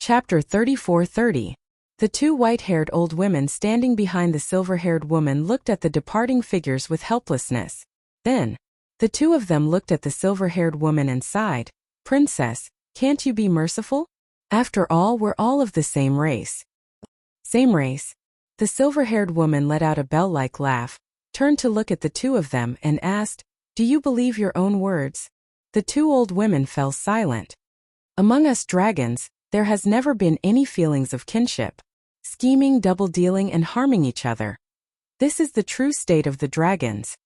Chapter 34:30. The two white-haired old women standing behind the silver-haired woman looked at the departing figures with helplessness. Then, the two of them looked at the silver-haired woman and sighed. "Princess, can't you be merciful? After all, we're all of the same race." "Same race?" The silver-haired woman let out a bell-like laugh, turned to look at the two of them and asked, "Do you believe your own words?" The two old women fell silent. "Among us dragons, there has never been any feelings of kinship, scheming, double-dealing, and harming each other. This is the true state of the dragons.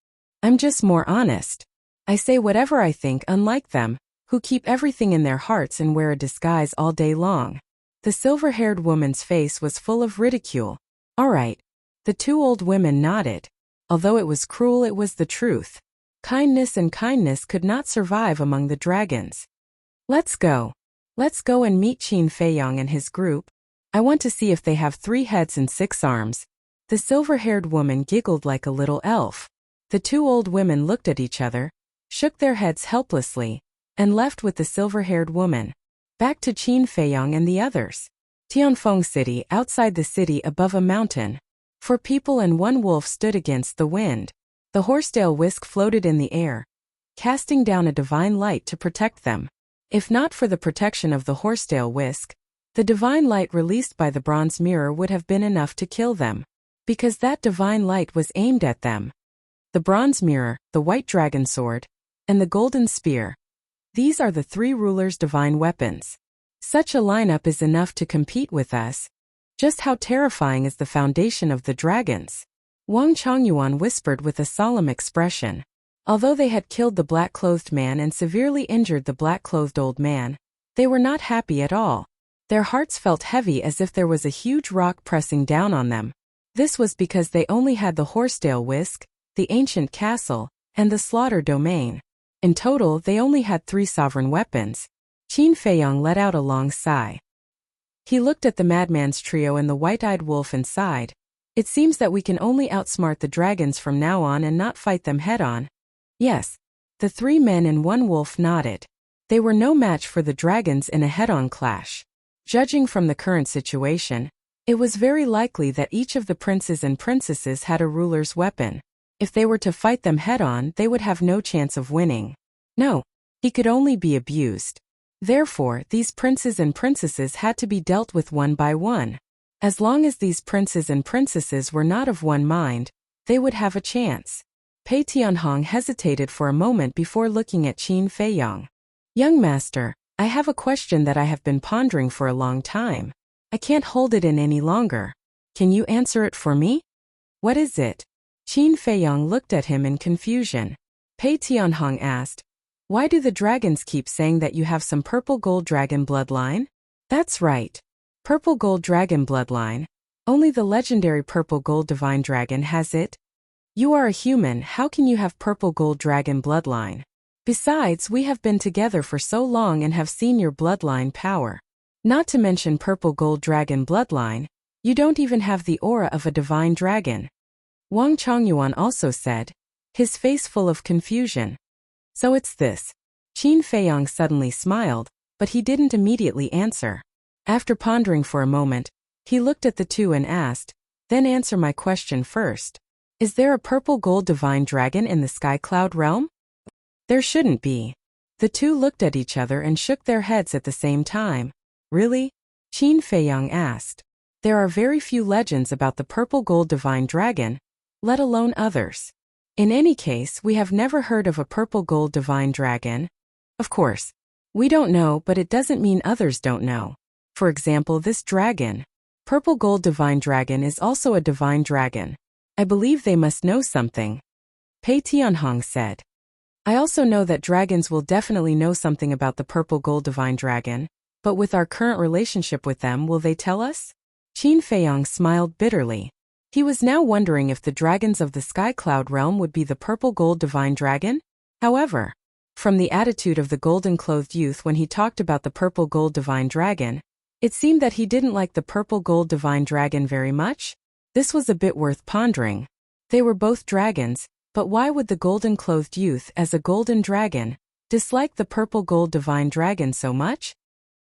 I'm just more honest. I say whatever I think, unlike them, who keep everything in their hearts and wear a disguise all day long." The silver-haired woman's face was full of ridicule. "All right." The two old women nodded. Although it was cruel, it was the truth. Kindness could not survive among the dragons. "Let's go. Let's go and meet Qin Feiyang and his group. I want to see if they have 3 heads and 6 arms. The silver-haired woman giggled like a little elf. The two old women looked at each other, shook their heads helplessly, and left with the silver-haired woman. Back to Qin Feiyang and the others. Tianfeng City, outside the city above a mountain. 4 people and 1 wolf stood against the wind. The horsetail whisk floated in the air, casting down a divine light to protect them. If not for the protection of the horsetail whisk, the divine light released by the bronze mirror would have been enough to kill them, because that divine light was aimed at them. The bronze mirror, the white dragon sword, and the golden spear. These are the 3 rulers' divine weapons. Such a lineup is enough to compete with us. Just how terrifying is the foundation of the dragons? Wang Chongyuan whispered with a solemn expression. Although they had killed the black-clothed man and severely injured the black-clothed old man, they were not happy at all. Their hearts felt heavy as if there was a huge rock pressing down on them. This was because they only had the horsetail whisk, the ancient castle, and the slaughter domain. In total, they only had 3 sovereign weapons. Qin Feiyang let out a long sigh. He looked at the madman's trio and the white-eyed wolf and sighed. "It seems that we can only outsmart the dragons from now on and not fight them head-on." "Yes." The 3 men and 1 wolf nodded. They were no match for the dragons in a head-on clash. Judging from the current situation, it was very likely that each of the princes and princesses had a ruler's weapon. If they were to fight them head-on, they would have no chance of winning. No, he could only be abused. Therefore, these princes and princesses had to be dealt with one by one. As long as these princes and princesses were not of one mind, they would have a chance. Pei Tianhong hesitated for a moment before looking at Qin Feiyang. "Young master, I have a question that I have been pondering for a long time. I can't hold it in any longer. Can you answer it for me?" "What is it?" Qin Feiyang looked at him in confusion. Pei Tianhong asked, "Why do the dragons keep saying that you have some purple gold dragon bloodline?" "That's right. Purple gold dragon bloodline. Only the legendary purple gold divine dragon has it. You are a human, how can you have purple gold dragon bloodline? Besides, we have been together for so long and have seen your bloodline power. Not to mention purple gold dragon bloodline, you don't even have the aura of a divine dragon." Wang Chongyuan also said, his face full of confusion. "So it's this." Qin Feiyang suddenly smiled, but he didn't immediately answer. After pondering for a moment, he looked at the two and asked, "Then answer my question first. Is there a purple gold divine dragon in the Sky Cloud realm?" "There shouldn't be." The two looked at each other and shook their heads at the same time. "Really?" Qin Feiyang asked. "There are very few legends about the purple gold divine dragon, let alone others. In any case, we have never heard of a purple gold divine dragon. Of course, we don't know, but it doesn't mean others don't know. For example, this dragon, purple gold divine dragon, is also a divine dragon. I believe they must know something." Pei Tianhong said. "I also know that dragons will definitely know something about the purple gold divine dragon, but with our current relationship with them, will they tell us?" Qin Feiyang smiled bitterly. He was now wondering if the dragons of the Sky Cloud realm would be the purple gold divine dragon. However, from the attitude of the golden-clothed youth when he talked about the purple gold divine dragon, it seemed that he didn't like the purple gold divine dragon very much. This was a bit worth pondering. They were both dragons, but why would the golden-clothed youth, as a golden dragon, dislike the purple gold divine dragon so much?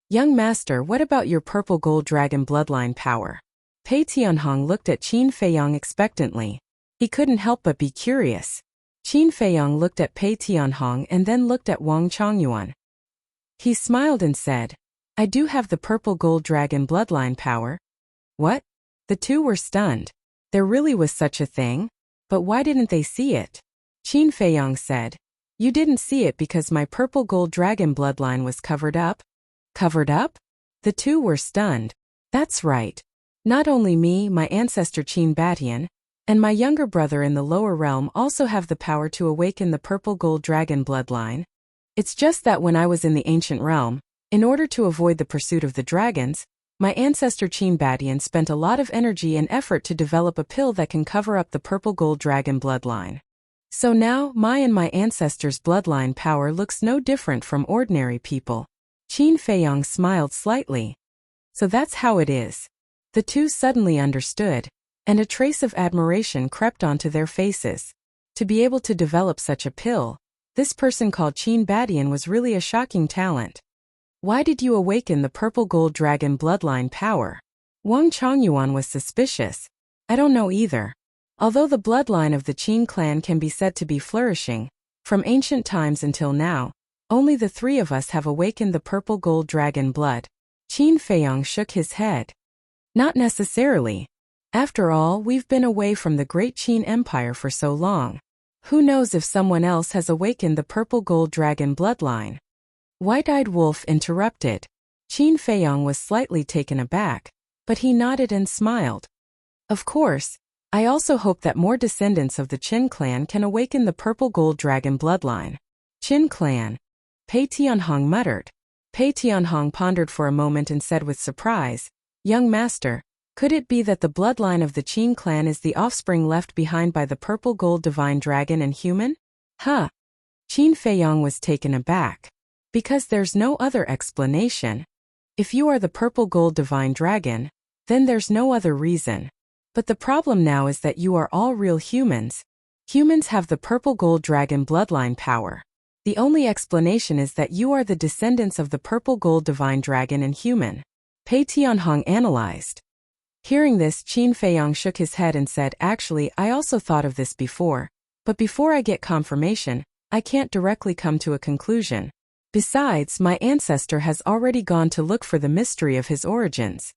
Young master, what about your purple gold dragon bloodline power? Pei Tianhong looked at Qin Feiyong expectantly. He couldn't help but be curious. Qin Feiyong looked at Pei Tianhong and then looked at Wang Chongyuan. He smiled and said, I do have the purple gold dragon bloodline power. What? The two were stunned. There really was such a thing? But why didn't they see it? Qin Feiyong said, You didn't see it because my purple gold dragon bloodline was covered up? Covered up? The two were stunned. That's right. Not only me, my ancestor Qin Batian, and my younger brother in the lower realm also have the power to awaken the purple gold dragon bloodline. It's just that when I was in the ancient realm, in order to avoid the pursuit of the dragons, my ancestor Qin Batian spent a lot of energy and effort to develop a pill that can cover up the purple gold dragon bloodline. So now, my ancestor's bloodline power looks no different from ordinary people. Qin Feiyong smiled slightly. So that's how it is. The two suddenly understood, and a trace of admiration crept onto their faces. To be able to develop such a pill, this person called Qin Batian was really a shocking talent. Why did you awaken the purple gold dragon bloodline power? Wang Chongyuan was suspicious. I don't know either. Although the bloodline of the Qin clan can be said to be flourishing, from ancient times until now, only the three of us have awakened the purple gold dragon blood. Qin Feiyong shook his head. Not necessarily. After all, we've been away from the great Qin Empire for so long. Who knows if someone else has awakened the purple gold dragon bloodline? White-eyed wolf interrupted. Qin Feiyong was slightly taken aback, but he nodded and smiled. Of course, I also hope that more descendants of the Qin clan can awaken the purple gold dragon bloodline. Qin clan. Pei Tianhong muttered. Pei Tianhong pondered for a moment and said with surprise, Young master, could it be that the bloodline of the Qin clan is the offspring left behind by the purple gold divine dragon and human? Huh. Qin Feiyong was taken aback. Because there's no other explanation. If you are the purple gold divine dragon, then there's no other reason. But the problem now is that you are all real humans. Humans have the purple gold dragon bloodline power. The only explanation is that you are the descendants of the purple gold divine dragon and human. Pei Tianhong analyzed. Hearing this, Qin Feiyong shook his head and said, Actually, I also thought of this before. But before I get confirmation, I can't directly come to a conclusion. Besides, my ancestor has already gone to look for the mystery of his origins.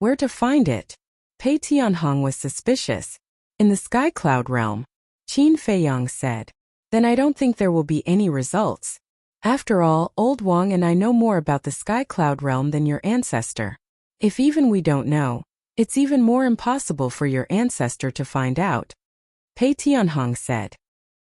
Where to find it? Pei Tianhong was suspicious. In the sky cloud realm. Qin Feiyong said. Then I don't think there will be any results. After all, old Wang and I know more about the sky cloud realm than your ancestor. If even we don't know, it's even more impossible for your ancestor to find out. Pei Tianhong said.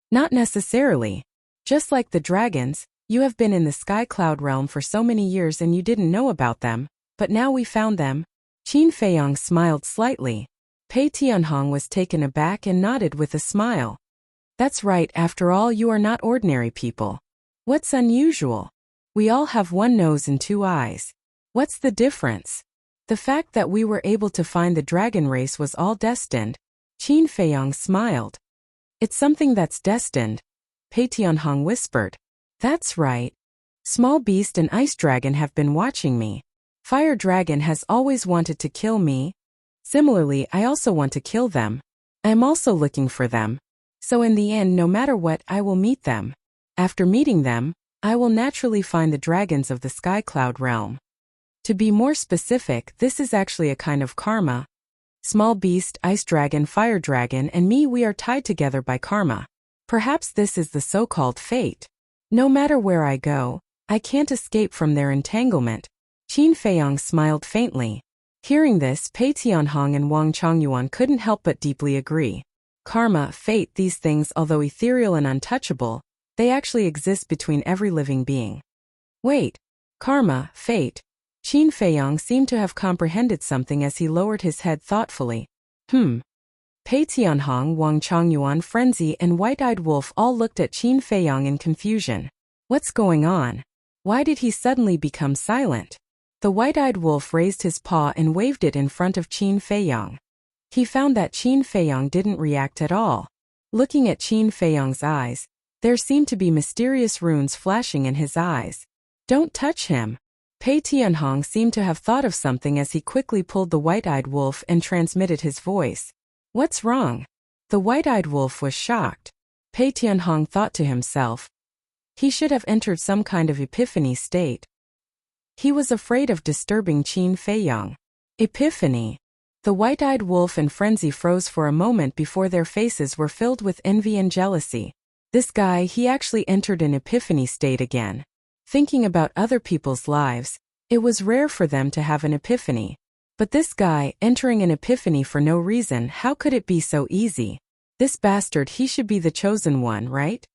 Not necessarily. Just like the dragons, you have been in the sky cloud realm for so many years and you didn't know about them, but now we found them. Qin Feiyong smiled slightly. Pei Tianhong was taken aback and nodded with a smile. That's right, after all, you are not ordinary people. What's unusual? We all have one nose and two eyes. What's the difference? The fact that we were able to find the dragon race was all destined. Qin Feiyong smiled. It's something that's destined. Pei Tianhong whispered. That's right. Small Beast and Ice Dragon have been watching me. Fire Dragon has always wanted to kill me. Similarly, I also want to kill them. I'm also looking for them. So in the end, no matter what, I will meet them. After meeting them, I will naturally find the dragons of the sky cloud realm. To be more specific, this is actually a kind of karma. Small Beast, Ice Dragon, Fire Dragon, and me, we are tied together by karma. Perhaps this is the so-called fate. No matter where I go, I can't escape from their entanglement. Qin Feiyong smiled faintly. Hearing this, Pei Tianhong and Wang Chongyuan couldn't help but deeply agree. Karma, fate, these things, although ethereal and untouchable, they actually exist between every living being. Wait. Karma, fate. Qin Feiyong seemed to have comprehended something as he lowered his head thoughtfully. Pei Tianhong, Wang Chongyuan, Frenzy, and White-Eyed Wolf all looked at Qin Feiyong in confusion. What's going on? Why did he suddenly become silent? The White-Eyed Wolf raised his paw and waved it in front of Qin Feiyong. He found that Qin Feiyong didn't react at all. Looking at Qin Feiyong's eyes, there seemed to be mysterious runes flashing in his eyes. Don't touch him. Pei Tianhong seemed to have thought of something as he quickly pulled the white-eyed wolf and transmitted his voice. What's wrong? The white-eyed wolf was shocked. Pei Tianhong thought to himself. He should have entered some kind of epiphany state. He was afraid of disturbing Qin Feiyang. Epiphany. The white-eyed wolf and frenzy froze for a moment before their faces were filled with envy and jealousy. This guy, he actually entered an epiphany state again. Thinking about other people's lives, it was rare for them to have an epiphany. But this guy, entering an epiphany for no reason, how could it be so easy? This bastard, he should be the chosen one, right?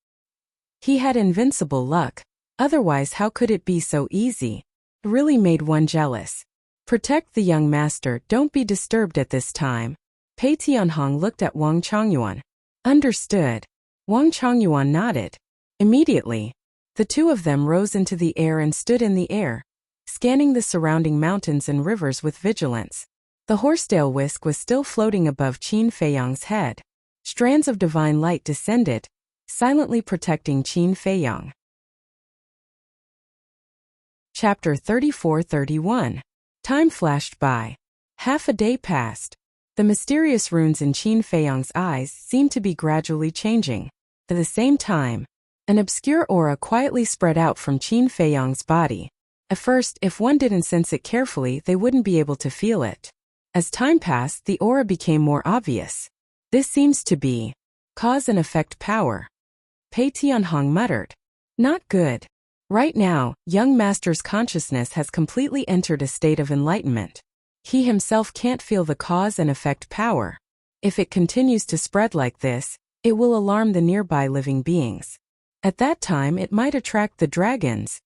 He had invincible luck. Otherwise, how could it be so easy? It really made one jealous. Protect the young master, don't be disturbed at this time. Pei Tianhong looked at Wang Chongyuan. Understood. Wang Chongyuan nodded. Immediately, the two of them rose into the air and stood in the air, scanning the surrounding mountains and rivers with vigilance. The horsetail whisk was still floating above Qin Feiyang's head. Strands of divine light descended, silently protecting Qin Feiyang. Chapter 34-31. Time flashed by. Half a day passed. The mysterious runes in Qin Feiyang's eyes seemed to be gradually changing. At the same time, an obscure aura quietly spread out from Qin Feiyang's body. At first, if one didn't sense it carefully, they wouldn't be able to feel it. As time passed, the aura became more obvious. This seems to be cause and effect power. Pei Tianhong muttered. Not good. Right now, young master's consciousness has completely entered a state of enlightenment. He himself can't feel the cause and effect power. If it continues to spread like this, it will alarm the nearby living beings. At that time, it might attract the dragons.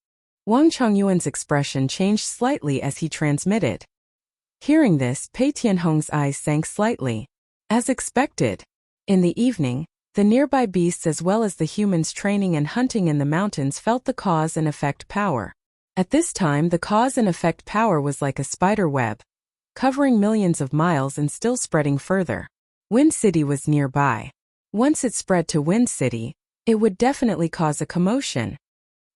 Wang Chongyuan's expression changed slightly as he transmitted. Hearing this, Pei Tianhong's eyes sank slightly. As expected. In the evening, the nearby beasts as well as the humans training and hunting in the mountains felt the cause and effect power. At this time, the cause and effect power was like a spider web, covering millions of miles and still spreading further. Wind City was nearby. Once it spread to Wind City, it would definitely cause a commotion.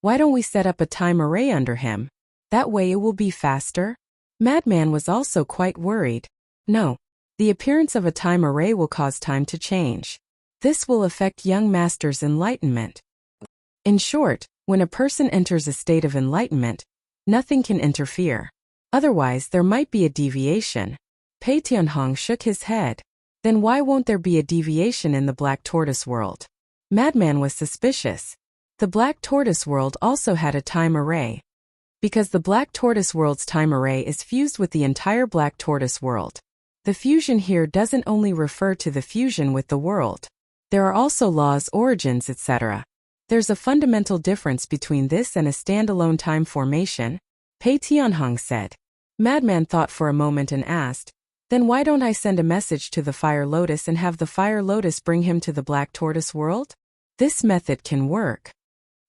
Why don't we set up a time array under him? That way it will be faster? Madman was also quite worried. No. The appearance of a time array will cause time to change. This will affect young master's enlightenment. In short, when a person enters a state of enlightenment, nothing can interfere. Otherwise, there might be a deviation. Pei Tianhong shook his head. Then why won't there be a deviation in the Black Tortoise world? Madman was suspicious. The Black Tortoise world also had a time array. Because the Black Tortoise world's time array is fused with the entire Black Tortoise world. The fusion here doesn't only refer to the fusion with the world. There are also laws, origins, etc. There's a fundamental difference between this and a standalone time formation, Pei Tianhong said. Madman thought for a moment and asked, then why don't I send a message to the Fire Lotus and have the Fire Lotus bring him to the Black Tortoise world? This method can work.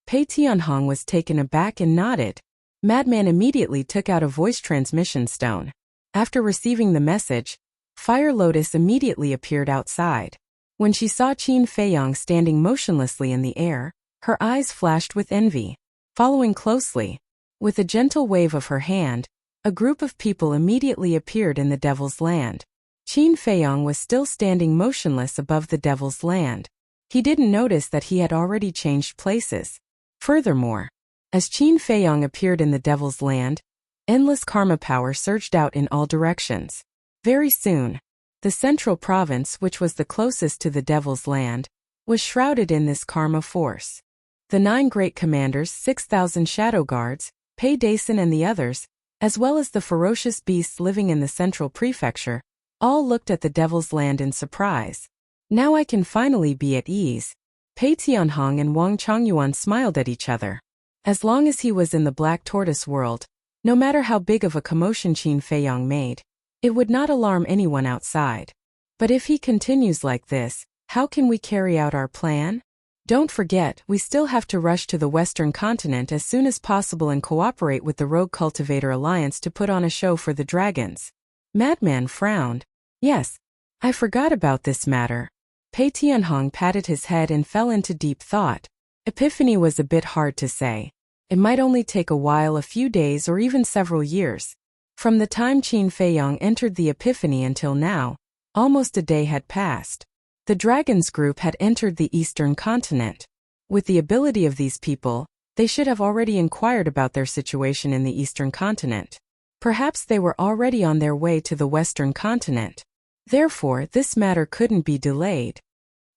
Pei Tianhong was taken aback and nodded. Madman immediately took out a voice transmission stone. After receiving the message, Fire Lotus immediately appeared outside. When she saw Qin Feiyang standing motionlessly in the air, her eyes flashed with envy. Following closely, with a gentle wave of her hand, a group of people immediately appeared in the Devil's Land. Qin Feiyang was still standing motionless above the Devil's Land. He didn't notice that he had already changed places. Furthermore, as Qin Feiyang appeared in the Devil's Land, endless karma power surged out in all directions. Very soon, the central province, which was the closest to the Devil's Land, was shrouded in this karma force. The 9 great commanders, 6,000 shadow guards, Pei Dason and the others, as well as the ferocious beasts living in the central prefecture, all looked at the Devil's Land in surprise. Now I can finally be at ease. Pei Tianhong and Wang Chongyuan smiled at each other. As long as he was in the Black Tortoise world, no matter how big of a commotion Qin Feiyang made, it would not alarm anyone outside. But if he continues like this, how can we carry out our plan? Don't forget, we still have to rush to the Western continent as soon as possible and cooperate with the Rogue Cultivator Alliance to put on a show for the dragons. Madman frowned. Yes, I forgot about this matter. Pei Tianhong patted his head and fell into deep thought. Epiphany was a bit hard to say. It might only take a while, a few days or even several years. From the time Qin Feiyang entered the Epiphany until now, almost a day had passed. The Dragons group had entered the Eastern continent. With the ability of these people, they should have already inquired about their situation in the Eastern continent. Perhaps they were already on their way to the Western continent. Therefore, this matter couldn't be delayed.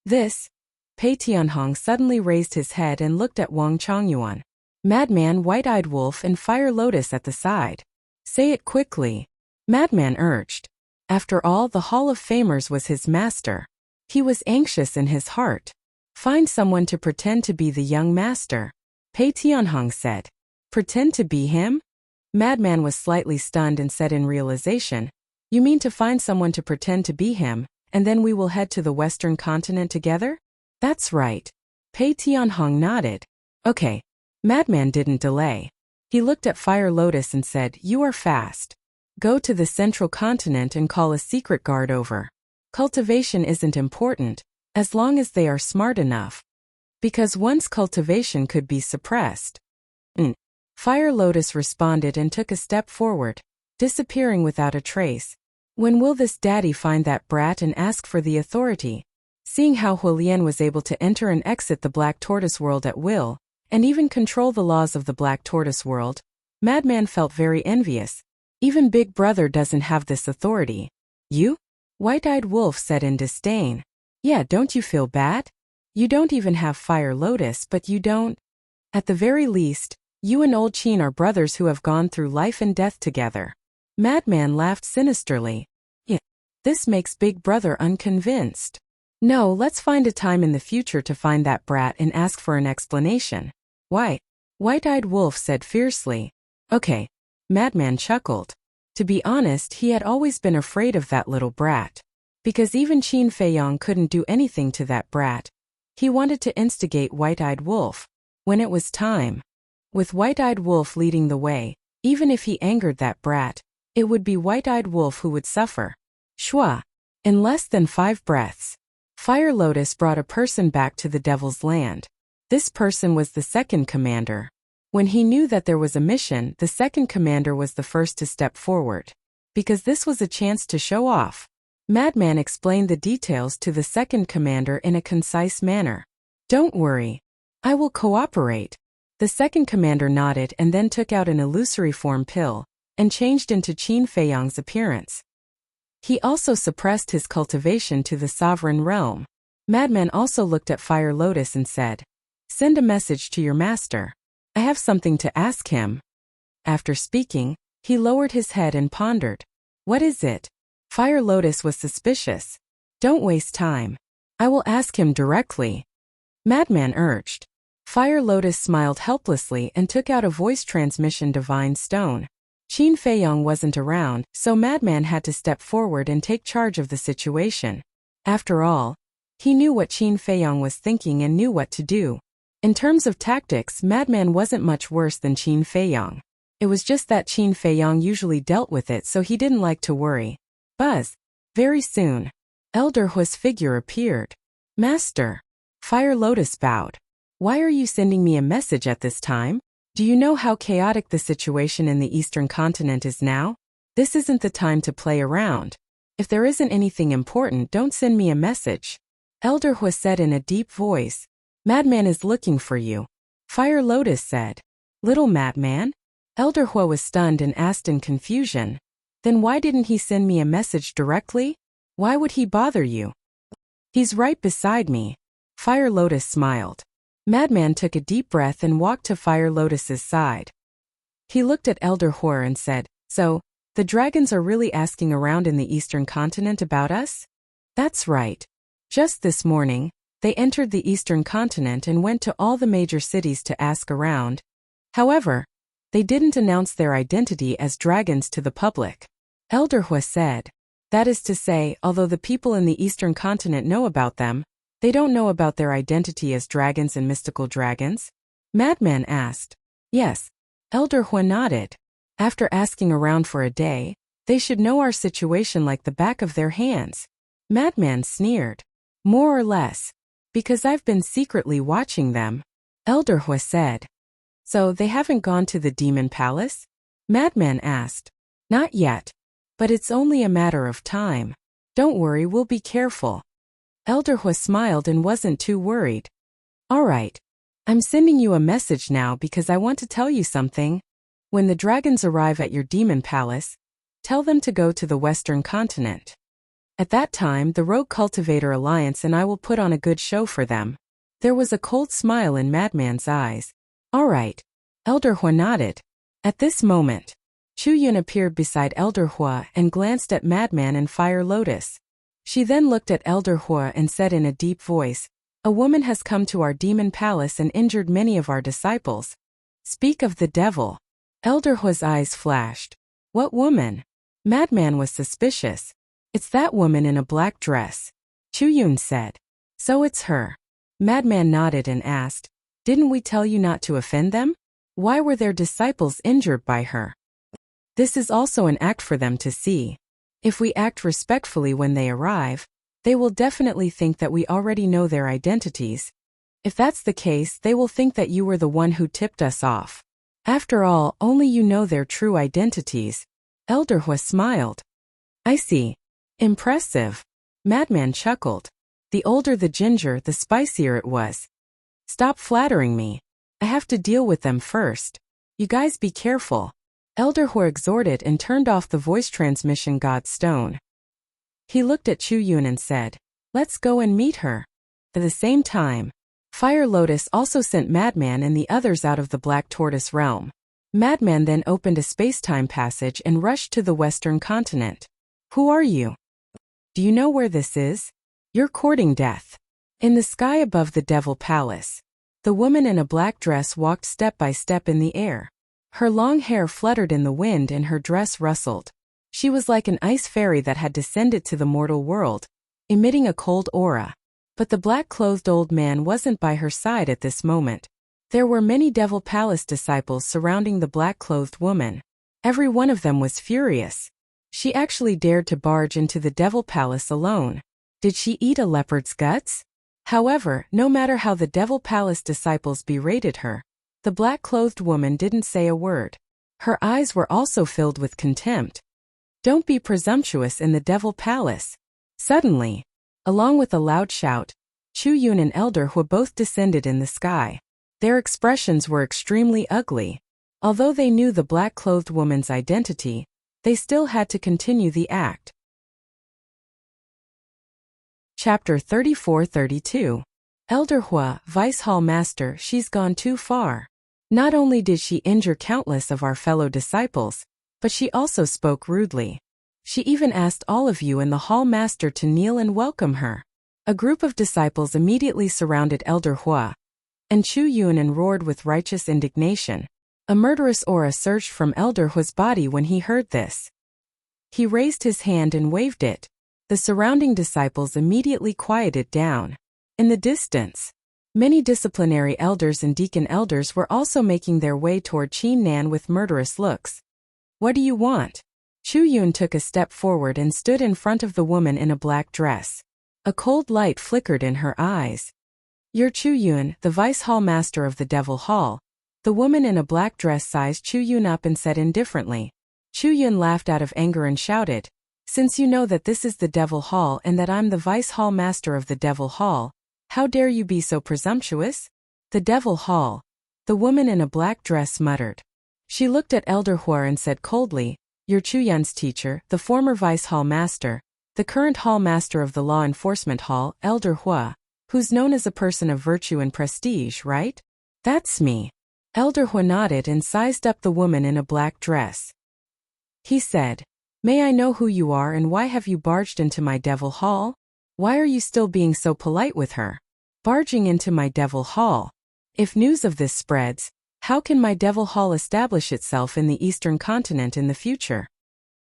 Pei Tianhong suddenly raised his head and looked at Wang Chongyuan. Madman, White-Eyed Wolf, and Fire Lotus at the side. Say it quickly, Madman urged. After all, the Hall of Famers was his master. He was anxious in his heart. Find someone to pretend to be the young master, Pei Tianhong said. Pretend to be him? Madman was slightly stunned and said in realization, You mean to find someone to pretend to be him, and then we will head to the Western continent together? That's right. Pei Tianhong nodded. Okay. Madman didn't delay. He looked at Fire Lotus and said, You are fast. Go to the central continent and call a secret guard over. Cultivation isn't important, as long as they are smart enough. Because once cultivation could be suppressed. Fire Lotus responded and took a step forward, disappearing without a trace. When will this daddy find that brat and ask for the authority? Seeing how Huolian was able to enter and exit the Black Tortoise world at will, and even control the laws of the Black Tortoise world, Madman felt very envious. Even Big Brother doesn't have this authority. You? White-Eyed Wolf said in disdain. Yeah, don't you feel bad? You don't even have Fire Lotus, but you don't. At the very least, you and Old Qin are brothers who have gone through life and death together. Madman laughed sinisterly. Yeah, this makes Big Brother unconvinced. No, let's find a time in the future to find that brat and ask for an explanation. Why? White-Eyed Wolf said fiercely. Okay. Madman chuckled. To be honest, he had always been afraid of that little brat. Because even Qin Feiyang couldn't do anything to that brat. He wanted to instigate White-Eyed Wolf. When it was time. With White-Eyed Wolf leading the way, even if he angered that brat, it would be White-Eyed Wolf who would suffer. Shua. In less than 5 breaths. Fire Lotus brought a person back to the Devil's Land. This person was the second commander. When he knew that there was a mission, the second commander was the first to step forward. Because this was a chance to show off. Madman explained the details to the second commander in a concise manner. Don't worry. I will cooperate. The second commander nodded and then took out an illusory form pill, and changed into Qin Feiyang's appearance. He also suppressed his cultivation to the sovereign realm. Madman also looked at Fire Lotus and said, Send a message to your master. I have something to ask him. After speaking, he lowered his head and pondered. What is it? Fire Lotus was suspicious. Don't waste time. I will ask him directly. Madman urged. Fire Lotus smiled helplessly and took out a voice transmission divine stone. Qin Feiyang wasn't around, so Madman had to step forward and take charge of the situation. After all, he knew what Qin Feiyang was thinking and knew what to do. In terms of tactics, Madman wasn't much worse than Qin Feiyang. It was just that Qin Feiyang usually dealt with it, so he didn't like to worry. Buzz. Very soon. Elder Hui's figure appeared. Master. Fire Lotus bowed. Why are you sending me a message at this time? Do you know how chaotic the situation in the Eastern continent is now? This isn't the time to play around. If there isn't anything important, don't send me a message. Elder Hui said in a deep voice. Madman is looking for you. Fire Lotus said. Little Madman? Elder Hui was stunned and asked in confusion. Then why didn't he send me a message directly? Why would he bother you? He's right beside me. Fire Lotus smiled. Madman took a deep breath and walked to Fire Lotus's side. He looked at Elder Hui and said, So, the dragons are really asking around in the Eastern continent about us? That's right. Just this morning, they entered the Eastern continent and went to all the major cities to ask around. However, they didn't announce their identity as dragons to the public. Elder Hui said. That is to say, although the people in the Eastern continent know about them, they don't know about their identity as dragons and mystical dragons? Madman asked. Yes. Elder Hui nodded. After asking around for a day, they should know our situation like the back of their hands. Madman sneered. More or less. Because I've been secretly watching them. Elder Hui said. So they haven't gone to the demon palace? Madman asked. Not yet. But it's only a matter of time. Don't worry, we'll be careful. Elder Hua smiled and wasn't too worried. Alright. I'm sending you a message now because I want to tell you something. When the dragons arrive at your demon palace, tell them to go to the western continent. At that time, the Rogue Cultivator Alliance and I will put on a good show for them. There was a cold smile in Madman's eyes. Alright. Elder Hua nodded. At this moment, Chu Yun appeared beside Elder Hua and glanced at Madman and Fire Lotus. She then looked at Elder Hua and said in a deep voice, a woman has come to our demon palace and injured many of our disciples. Speak of the devil. Elder Hua's eyes flashed. What woman? Madman was suspicious. It's that woman in a black dress. Chu Yun said. So it's her. Madman nodded and asked, didn't we tell you not to offend them? Why were their disciples injured by her? This is also an act for them to see. If we act respectfully when they arrive, they will definitely think that we already know their identities. If that's the case, they will think that you were the one who tipped us off. After all, only you know their true identities. Elder Hua smiled. I see. Impressive. Madman chuckled. The older the ginger, the spicier it was. Stop flattering me. I have to deal with them first. You guys be careful. Elder Hua exhorted and turned off the voice transmission god stone. He looked at Chu Yun and said, let's go and meet her. At the same time, Fire Lotus also sent Madman and the others out of the Black Tortoise realm. Madman then opened a space-time passage and rushed to the western continent. Who are you? Do you know where this is? You're courting death. In the sky above the Devil Palace, the woman in a black dress walked step by step in the air. Her long hair fluttered in the wind and her dress rustled. She was like an ice fairy that had descended to the mortal world, emitting a cold aura. But the black-clothed old man wasn't by her side at this moment. There were many Devil Palace disciples surrounding the black-clothed woman. Every one of them was furious. She actually dared to barge into the Devil Palace alone. Did she eat a leopard's guts? However, no matter how the Devil Palace disciples berated her, the black-clothed woman didn't say a word. Her eyes were also filled with contempt. Don't be presumptuous in the Devil Palace. Suddenly, along with a loud shout, Chu Yun and Elder Hua both descended in the sky. Their expressions were extremely ugly. Although they knew the black-clothed woman's identity, they still had to continue the act. Chapter 34-32. Elder Hua, Vice Hall Master, she's gone too far. Not only did she injure countless of our fellow disciples, but she also spoke rudely. She even asked all of you and the Hall Master to kneel and welcome her. A group of disciples immediately surrounded Elder Hua and Chu Yun and roared with righteous indignation. A murderous aura surged from Elder Hua's body when he heard this. He raised his hand and waved it. The surrounding disciples immediately quieted down. In the distance, many disciplinary elders and deacon elders were also making their way toward Qin Nan with murderous looks. What do you want? Chu Yun took a step forward and stood in front of the woman in a black dress. A cold light flickered in her eyes. You're Chu Yun, the Vice Hall Master of the Devil Hall. The woman in a black dress sized Chu Yun up and said indifferently. Chu Yun laughed out of anger and shouted, since you know that this is the Devil Hall and that I'm the Vice Hall Master of the Devil Hall, how dare you be so presumptuous? The Devil Hall. The woman in a black dress muttered. She looked at Elder Hua and said coldly, you're Chu Yun's teacher, the former Vice Hall Master, the current Hall Master of the Law Enforcement Hall, Elder Hua, who's known as a person of virtue and prestige, right? That's me. Elder Hua nodded and sized up the woman in a black dress. He said, may I know who you are and why have you barged into my Devil Hall? Why are you still being so polite with her? Barging into my Devil Hall. If news of this spreads, how can my Devil Hall establish itself in the Eastern Continent in the future?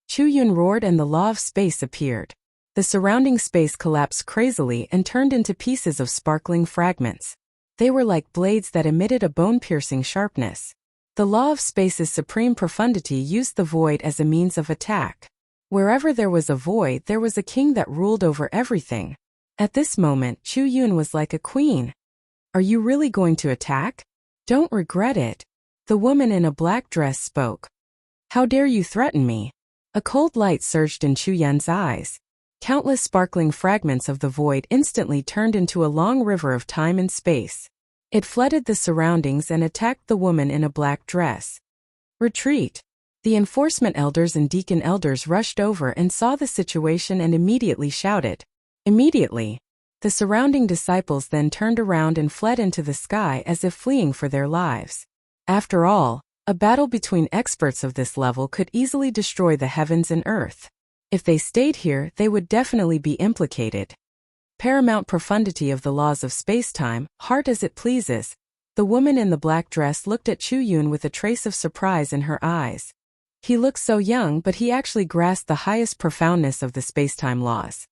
Chu Yun roared and the law of space appeared. The surrounding space collapsed crazily and turned into pieces of sparkling fragments. They were like blades that emitted a bone-piercing sharpness. The law of space's supreme profundity used the void as a means of attack. Wherever there was a void, there was a king that ruled over everything. At this moment, Chu Yun was like a queen. Are you really going to attack? Don't regret it. The woman in a black dress spoke. How dare you threaten me? A cold light surged in Chu Yun's eyes. Countless sparkling fragments of the void instantly turned into a long river of time and space. It flooded the surroundings and attacked the woman in a black dress. Retreat! The enforcement elders and deacon elders rushed over and saw the situation and immediately shouted. Immediately, the surrounding disciples then turned around and fled into the sky as if fleeing for their lives. After all, a battle between experts of this level could easily destroy the heavens and earth. If they stayed here, they would definitely be implicated. Paramount profundity of the laws of space-time, heart as it pleases. The woman in the black dress looked at Chu Yun with a trace of surprise in her eyes. He looked so young, but he actually grasped the highest profoundness of the space-time laws.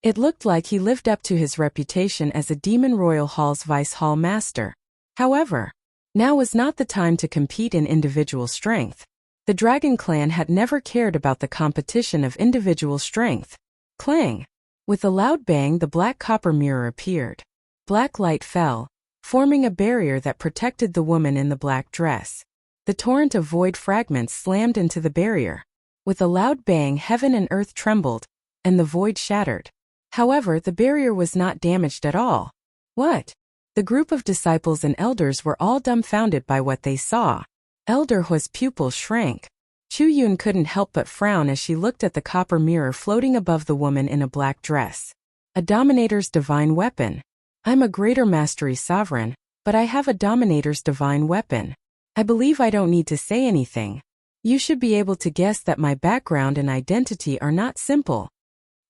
It looked like he lived up to his reputation as a Demon Royal Hall's Vice Hall Master. However, now was not the time to compete in individual strength. The Dragon Clan had never cared about the competition of individual strength. Clang! With a loud bang, the black copper mirror appeared. Black light fell, forming a barrier that protected the woman in the black dress. The torrent of void fragments slammed into the barrier. With a loud bang, heaven and earth trembled, and the void shattered. However, the barrier was not damaged at all. What? The group of disciples and elders were all dumbfounded by what they saw. Elder Hua's pupils shrank. Chu Yun couldn't help but frown as she looked at the copper mirror floating above the woman in a black dress. A Dominator's divine weapon. I'm a greater mastery sovereign, but I have a Dominator's divine weapon. I believe I don't need to say anything. You should be able to guess that my background and identity are not simple.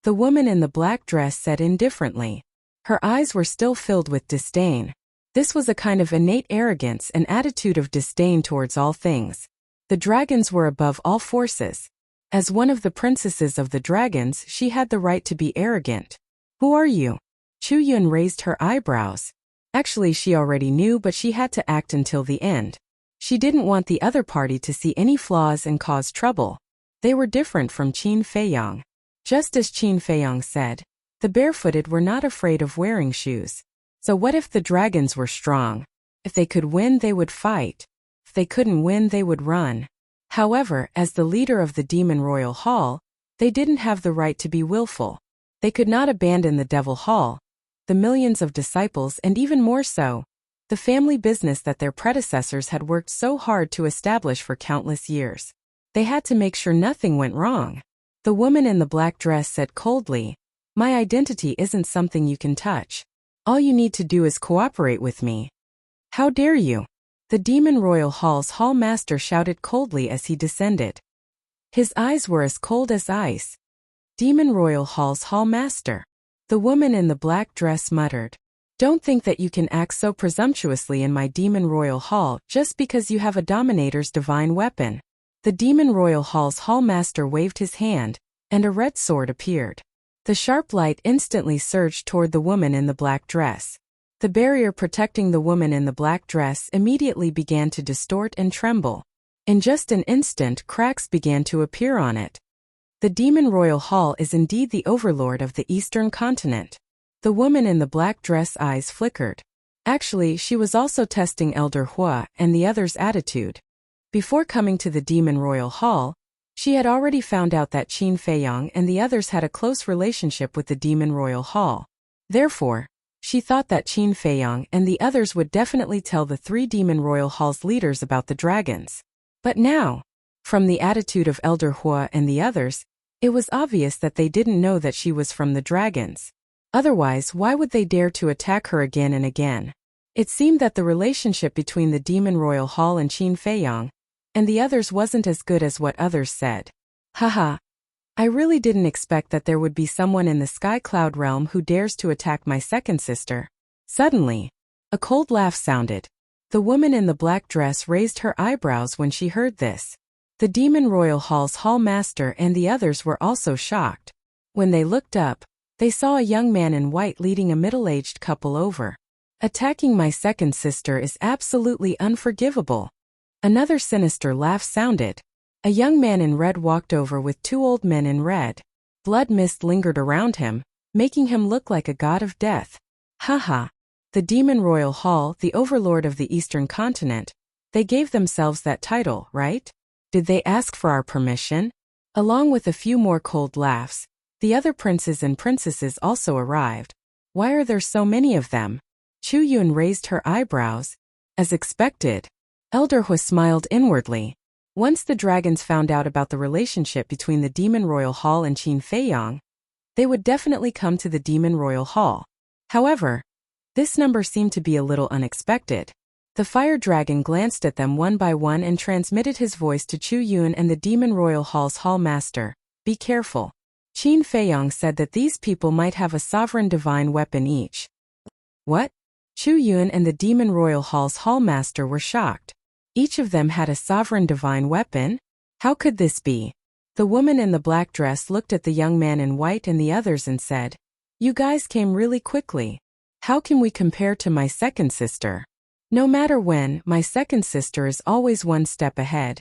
The woman in the black dress said indifferently. Her eyes were still filled with disdain. This was a kind of innate arrogance and attitude of disdain towards all things. The dragons were above all forces. As one of the princesses of the dragons, she had the right to be arrogant. Who are you? Chu Yun raised her eyebrows. Actually, she already knew, but she had to act until the end. She didn't want the other party to see any flaws and cause trouble. They were different from Qin Feiyang. Just as Qin Feiyang said, the barefooted were not afraid of wearing shoes. So what if the dragons were strong? If they could win, they would fight. If they couldn't win, they would run. However, as the leader of the Demon Royal Hall, they didn't have the right to be willful. They could not abandon the Devil Hall, the millions of disciples, and even more so, the family business that their predecessors had worked so hard to establish for countless years. They had to make sure nothing went wrong. The woman in the black dress said coldly, "My identity isn't something you can touch. All you need to do is cooperate with me." How dare you? The Demon Royal Hall's Hall Master shouted coldly as he descended. His eyes were as cold as ice. Demon Royal Hall's Hall Master. The woman in the black dress muttered, "Don't think that you can act so presumptuously in my Demon Royal Hall just because you have a Dominator's divine weapon." The Demon Royal Hall's Hall Master waved his hand, and a red sword appeared. The sharp light instantly surged toward the woman in the black dress. The barrier protecting the woman in the black dress immediately began to distort and tremble. In just an instant, cracks began to appear on it. The Demon Royal Hall is indeed the overlord of the Eastern continent. The woman in the black dress eyes flickered. Actually, she was also testing Elder Hua and the others' attitude. Before coming to the Demon Royal Hall, she had already found out that Qin Feiyang and the others had a close relationship with the Demon Royal Hall. Therefore, she thought that Qin Feiyang and the others would definitely tell the 3 Demon Royal Hall's leaders about the dragons. But now, from the attitude of Elder Hua and the others, it was obvious that they didn't know that she was from the dragons. Otherwise, why would they dare to attack her again and again? It seemed that the relationship between the Demon Royal Hall and Qin Feiyang and the others wasn't as good as what others said. Haha. I really didn't expect that there would be someone in the Sky Cloud realm who dares to attack my second sister. Suddenly, a cold laugh sounded. The woman in the black dress raised her eyebrows when she heard this. The Demon Royal Hall's Hall Master and the others were also shocked. When they looked up, they saw a young man in white leading a middle-aged couple over. Attacking my second sister is absolutely unforgivable. Another sinister laugh sounded. A young man in red walked over with 2 old men in red. Blood mist lingered around him, making him look like a god of death. Haha. The Demon Royal Hall, the overlord of the Eastern continent, They gave themselves that title, right? Did they ask for our permission? Along with a few more cold laughs, the other princes and princesses also arrived. Why are there so many of them? Chu Yun raised her eyebrows. As expected. Elder Hui smiled inwardly. Once the dragons found out about the relationship between the Demon Royal Hall and Qin Feiyang, they would definitely come to the Demon Royal Hall. However, this number seemed to be a little unexpected. The fire dragon glanced at them one by one and transmitted his voice to Chu Yun and the Demon Royal Hall's Hall Master. Be careful. Qin Feiyang said that these people might have a sovereign divine weapon each. What? Chu Yun and the Demon Royal Hall's Hall Master were shocked. Each of them had a sovereign divine weapon? How could this be? The woman in the black dress looked at the young man in white and the others and said, "You guys came really quickly. How can we compare to my second sister? No matter when, my second sister is always one step ahead.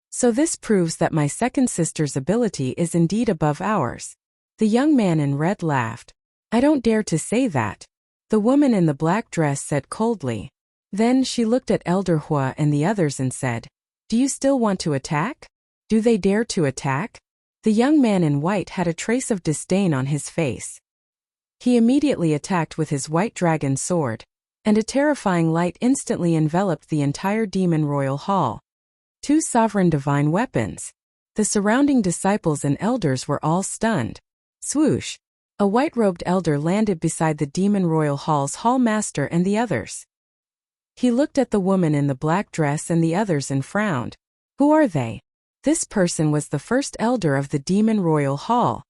So this proves that my second sister's ability is indeed above ours." The young man in red laughed. "I don't dare to say that," the woman in the black dress said coldly. Then she looked at Elder Hua and the others and said, "Do you still want to attack? Do they dare to attack?" The young man in white had a trace of disdain on his face. He immediately attacked with his white dragon sword, and a terrifying light instantly enveloped the entire Demon Royal Hall. 2 sovereign divine weapons. The surrounding disciples and elders were all stunned. Swoosh! A white-robed elder landed beside the Demon Royal Hall's Hall Master and the others. He looked at the woman in the black dress and the others and frowned. Who are they? This person was the first elder of the Demon Royal Hall.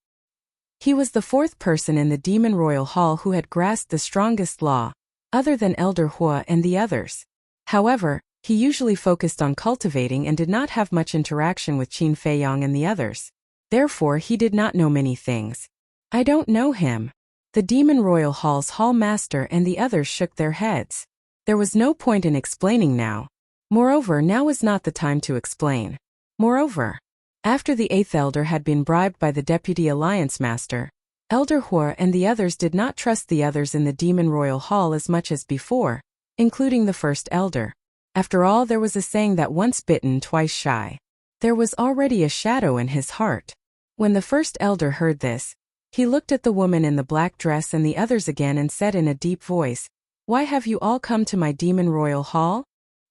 He was the 4th person in the Demon Royal Hall who had grasped the strongest law, other than Elder Hua and the others. However, he usually focused on cultivating and did not have much interaction with Qin Feiyang and the others. Therefore, he did not know many things. I don't know him. The Demon Royal Hall's Hall Master and the others shook their heads. There was no point in explaining now. Moreover, now was not the time to explain. Moreover, after the 8th elder had been bribed by the Deputy Alliance Master, Elder Hua and the others did not trust the others in the Demon Royal Hall as much as before, including the first elder. After all, there was a saying that once bitten, twice shy. There was already a shadow in his heart. When the first elder heard this, he looked at the woman in the black dress and the others again and said in a deep voice, "Why have you all come to my Demon Royal Hall?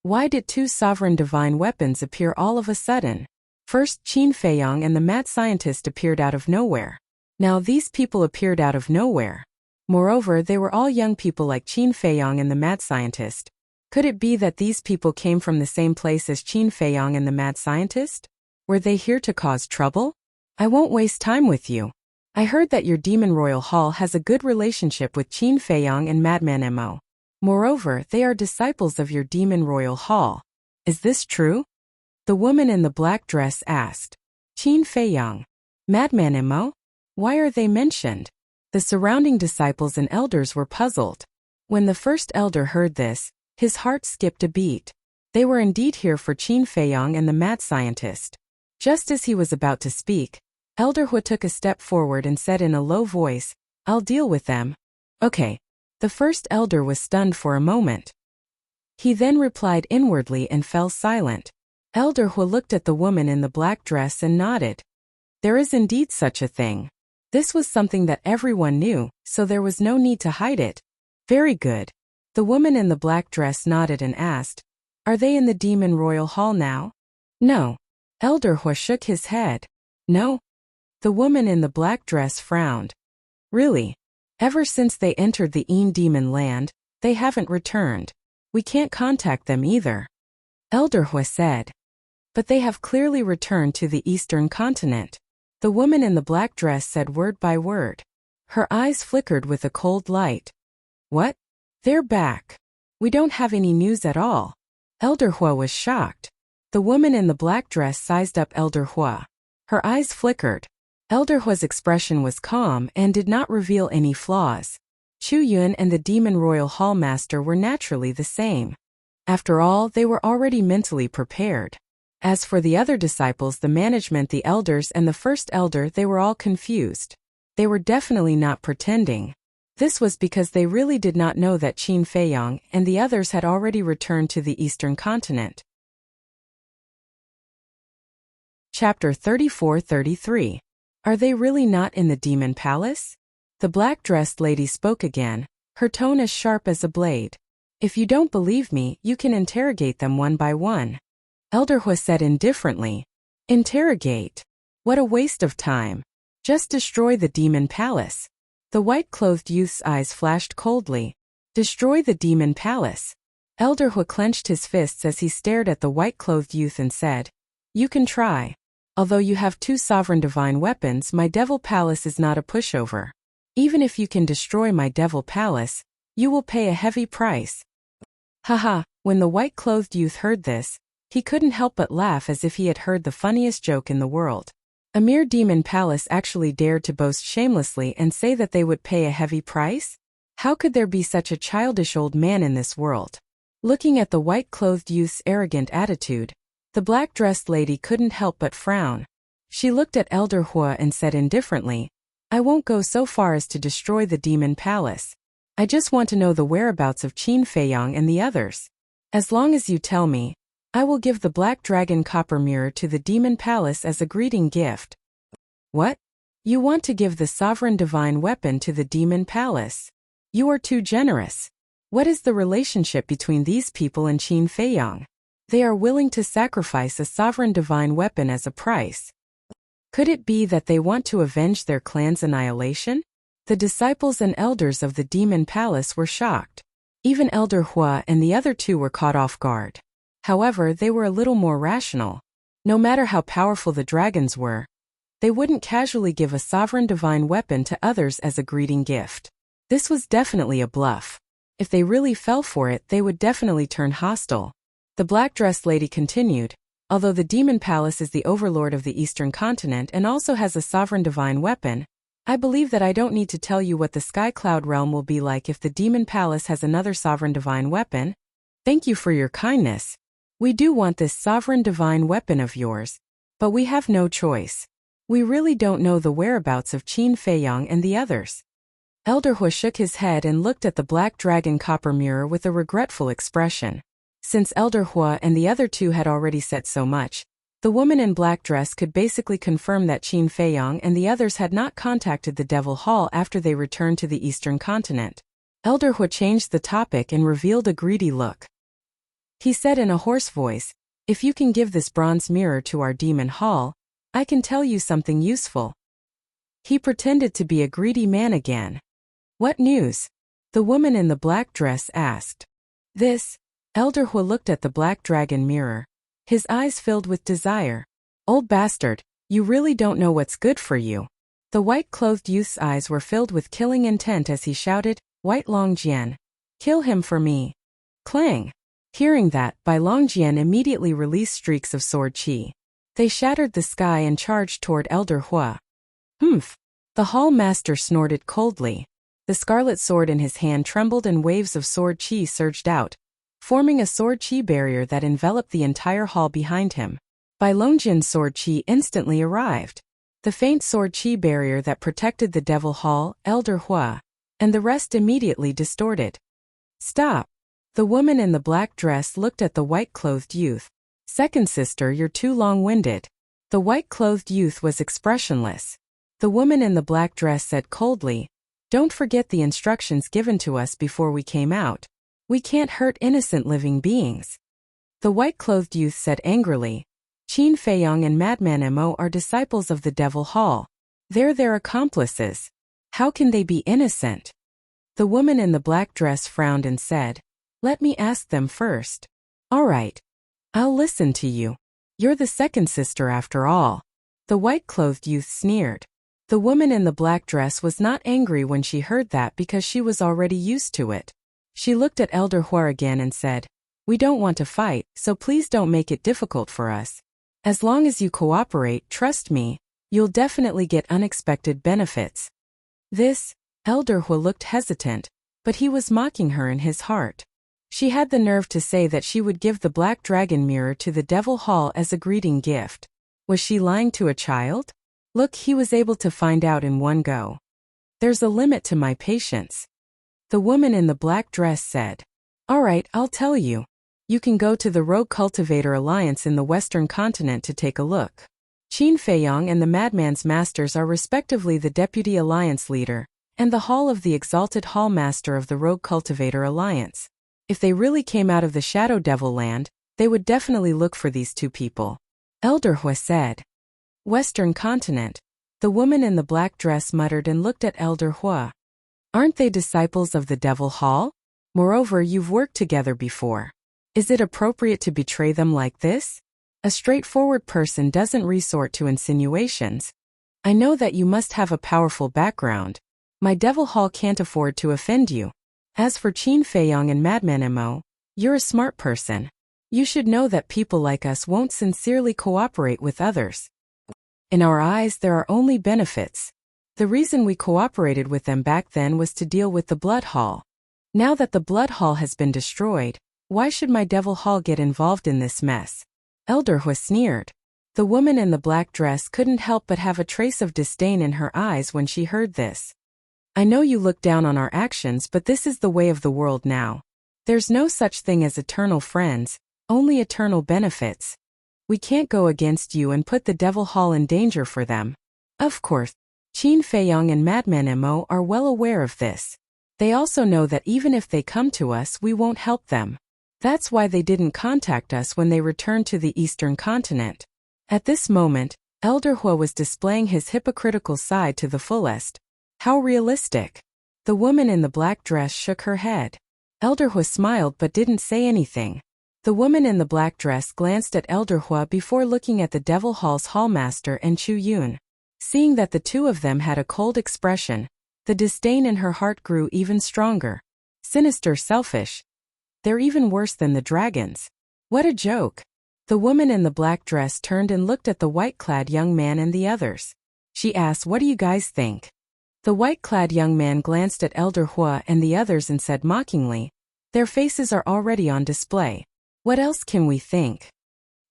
Why did 2 sovereign divine weapons appear all of a sudden? First, Qin Feiyang and the mad scientist appeared out of nowhere. Now these people appeared out of nowhere. Moreover, they were all young people like Qin Feiyang and the mad scientist. Could it be that these people came from the same place as Qin Feiyang and the mad scientist? Were they here to cause trouble? I won't waste time with you. I heard that your Demon Royal Hall has a good relationship with Qin Feiyang and Madman Mo. Moreover, they are disciples of your Demon Royal Hall. Is this true?" The woman in the black dress asked. "Qin Feiyang? Madman Mo? Why are they mentioned?" The surrounding disciples and elders were puzzled. When the first elder heard this, his heart skipped a beat. They were indeed here for Qin Feiyang and the mad scientist. Just as he was about to speak, Elder Hua took a step forward and said in a low voice, "I'll deal with them." Okay. The first elder was stunned for a moment. He then replied inwardly and fell silent. Elder Hua looked at the woman in the black dress and nodded. There is indeed such a thing. This was something that everyone knew, so there was no need to hide it. Very good. The woman in the black dress nodded and asked, "Are they in the Demon Royal Hall now?" "No." Elder Hua shook his head. "No?" The woman in the black dress frowned. "Really? Ever since they entered the Een Demon Land, they haven't returned. We can't contact them either." Elder Hua said. "But they have clearly returned to the Eastern Continent." The woman in the black dress said word by word. Her eyes flickered with a cold light. "What? They're back. We don't have any news at all." Elder Hua was shocked. The woman in the black dress sized up Elder Hua. Her eyes flickered. Elder Hua's expression was calm and did not reveal any flaws. Chu Yun and the Demon Royal Hall Master were naturally the same. After all, they were already mentally prepared. As for the other disciples, the management, the elders, and the first elder, they were all confused. They were definitely not pretending. This was because they really did not know that Qin Feiyang and the others had already returned to the Eastern Continent. Chapter 34-33. Are they really not in the demon palace? The black-dressed lady spoke again, her tone as sharp as a blade. If you don't believe me, you can interrogate them one by one. Elder Hua said indifferently. Interrogate? What a waste of time. Just destroy the demon palace. The white-clothed youth's eyes flashed coldly. Destroy the demon palace. Elder Hua clenched his fists as he stared at the white-clothed youth and said, You can try. Although you have 2 sovereign divine weapons, my devil palace is not a pushover. Even if you can destroy my devil palace, you will pay a heavy price. Haha, when the white-clothed youth heard this, he couldn't help but laugh as if he had heard the funniest joke in the world. A mere demon palace actually dared to boast shamelessly and say that they would pay a heavy price? How could there be such a childish old man in this world? Looking at the white-clothed youth's arrogant attitude, the black-dressed lady couldn't help but frown. She looked at Elder Hua and said indifferently, I won't go so far as to destroy the demon palace. I just want to know the whereabouts of Qin Feiyang and the others. As long as you tell me, I will give the black dragon copper mirror to the demon palace as a greeting gift. What? You want to give the sovereign divine weapon to the demon palace? You are too generous. What is the relationship between these people and Qin Feiyang? They are willing to sacrifice a sovereign divine weapon as a price. Could it be that they want to avenge their clan's annihilation? The disciples and elders of the demon palace were shocked. Even Elder Hua and the other 2 were caught off guard. However, they were a little more rational. No matter how powerful the dragons were, they wouldn't casually give a sovereign divine weapon to others as a greeting gift. This was definitely a bluff. If they really fell for it, they would definitely turn hostile. The black-dressed lady continued, although the demon palace is the overlord of the eastern continent and also has a sovereign divine weapon, I believe that I don't need to tell you what the Sky Cloud realm will be like if the demon palace has another sovereign divine weapon. Thank you for your kindness. We do want this sovereign divine weapon of yours, but we have no choice. We really don't know the whereabouts of Qin Feiyang and the others. Elder Hua shook his head and looked at the black dragon copper mirror with a regretful expression. Since Elder Hua and the other 2 had already said so much, the woman in black dress could basically confirm that Qin Feiyang and the others had not contacted the Devil Hall after they returned to the eastern continent. Elder Hua changed the topic and revealed a greedy look. He said in a hoarse voice, If you can give this bronze mirror to our demon hall, I can tell you something useful. He pretended to be a greedy man again. What news? The woman in the black dress asked. This. Elder Hua looked at the black dragon mirror. His eyes filled with desire. Old bastard, you really don't know what's good for you. The white-clothed youth's eyes were filled with killing intent as he shouted, White Longjian. Kill him for me. Clang. Hearing that, Bai Longjian immediately released streaks of sword qi. They shattered the sky and charged toward Elder Hua. Humph. The hall master snorted coldly. The scarlet sword in his hand trembled and waves of sword qi surged out, forming a sword qi barrier that enveloped the entire hall behind him. Bai Longjian's sword qi instantly arrived. The faint sword qi barrier that protected the Devil Hall, Elder Hua, and the rest immediately distorted. Stop. The woman in the black dress looked at the white-clothed youth. Second sister, you're too long-winded. The white-clothed youth was expressionless. The woman in the black dress said coldly, Don't forget the instructions given to us before we came out. We can't hurt innocent living beings. The white-clothed youth said angrily, Qin Feiyang and Madman Mo are disciples of the Devil Hall. They're their accomplices. How can they be innocent? The woman in the black dress frowned and said, Let me ask them first. All right. I'll listen to you. You're the second sister after all. The white-clothed youth sneered. The woman in the black dress was not angry when she heard that because she was already used to it. She looked at Elder Hua again and said, We don't want to fight, so please don't make it difficult for us. As long as you cooperate, trust me, you'll definitely get unexpected benefits. This, Elder Hua looked hesitant, but he was mocking her in his heart. She had the nerve to say that she would give the black dragon mirror to the Devil Hall as a greeting gift. Was she lying to a child? Look, he was able to find out in one go. There's a limit to my patience. The woman in the black dress said, All right, I'll tell you. You can go to the Rogue Cultivator Alliance in the Western Continent to take a look. Qin Feiyong and the Madman's Masters are respectively the Deputy Alliance Leader, and the Hall of the Exalted Hall Master of the Rogue Cultivator Alliance. If they really came out of the Shadow Devil Land, they would definitely look for these two people. Elder Hua said. Western Continent. The woman in the black dress muttered and looked at Elder Hua. Aren't they disciples of the Devil Hall? Moreover, you've worked together before. Is it appropriate to betray them like this? A straightforward person doesn't resort to insinuations. I know that you must have a powerful background. My Devil Hall can't afford to offend you. As for Qin Feiyong and Madman Mo, you're a smart person. You should know that people like us won't sincerely cooperate with others. In our eyes, there are only benefits. The reason we cooperated with them back then was to deal with the Blood Hall. Now that the Blood Hall has been destroyed, why should my Devil Hall get involved in this mess? Elder Hua sneered. The woman in the black dress couldn't help but have a trace of disdain in her eyes when she heard this. I know you look down on our actions, but this is the way of the world now. There's no such thing as eternal friends, only eternal benefits. We can't go against you and put the Devil Hall in danger for them. Of course, Qin Feiyong and Madman Mo are well aware of this. They also know that even if they come to us, we won't help them. That's why they didn't contact us when they returned to the Eastern Continent. At this moment, Elder Hua was displaying his hypocritical side to the fullest. How realistic. The woman in the black dress shook her head. Elder Hua smiled but didn't say anything. The woman in the black dress glanced at Elder Hua before looking at the Devil Hall's Hallmaster and Chu Yun. Seeing that the two of them had a cold expression, the disdain in her heart grew even stronger. Sinister, selfish. They're even worse than the dragons. What a joke. The woman in the black dress turned and looked at the white-clad young man and the others. She asked, "What do you guys think?" The white-clad young man glanced at Elder Hua and the others and said mockingly, "Their faces are already on display. What else can we think?"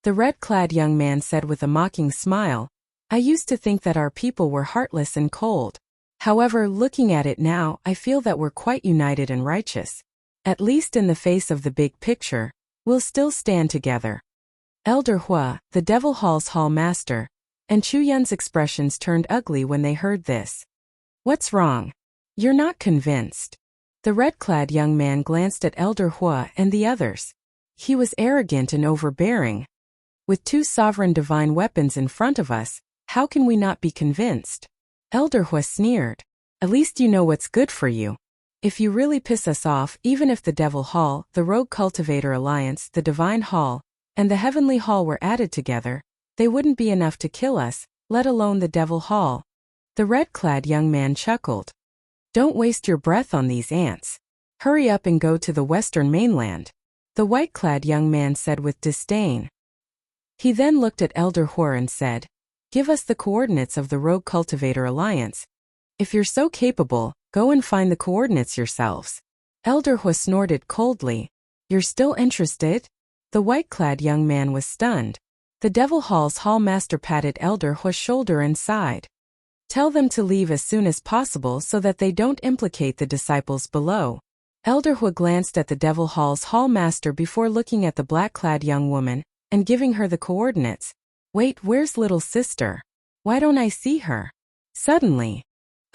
The red-clad young man said with a mocking smile, "I used to think that our people were heartless and cold. However, looking at it now, I feel that we're quite united and righteous. At least in the face of the big picture, we'll still stand together." Elder Hua, the Devil Hall's Hall Master, and Chu Yun's expressions turned ugly when they heard this. "What's wrong? You're not convinced." The red-clad young man glanced at Elder Hua and the others. He was arrogant and overbearing. With two sovereign divine weapons in front of us, how can we not be convinced? Elder Hua sneered. "At least you know what's good for you. If you really piss us off, even if the Devil Hall, the Rogue Cultivator Alliance, the Divine Hall, and the Heavenly Hall were added together, they wouldn't be enough to kill us, let alone the Devil Hall." The red-clad young man chuckled. "Don't waste your breath on these ants. Hurry up and go to the Western mainland," the white-clad young man said with disdain. He then looked at Elder Hua and said, "Give us the coordinates of the Rogue Cultivator Alliance. If you're so capable, go and find the coordinates yourselves." Elder Hua snorted coldly. "You're still interested?" The white-clad young man was stunned. The Devil Hall's Hall Master patted Elder Hua's shoulder and sighed. "Tell them to leave as soon as possible so that they don't implicate the disciples below." Elder Hua glanced at the Devil Hall's Hall Master before looking at the black-clad young woman and giving her the coordinates. "Wait, where's little sister? Why don't I see her?" Suddenly,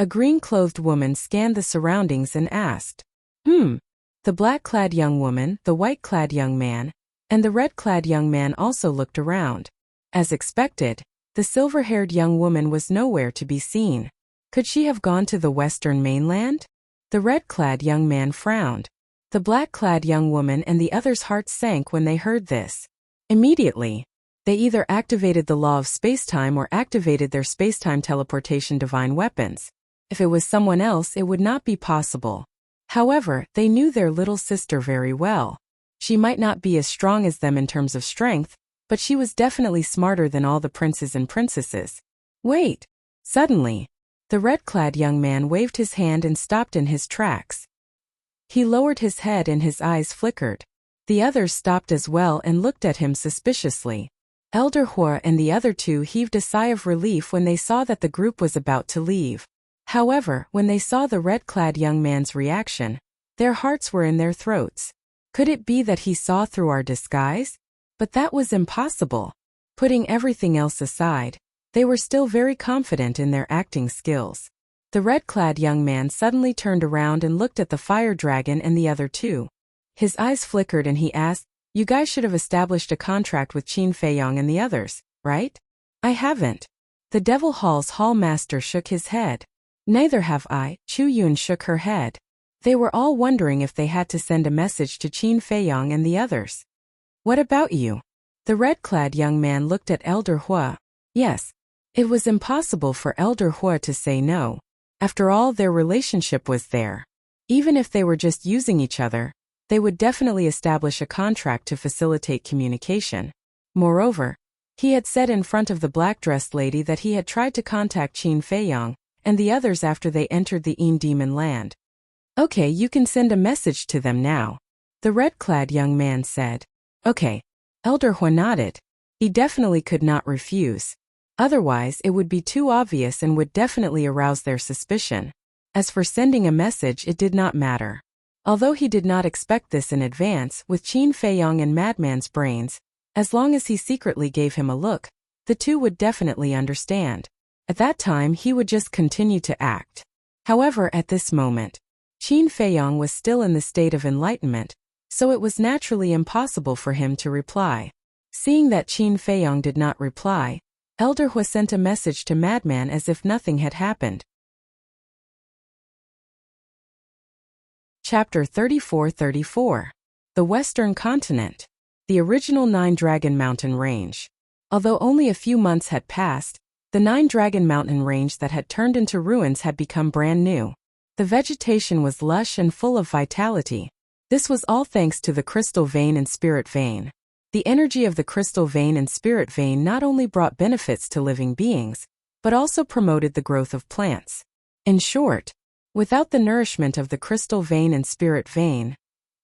a green-clothed woman scanned the surroundings and asked, The black-clad young woman, the white-clad young man, and the red-clad young man also looked around. As expected, the silver-haired young woman was nowhere to be seen. Could she have gone to the Western mainland? The red-clad young man frowned. The black-clad young woman and the others' hearts sank when they heard this. Immediately, they either activated the law of spacetime or activated their spacetime teleportation divine weapons. If it was someone else, it would not be possible. However, they knew their little sister very well. She might not be as strong as them in terms of strength, but she was definitely smarter than all the princes and princesses. Wait! Suddenly, the red-clad young man waved his hand and stopped in his tracks. He lowered his head and his eyes flickered. The others stopped as well and looked at him suspiciously. Elder Hua and the other two heaved a sigh of relief when they saw that the group was about to leave. However, when they saw the red-clad young man's reaction, their hearts were in their throats. Could it be that he saw through our disguise? But that was impossible. Putting everything else aside, They were still very confident in their acting skills. The red-clad young man suddenly turned around and looked at the fire dragon and the other two. His eyes flickered and he asked, "You guys should have established a contract with Qin Feiyong and the others, right?" "I haven't." The Devil Hall's hall master shook his head. "Neither have I," Chu Yun shook her head. They were all wondering if they had to send a message to Qin Feiyong and the others. "What about you?" The red-clad young man looked at Elder Hua. Yes. It was impossible for Elder Hua to say no. After all, their relationship was there. Even if they were just using each other, they would definitely establish a contract to facilitate communication. Moreover, he had said in front of the black-dressed lady that he had tried to contact Qin Feiyong and the others after they entered the Een Demon Land. "Okay, you can send a message to them now," the red-clad young man said. "Okay." Elder Hua nodded. He definitely could not refuse. Otherwise, it would be too obvious and would definitely arouse their suspicion. As for sending a message, it did not matter. Although he did not expect this in advance, with Qin Feiyong and Madman's brains, as long as he secretly gave him a look, the two would definitely understand. At that time, he would just continue to act. However, at this moment, Qin Feiyong was still in the state of enlightenment, so it was naturally impossible for him to reply. Seeing that Qin Feiyong did not reply, Elder Hua sent a message to Madman as if nothing had happened. Chapter 34-34. The Western Continent. The original Nine-Dragon Mountain Range. Although only a few months had passed, the Nine-Dragon Mountain Range that had turned into ruins had become brand new. The vegetation was lush and full of vitality. This was all thanks to the crystal vein and spirit vein. The energy of the crystal vein and spirit vein not only brought benefits to living beings, but also promoted the growth of plants. In short, without the nourishment of the crystal vein and spirit vein,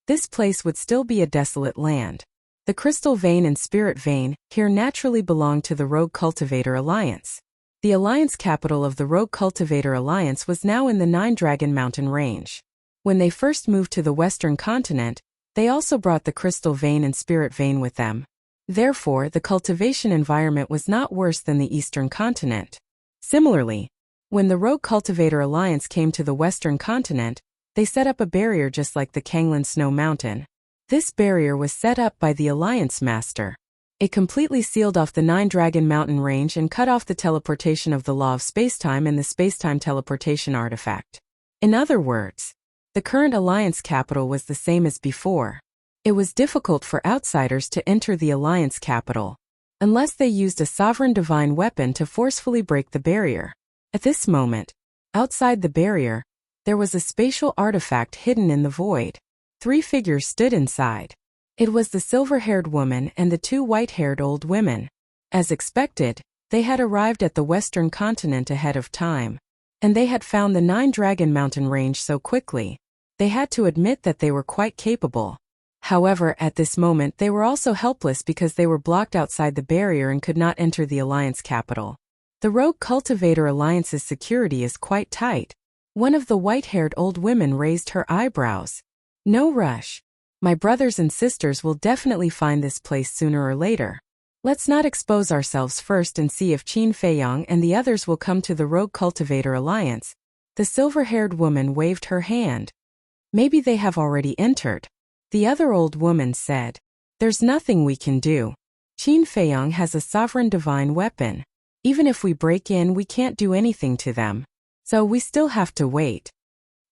this place would still be a desolate land. The crystal vein and spirit vein here naturally belonged to the Rogue Cultivator Alliance. The alliance capital of the Rogue Cultivator Alliance was now in the Nine-Dragon Mountain Range. When they first moved to the Western Continent, they also brought the crystal vein and spirit vein with them. Therefore, the cultivation environment was not worse than the Eastern Continent. Similarly, when the Rogue Cultivator Alliance came to the Western Continent, they set up a barrier just like the Kanglan Snow Mountain. This barrier was set up by the Alliance Master. It completely sealed off the Nine-Dragon Mountain Range and cut off the teleportation of the Law of Spacetime and the Spacetime Teleportation Artifact. In other words, the current Alliance capital was the same as before. It was difficult for outsiders to enter the Alliance capital, unless they used a sovereign divine weapon to forcefully break the barrier. At this moment, outside the barrier, there was a spatial artifact hidden in the void. 3 figures stood inside. It was the silver-haired woman and the 2 white-haired old women. As expected, they had arrived at the Western Continent ahead of time, and they had found the Nine-Dragon Mountain Range so quickly. They had to admit that they were quite capable. However, at this moment they were also helpless because they were blocked outside the barrier and could not enter the Alliance capital. The Rogue Cultivator Alliance's security is quite tight. One of the white-haired old women raised her eyebrows. "No rush. My brothers and sisters will definitely find this place sooner or later. Let's not expose ourselves first and see if Qin Feiyong and the others will come to the Rogue Cultivator Alliance." The silver-haired woman waved her hand. "Maybe they have already entered," the other old woman said. "There's nothing we can do. Qin Feiyong has a sovereign divine weapon. Even if we break in, we can't do anything to them. So we still have to wait."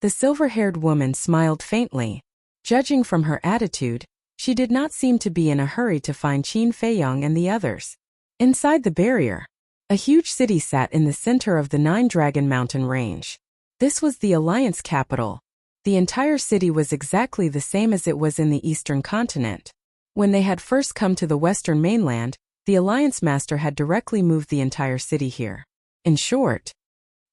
The silver-haired woman smiled faintly. Judging from her attitude, she did not seem to be in a hurry to find Qin Feiyong and the others. Inside the barrier, a huge city sat in the center of the Nine-Dragon Mountain Range. This was the Alliance capital. The entire city was exactly the same as it was in the Eastern Continent. When they had first come to the Western mainland, the Alliance Master had directly moved the entire city here. In short,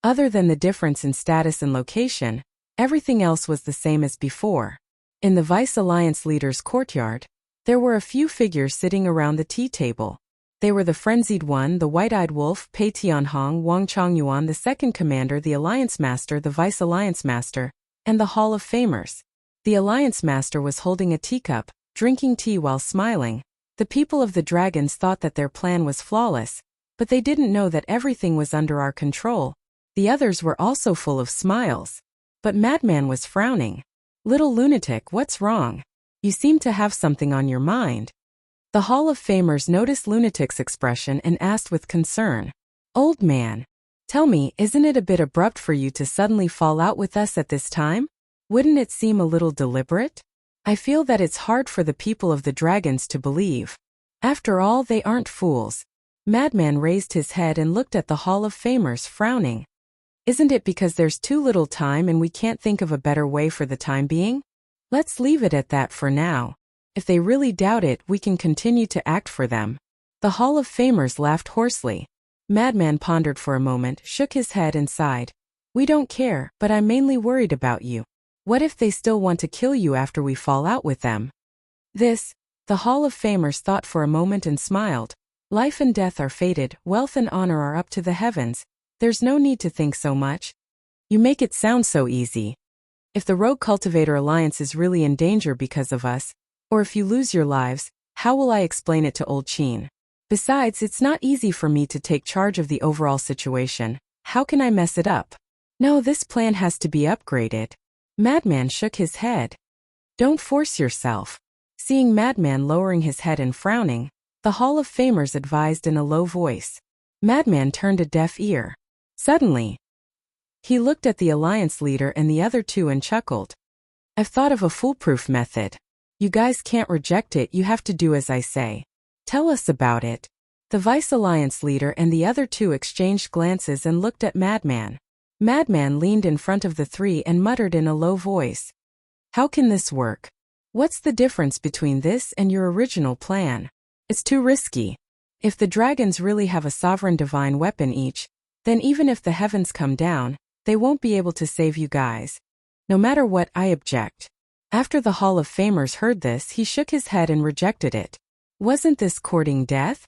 other than the difference in status and location, everything else was the same as before. In the Vice Alliance leader's courtyard, there were a few figures sitting around the tea table. They were the Frenzied One, the White-Eyed Wolf, Pei Tianhong, Wang Chongyuan, the Second Commander, the Alliance Master, the Vice Alliance Master, and the Hall of Famers. The Alliance Master was holding a teacup, drinking tea while smiling. The people of the dragons thought that their plan was flawless. But they didn't know that everything was under our control. The others were also full of smiles. But Madman was frowning. Little lunatic, what's wrong? You seem to have something on your mind. The Hall of Famers noticed Lunatic's expression and asked with concern. Old man, tell me, isn't it a bit abrupt for you to suddenly fall out with us at this time? Wouldn't it seem a little deliberate? I feel that it's hard for the people of the dragons to believe. After all, they aren't fools. Madman raised his head and looked at the Hall of Famers, frowning. Isn't it because there's too little time and we can't think of a better way for the time being? Let's leave it at that for now. If they really doubt it, we can continue to act for them. The Hall of Famers laughed hoarsely. Madman pondered for a moment, shook his head and sighed. We don't care, but I'm mainly worried about you. What if they still want to kill you after we fall out with them? The Hall of Famers thought for a moment and smiled. Life and death are fated, wealth and honor are up to the heavens. There's no need to think so much. You make it sound so easy. If the Rogue Cultivator Alliance is really in danger because of us, or if you lose your lives, how will I explain it to Old Chin? Besides, it's not easy for me to take charge of the overall situation. How can I mess it up? No, this plan has to be upgraded. Madman shook his head. Don't force yourself. Seeing Madman lowering his head and frowning, the Hall of Famers advised in a low voice. Madman turned a deaf ear. Suddenly, he looked at the Alliance leader and the other two and chuckled. I've thought of a foolproof method. You guys can't reject it, you have to do as I say. Tell us about it. The Vice Alliance leader and the other two exchanged glances and looked at Madman. Madman leaned in front of the three and muttered in a low voice. How can this work? What's the difference between this and your original plan? It's too risky. If the dragons really have a sovereign divine weapon each, then even if the heavens come down, they won't be able to save you guys. No matter what, I object. After the Hall of Famers heard this, he shook his head and rejected it. Wasn't this courting death?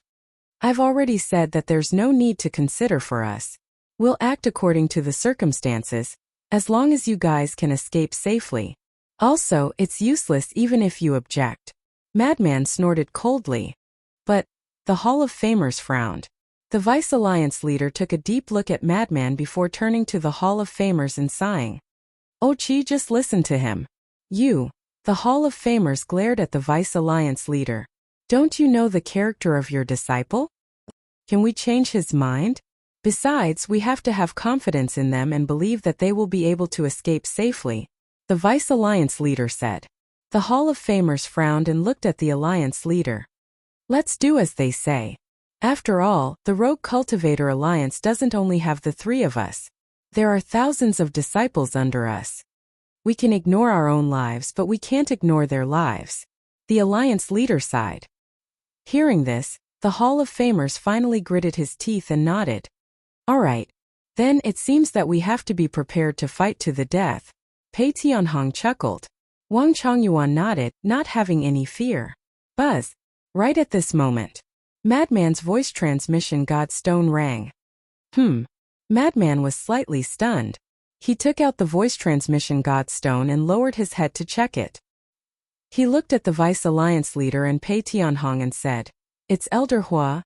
I've already said that there's no need to consider for us. We'll act according to the circumstances, as long as you guys can escape safely. Also, it's useless even if you object. Madman snorted coldly. But, the Hall of Famers frowned. The Vice Alliance leader took a deep look at Madman before turning to the Hall of Famers and sighing. Ochi, just listen to him. The Hall of Famers glared at the Vice Alliance leader. Don't you know the character of your disciple? Can we change his mind? Besides, we have to have confidence in them and believe that they will be able to escape safely, the Vice Alliance leader said. The Hall of Famers frowned and looked at the Alliance leader. Let's do as they say. After all, the Rogue Cultivator Alliance doesn't only have the three of us. There are thousands of disciples under us. We can ignore our own lives, but we can't ignore their lives. The Alliance leader sighed. Hearing this, the Hall of Famers finally gritted his teeth and nodded. All right. Then it seems that we have to be prepared to fight to the death. Pei Tianhong chuckled. Wang Chongyuan nodded, not having any fear. Buzz. Right at this moment, Madman's voice transmission godstone rang. Madman was slightly stunned. He took out the voice transmission godstone and lowered his head to check it. He looked at the Vice Alliance leader and Pei Tianhong and said, It's Elder Hua.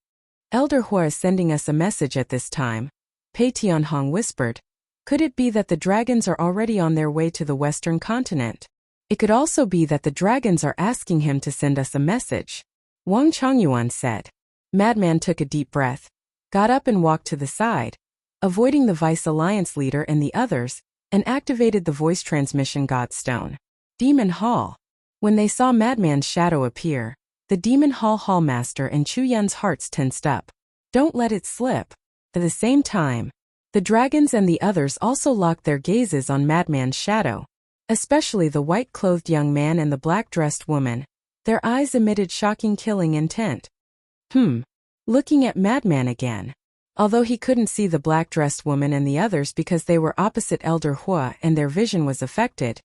Elder Hua is sending us a message at this time. Pei Tianhong whispered. Could it be that the dragons are already on their way to the western continent? It could also be that the dragons are asking him to send us a message. Wang Chongyuan said. Madman took a deep breath, got up and walked to the side, avoiding the Vice Alliance leader and the others, and activated the voice transmission godstone. Demon Hall. When they saw Madman's shadow appear, the Demon Hall Hallmaster and Chu Yun's hearts tensed up. Don't let it slip. At the same time, the dragons and the others also locked their gazes on Madman's shadow, especially the white-clothed young man and the black-dressed woman. Their eyes emitted shocking killing intent. Looking at Madman again. Although he couldn't see the black-dressed woman and the others because they were opposite Elder Hua and their vision was affected,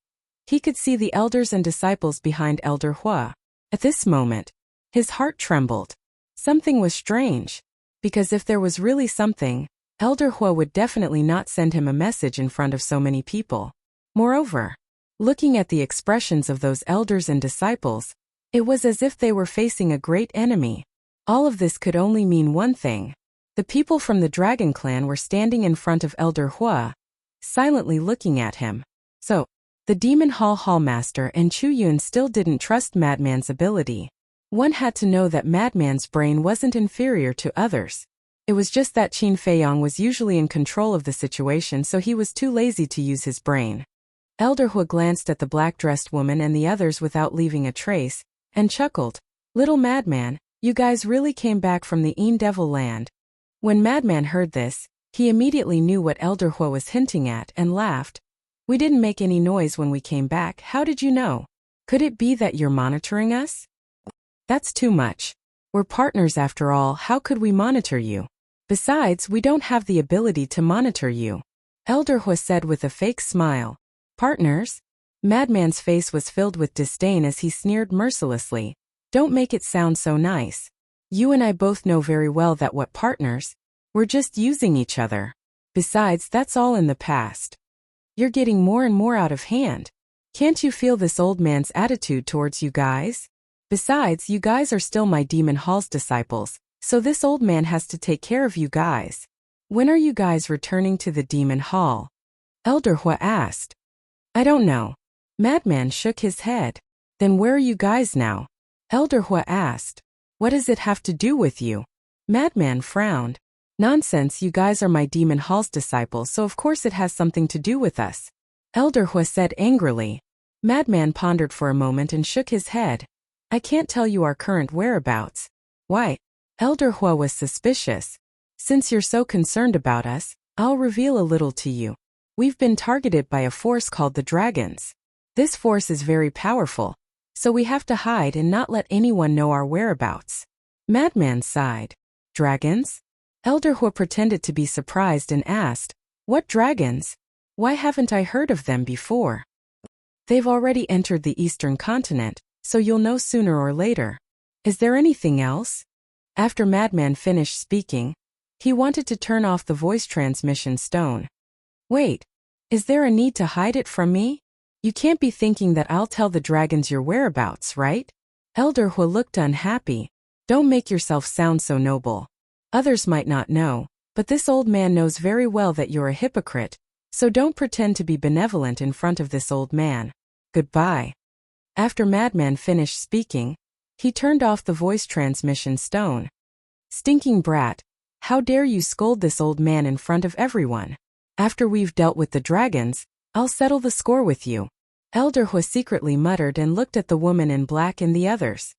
he could see the elders and disciples behind Elder Hua. At this moment, his heart trembled. Something was strange. Because if there was really something, Elder Hua would definitely not send him a message in front of so many people. Moreover, looking at the expressions of those elders and disciples, it was as if they were facing a great enemy. All of this could only mean one thing. The The people from the Dragon Clan were standing in front of Elder Hua, silently looking at him. So, the Demon Hall Hallmaster and Chu Yun still didn't trust Madman's ability. One had to know that Madman's brain wasn't inferior to others. It was just that Qin Feiyong was usually in control of the situation, so he was too lazy to use his brain. Elder Hua glanced at the black-dressed woman and the others without leaving a trace, and chuckled. Little Madman, you guys really came back from the Een Devil land. When Madman heard this, he immediately knew what Elder Hua was hinting at and laughed. We didn't make any noise when we came back. How did you know? Could it be that you're monitoring us? That's too much. We're partners after all, how could we monitor you? Besides, we don't have the ability to monitor you. Elder Hua said with a fake smile. Partners? Madman's face was filled with disdain as he sneered mercilessly. Don't make it sound so nice. You and I both know very well that what partners? We're just using each other. Besides, that's all in the past. You're getting more and more out of hand. Can't you feel this old man's attitude towards you guys? Besides, you guys are still my Demon Hall's disciples, so this old man has to take care of you guys. When are you guys returning to the Demon Hall? Elder Hua asked. I don't know. Madman shook his head. Then where are you guys now? Elder Hua asked. What does it have to do with you? Madman frowned. Nonsense, you guys are my Demon Hall's disciples, so of course it has something to do with us. Elder Hua said angrily. Madman pondered for a moment and shook his head. I can't tell you our current whereabouts. Why? Elder Hua was suspicious. Since you're so concerned about us, I'll reveal a little to you. We've been targeted by a force called the Dragons. This force is very powerful, so we have to hide and not let anyone know our whereabouts. Madman sighed. Dragons? Elder Hua pretended to be surprised and asked, What dragons? Why haven't I heard of them before? They've already entered the Eastern continent, so you'll know sooner or later. Is there anything else? After Madman finished speaking, he wanted to turn off the voice transmission stone. Wait, is there a need to hide it from me? You can't be thinking that I'll tell the dragons your whereabouts, right? Elder Hua looked unhappy. Don't make yourself sound so noble. Others might not know, but this old man knows very well that you're a hypocrite, so don't pretend to be benevolent in front of this old man. Goodbye. After Madman finished speaking, he turned off the voice transmission stone. Stinking brat, how dare you scold this old man in front of everyone? After we've dealt with the dragons, I'll settle the score with you. Elder Hua secretly muttered and looked at the woman in black and the others.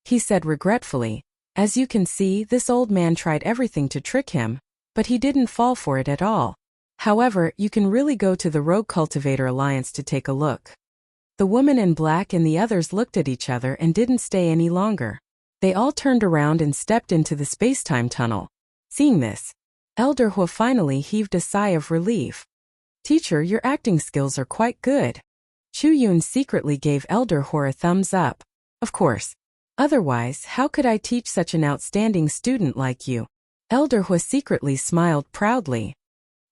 He said regretfully, As you can see, this old man tried everything to trick him, but he didn't fall for it at all. However, you can really go to the Rogue Cultivator Alliance to take a look. The woman in black and the others looked at each other and didn't stay any longer. They all turned around and stepped into the space-time tunnel. Seeing this, Elder Hua finally heaved a sigh of relief. Teacher, your acting skills are quite good. Chu Yun secretly gave Elder Hua a thumbs up. Of course. Otherwise, how could I teach such an outstanding student like you? Elder Hua secretly smiled proudly.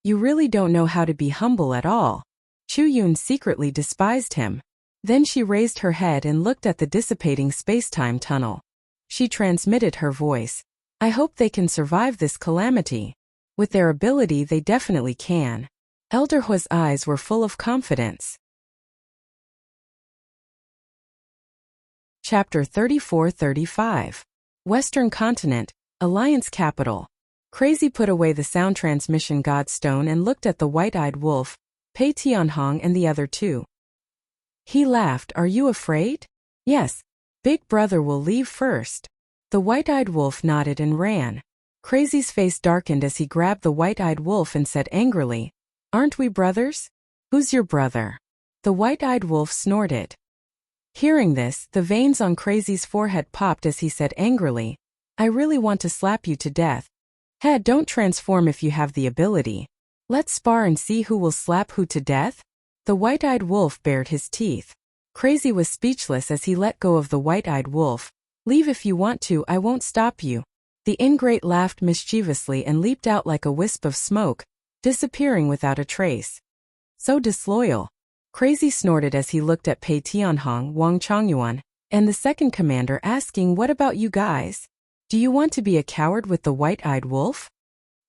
You really don't know how to be humble at all. Chu Yun secretly despised him. Then she raised her head and looked at the dissipating space-time tunnel. She transmitted her voice. I hope they can survive this calamity. With their ability, they definitely can. Elder Hua's eyes were full of confidence. Chapter 34-35. Western Continent, Alliance Capital. Crazy put away the sound transmission godstone and looked at the white-eyed wolf, Pei Tianhong and the other two. He laughed. Are you afraid? Yes. Big brother will leave first. The white-eyed wolf nodded and ran. Crazy's face darkened as he grabbed the white-eyed wolf and said angrily, Aren't we brothers? Who's your brother? The white-eyed wolf snorted. Hearing this, the veins on Crazy's forehead popped as he said angrily, I really want to slap you to death. Head, don't transform if you have the ability. Let's spar and see who will slap who to death? The white-eyed wolf bared his teeth. Crazy was speechless as he let go of the white-eyed wolf. Leave if you want to, I won't stop you. The ingrate laughed mischievously and leaped out like a wisp of smoke, disappearing without a trace. So disloyal. Crazy snorted as he looked at Pei Tianhong, Wang Chongyuan, and the second commander asking, What about you guys? Do you want to be a coward with the white-eyed wolf?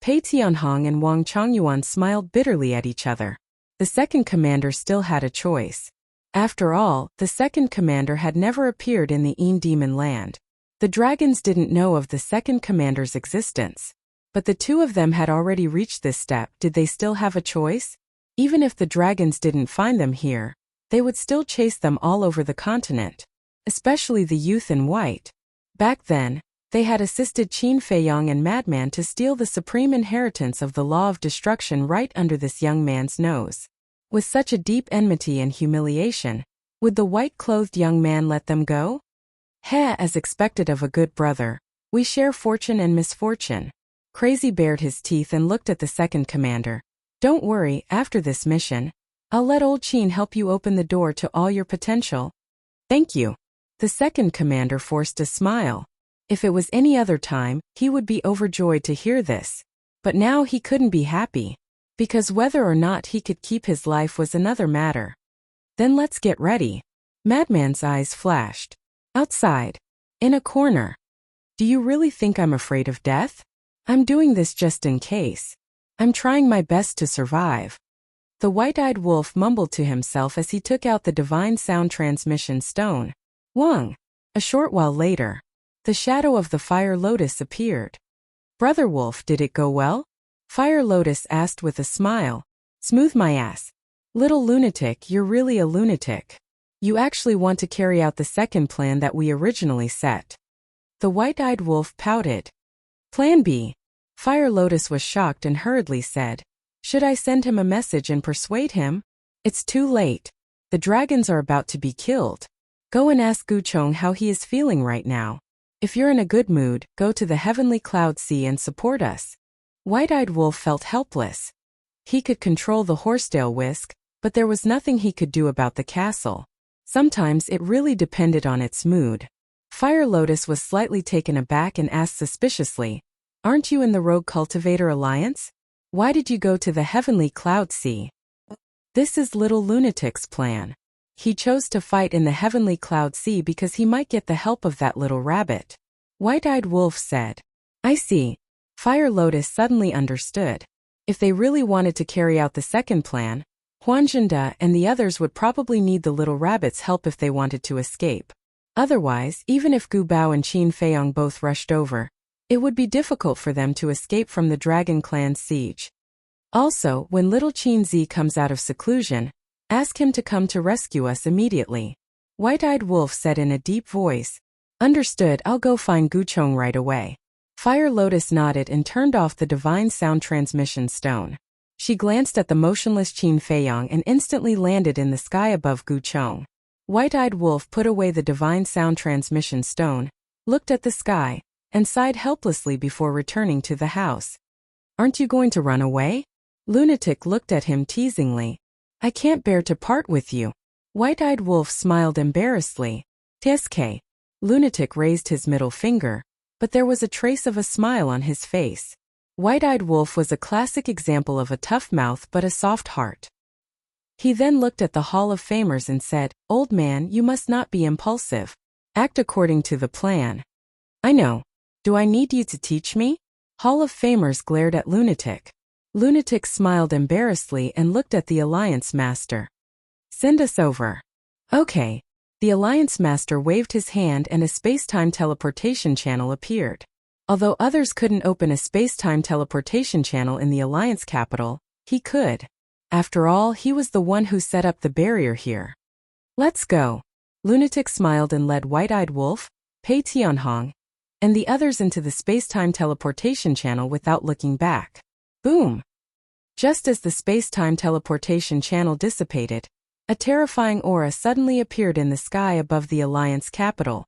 Pei Tianhong and Wang Chongyuan smiled bitterly at each other. The second commander still had a choice. After all, the second commander had never appeared in the Yin Demon Land. The dragons didn't know of the second commander's existence. But the two of them had already reached this step. Did they still have a choice? Even if the dragons didn't find them here, they would still chase them all over the continent. Especially the youth in white. Back then, they had assisted Qin Feiyang and Madman to steal the supreme inheritance of the law of destruction right under this young man's nose. With such a deep enmity and humiliation, would the white-clothed young man let them go? As expected of a good brother, we share fortune and misfortune. Crazy bared his teeth and looked at the second commander. Don't worry, after this mission, I'll let old Qin help you open the door to all your potential. Thank you. The second commander forced a smile. If it was any other time, he would be overjoyed to hear this. But now he couldn't be happy. Because whether or not he could keep his life was another matter. Then let's get ready. Madman's eyes flashed. Outside. In a corner. Do you really think I'm afraid of death? I'm doing this just in case. I'm trying my best to survive. The white-eyed wolf mumbled to himself as he took out the divine sound transmission stone. Wang. A short while later, the shadow of the fire lotus appeared. Brother Wolf, did it go well? Fire Lotus asked with a smile. Smooth my ass. Little lunatic, you're really a lunatic. You actually want to carry out the second plan that we originally set. The white-eyed wolf pouted. Plan B. Fire Lotus was shocked and hurriedly said, should I send him a message and persuade him? It's too late. The dragons are about to be killed. Go and ask Guchong how he is feeling right now. If you're in a good mood, go to the heavenly cloud sea and support us. White-eyed wolf felt helpless. He could control the horsetail whisk, but there was nothing he could do about the castle. Sometimes it really depended on its mood. Fire Lotus was slightly taken aback and asked suspiciously, aren't you in the Rogue Cultivator Alliance? Why did you go to the heavenly cloud sea? This is Little Lunatic's plan. He chose to fight in the heavenly cloud sea because he might get the help of that little rabbit. White-eyed wolf said, I see. Fire Lotus suddenly understood. If they really wanted to carry out the second plan, Huanzhenda and the others would probably need the little rabbit's help if they wanted to escape. Otherwise, even if Gu Bao and Qin Feiyang both rushed over, it would be difficult for them to escape from the Dragon Clan's siege. Also, when little Qin Zi comes out of seclusion, ask him to come to rescue us immediately. White-eyed wolf said in a deep voice. Understood, I'll go find Guchong right away. Fire Lotus nodded and turned off the divine sound transmission stone. She glanced at the motionless Qin Feiyang and instantly landed in the sky above Guchong. White-eyed wolf put away the divine sound transmission stone, looked at the sky, and sighed helplessly before returning to the house. Aren't you going to run away? Lunatic looked at him teasingly. I can't bear to part with you. White-eyed wolf smiled embarrassedly. Tsk. Lunatic raised his middle finger, but there was a trace of a smile on his face. White-eyed wolf was a classic example of a tough mouth but a soft heart. He then looked at the Hall of Famers and said, Old man, you must not be impulsive. Act according to the plan. I know. Do I need you to teach me? Hall of Famers glared at Lunatic. Lunatic smiled embarrassedly and looked at the Alliance Master. Send us over. Okay. The Alliance Master waved his hand and a space-time teleportation channel appeared. Although others couldn't open a space-time teleportation channel in the Alliance capital, he could. After all, he was the one who set up the barrier here. Let's go. Lunatic smiled and led White-Eyed Wolf, Pei Tianhong, and the others into the space-time teleportation channel without looking back. Boom! Just as the space-time teleportation channel dissipated, a terrifying aura suddenly appeared in the sky above the Alliance capital.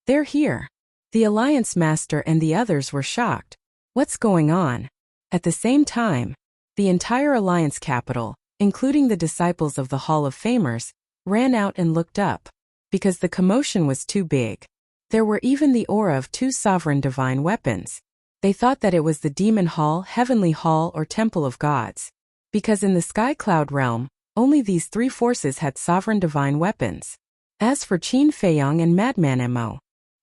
They're here. The Alliance Master and the others were shocked. What's going on? At the same time, the entire Alliance capital, including the disciples of the Hall of Famers, ran out and looked up. Because the commotion was too big. There were even the aura of two sovereign divine weapons. They thought that it was the Demon Hall, Heavenly Hall, or Temple of Gods. Because in the Sky Cloud realm, only these three forces had sovereign divine weapons. As for Qin Feiyang and Madman Mo,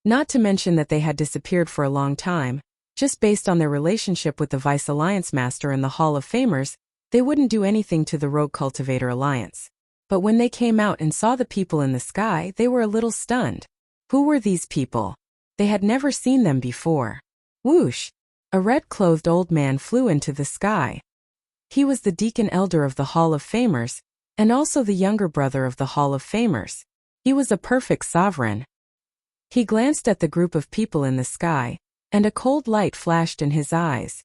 Not to mention that they had disappeared for a long time. Just based on their relationship with the Vice Alliance Master and the Hall of Famers, they wouldn't do anything to the Rogue Cultivator Alliance. But when they came out and saw the people in the sky, they were a little stunned. Who were these people? They had never seen them before. Whoosh! A red-clothed old man flew into the sky. He was the Deacon Elder of the Hall of Famers, and also the younger brother of the Hall of Famers. He was a perfect sovereign. He glanced at the group of people in the sky, and a cold light flashed in his eyes.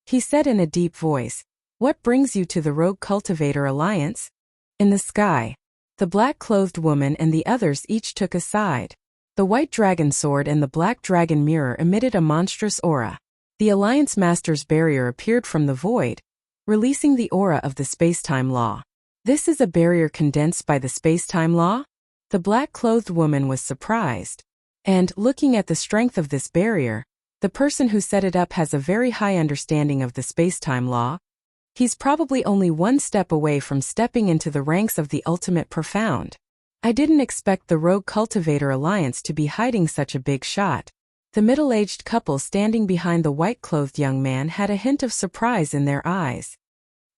He said in a deep voice, "What brings you to the Rogue Cultivator Alliance?" In the sky, the black-clothed woman and the others each took a side. The white dragon sword and the black dragon mirror emitted a monstrous aura. The Alliance Master's barrier appeared from the void, releasing the aura of the space-time law. This is a barrier condensed by the space-time law? The black-clothed woman was surprised. And, looking at the strength of this barrier, the person who set it up has a very high understanding of the space-time law. He's probably only one step away from stepping into the ranks of the ultimate profound. I didn't expect the Rogue Cultivator Alliance to be hiding such a big shot. The middle-aged couple standing behind the white-clothed young man had a hint of surprise in their eyes.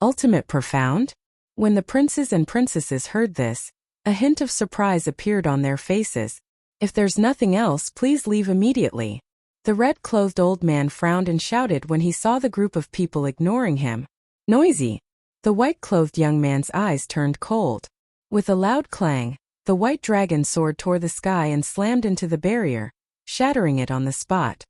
Ultimate profound? When the princes and princesses heard this, a hint of surprise appeared on their faces. If there's nothing else, please leave immediately. The red-clothed old man frowned and shouted when he saw the group of people ignoring him. Noisy! The white-clothed young man's eyes turned cold. With a loud clang, the white dragon sword tore the sky and slammed into the barrier, shattering it on the spot.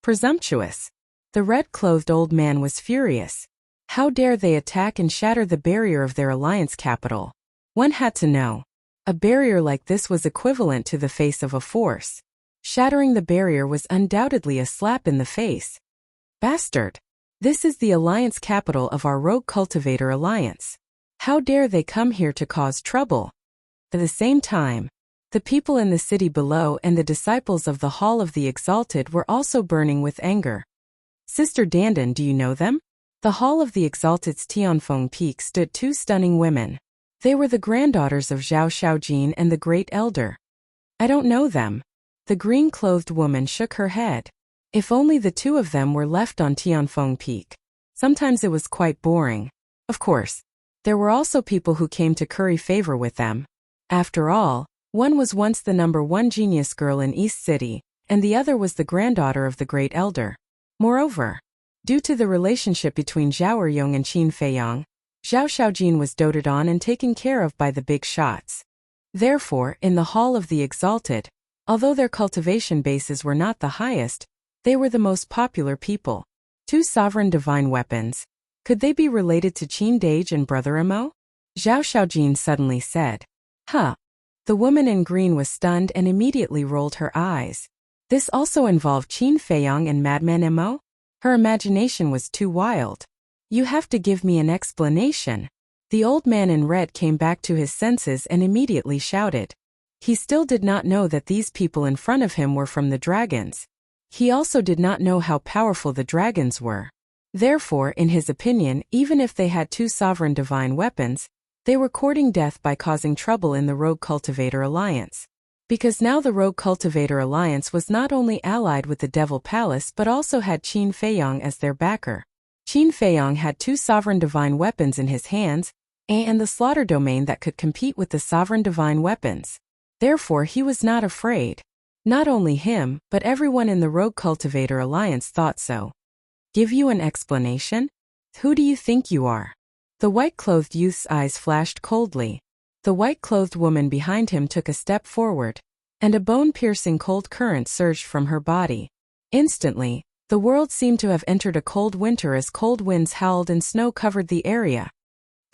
Presumptuous! The red-clothed old man was furious. How dare they attack and shatter the barrier of their alliance capital? One had to know. A barrier like this was equivalent to the face of a force. Shattering the barrier was undoubtedly a slap in the face. Bastard! This is the alliance capital of our Rogue Cultivator Alliance. How dare they come here to cause trouble? At the same time, the people in the city below and the disciples of the Hall of the Exalted were also burning with anger. Sister Dandan, do you know them? The Hall of the Exalted's Tianfeng Peak stood two stunning women. They were the granddaughters of Zhao Shaojin and the Great Elder. I don't know them. The green-clothed woman shook her head. If only the two of them were left on Tianfeng Peak. Sometimes it was quite boring. Of course, there were also people who came to curry favor with them. After all, one was once the #1 genius girl in East City, and the other was the granddaughter of the Great Elder. Moreover, due to the relationship between Zhao Eryong and Qin Feiyang, Zhao Shaojin was doted on and taken care of by the big shots. Therefore, in the Hall of the Exalted, although their cultivation bases were not the highest, they were the most popular people. Two sovereign divine weapons. Could they be related to Qin Dage and Brother Mo? Zhao Shaojin suddenly said. Huh. The woman in green was stunned and immediately rolled her eyes. This also involved Qin Feiyang and Madman Mo? Her imagination was too wild. You have to give me an explanation. The old man in red came back to his senses and immediately shouted. He still did not know that these people in front of him were from the dragons. He also did not know how powerful the dragons were. Therefore, in his opinion, even if they had two sovereign divine weapons, they were courting death by causing trouble in the Rogue Cultivator Alliance. Because now the Rogue Cultivator Alliance was not only allied with the Devil Palace but also had Qin Feiyang as their backer. Qin Feiyang had two sovereign divine weapons in his hands, and the slaughter domain that could compete with the sovereign divine weapons. Therefore, he was not afraid. Not only him, but everyone in the Rogue Cultivator Alliance thought so. Give you an explanation? Who do you think you are? The white-clothed youth's eyes flashed coldly. The white-clothed woman behind him took a step forward, and a bone-piercing cold current surged from her body. Instantly, the world seemed to have entered a cold winter as cold winds howled and snow covered the area.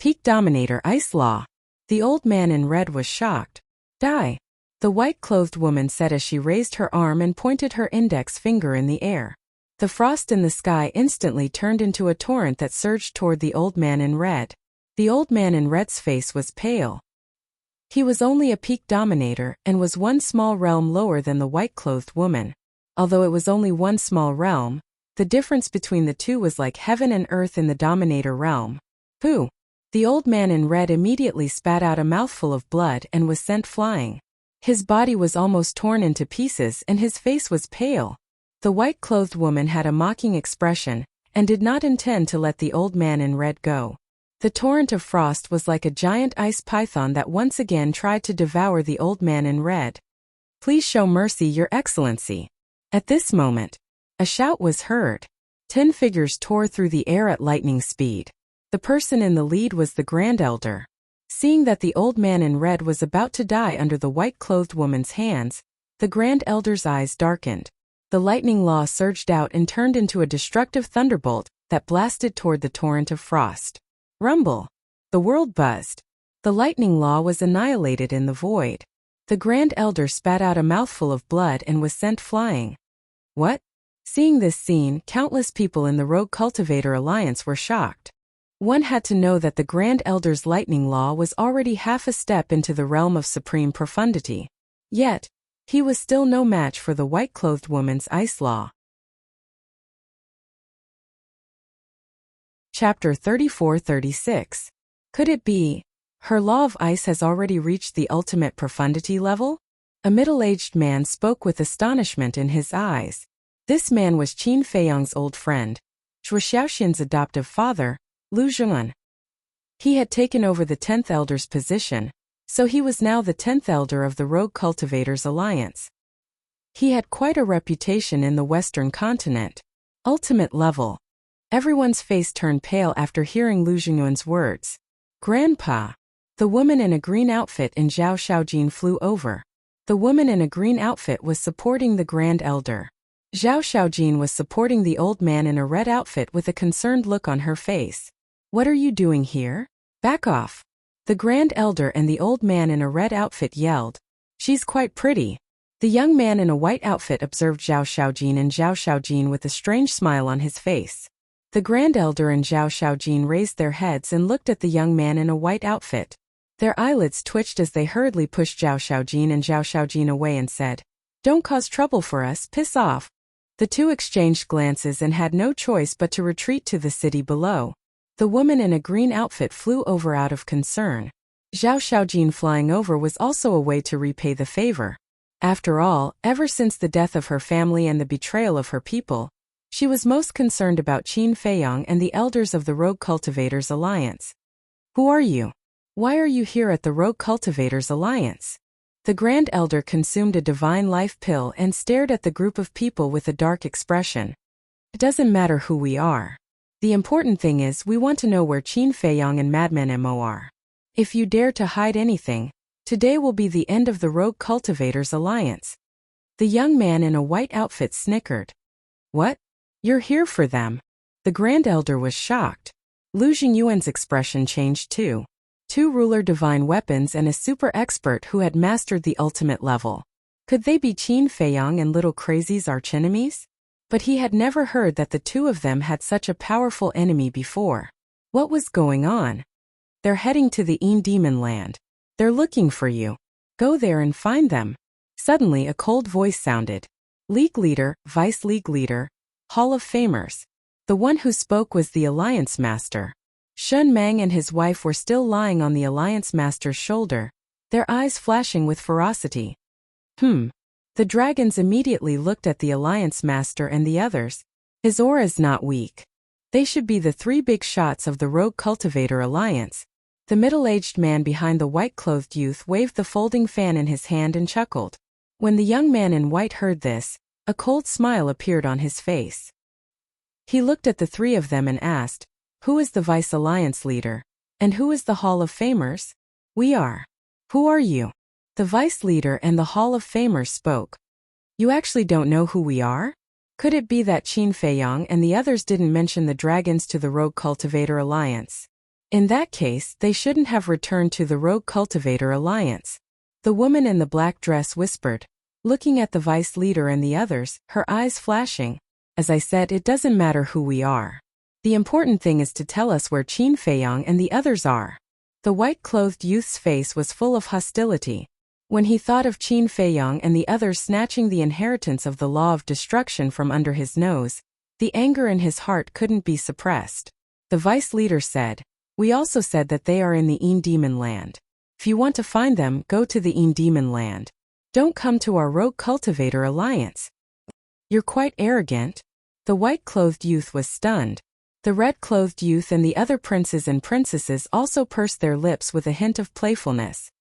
Peak Dominator Ice Law. The old man in red was shocked. Die. The white-clothed woman said as she raised her arm and pointed her index finger in the air. The frost in the sky instantly turned into a torrent that surged toward the old man in red. The old man in red's face was pale. He was only a peak dominator and was one small realm lower than the white-clothed woman. Although it was only one small realm, the difference between the two was like heaven and earth in the dominator realm. Pooh! The old man in red immediately spat out a mouthful of blood and was sent flying. His body was almost torn into pieces and his face was pale. The white-clothed woman had a mocking expression and did not intend to let the old man in red go. The torrent of frost was like a giant ice python that once again tried to devour the old man in red. "Please show mercy, Your Excellency." At this moment, a shout was heard. 10 figures tore through the air at lightning speed. The person in the lead was the Grand Elder. Seeing that the old man in red was about to die under the white-clothed woman's hands, the Grand Elder's eyes darkened. The lightning law surged out and turned into a destructive thunderbolt that blasted toward the torrent of frost. Rumble! The world buzzed. The lightning law was annihilated in the void. The Grand Elder spat out a mouthful of blood and was sent flying. What? Seeing this scene, countless people in the Rogue Cultivator Alliance were shocked. One had to know that the Grand Elder's lightning law was already half a step into the realm of supreme profundity. Yet, he was still no match for the white-clothed woman's ice law. Chapter 34-36. Could it be? Her law of ice has already reached the ultimate profundity level? A middle-aged man spoke with astonishment in his eyes. This man was Qin Feiyang's old friend, Zhuo Xiaoxin's adoptive father, Lu Zheng'an. He had taken over the 10th Elder's position, so he was now the 10th Elder of the Rogue Cultivators Alliance. He had quite a reputation in the Western continent. Ultimate level. Everyone's face turned pale after hearing Lu Zheng'an's words. "Grandpa!" The woman in a green outfit in Zhao Xiaojin flew over. The woman in a green outfit was supporting the Grand Elder. Zhao Xiaojin was supporting the old man in a red outfit with a concerned look on her face. "What are you doing here? Back off!" The Grand Elder and the old man in a red outfit yelled. "She's quite pretty." The young man in a white outfit observed Zhao Xiaojin and Zhao Xiaojin with a strange smile on his face. The Grand Elder and Zhao Xiaojin raised their heads and looked at the young man in a white outfit. Their eyelids twitched as they hurriedly pushed Zhao Xiaojin and Zhao Xiaojin away and said, "Don't cause trouble for us, piss off." The two exchanged glances and had no choice but to retreat to the city below. The woman in a green outfit flew over out of concern. Zhao Xiaojin flying over was also a way to repay the favor. After all, ever since the death of her family and the betrayal of her people, she was most concerned about Qin Feiyang and the elders of the Rogue Cultivators Alliance. "Who are you? Why are you here at the Rogue Cultivators Alliance?" The Grand Elder consumed a divine life pill and stared at the group of people with a dark expression. "It doesn't matter who we are. The important thing is we want to know where Qin Feiyang and Madman Mo are. If you dare to hide anything, today will be the end of the Rogue Cultivators Alliance." The young man in a white outfit snickered. "What? You're here for them?" The Grand Elder was shocked. Lu Zhengyuan's expression changed too. Two ruler divine weapons and a super expert who had mastered the ultimate level. Could they be Qin Feiyang and Little Crazy's archenemies? But he had never heard that the two of them had such a powerful enemy before. What was going on? "They're heading to the Demon Land. They're looking for you. Go there and find them." Suddenly a cold voice sounded. "League Leader, Vice League Leader, Hall of Famers." The one who spoke was the Alliance Master. Shun Mang and his wife were still lying on the Alliance Master's shoulder, their eyes flashing with ferocity. The dragons immediately looked at the Alliance Master and the others. His aura is not weak. They should be the three big shots of the Rogue Cultivator Alliance. The middle-aged man behind the white-clothed youth waved the folding fan in his hand and chuckled. When the young man in white heard this, a cold smile appeared on his face. He looked at the three of them and asked, "Who is the Vice Alliance Leader? And who is the Hall of Famers?" "We are." "Who are you?" The Vice Leader and the Hall of Famers spoke. "You actually don't know who we are?" Could it be that Qin Feiyang and the others didn't mention the dragons to the Rogue Cultivator Alliance? In that case, they shouldn't have returned to the Rogue Cultivator Alliance. The woman in the black dress whispered, looking at the Vice Leader and the others, her eyes flashing. "As I said, it doesn't matter who we are. The important thing is to tell us where Qin Feiyang and the others are." The white-clothed youth's face was full of hostility. When he thought of Qin Feiyang and the others snatching the inheritance of the law of destruction from under his nose, the anger in his heart couldn't be suppressed. The Vice Leader said, "We also said that they are in the Demon Land. If you want to find them, go to the Demon Land. Don't come to our rogue cultivator alliance. You're quite arrogant. The white-clothed youth was stunned. The red-clothed youth and the other princes and princesses also pursed their lips with a hint of playfulness.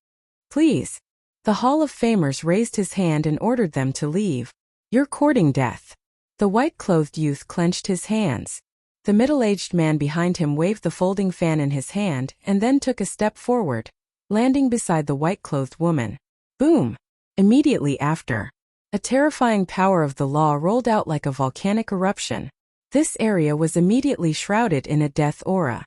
Please. The Hall of Famers raised his hand and ordered them to leave. You're courting death. The white-clothed youth clenched his hands. The middle-aged man behind him waved the folding fan in his hand and then took a step forward, landing beside the white-clothed woman. Boom! Immediately after, a terrifying power of the law rolled out like a volcanic eruption. This area was immediately shrouded in a death aura.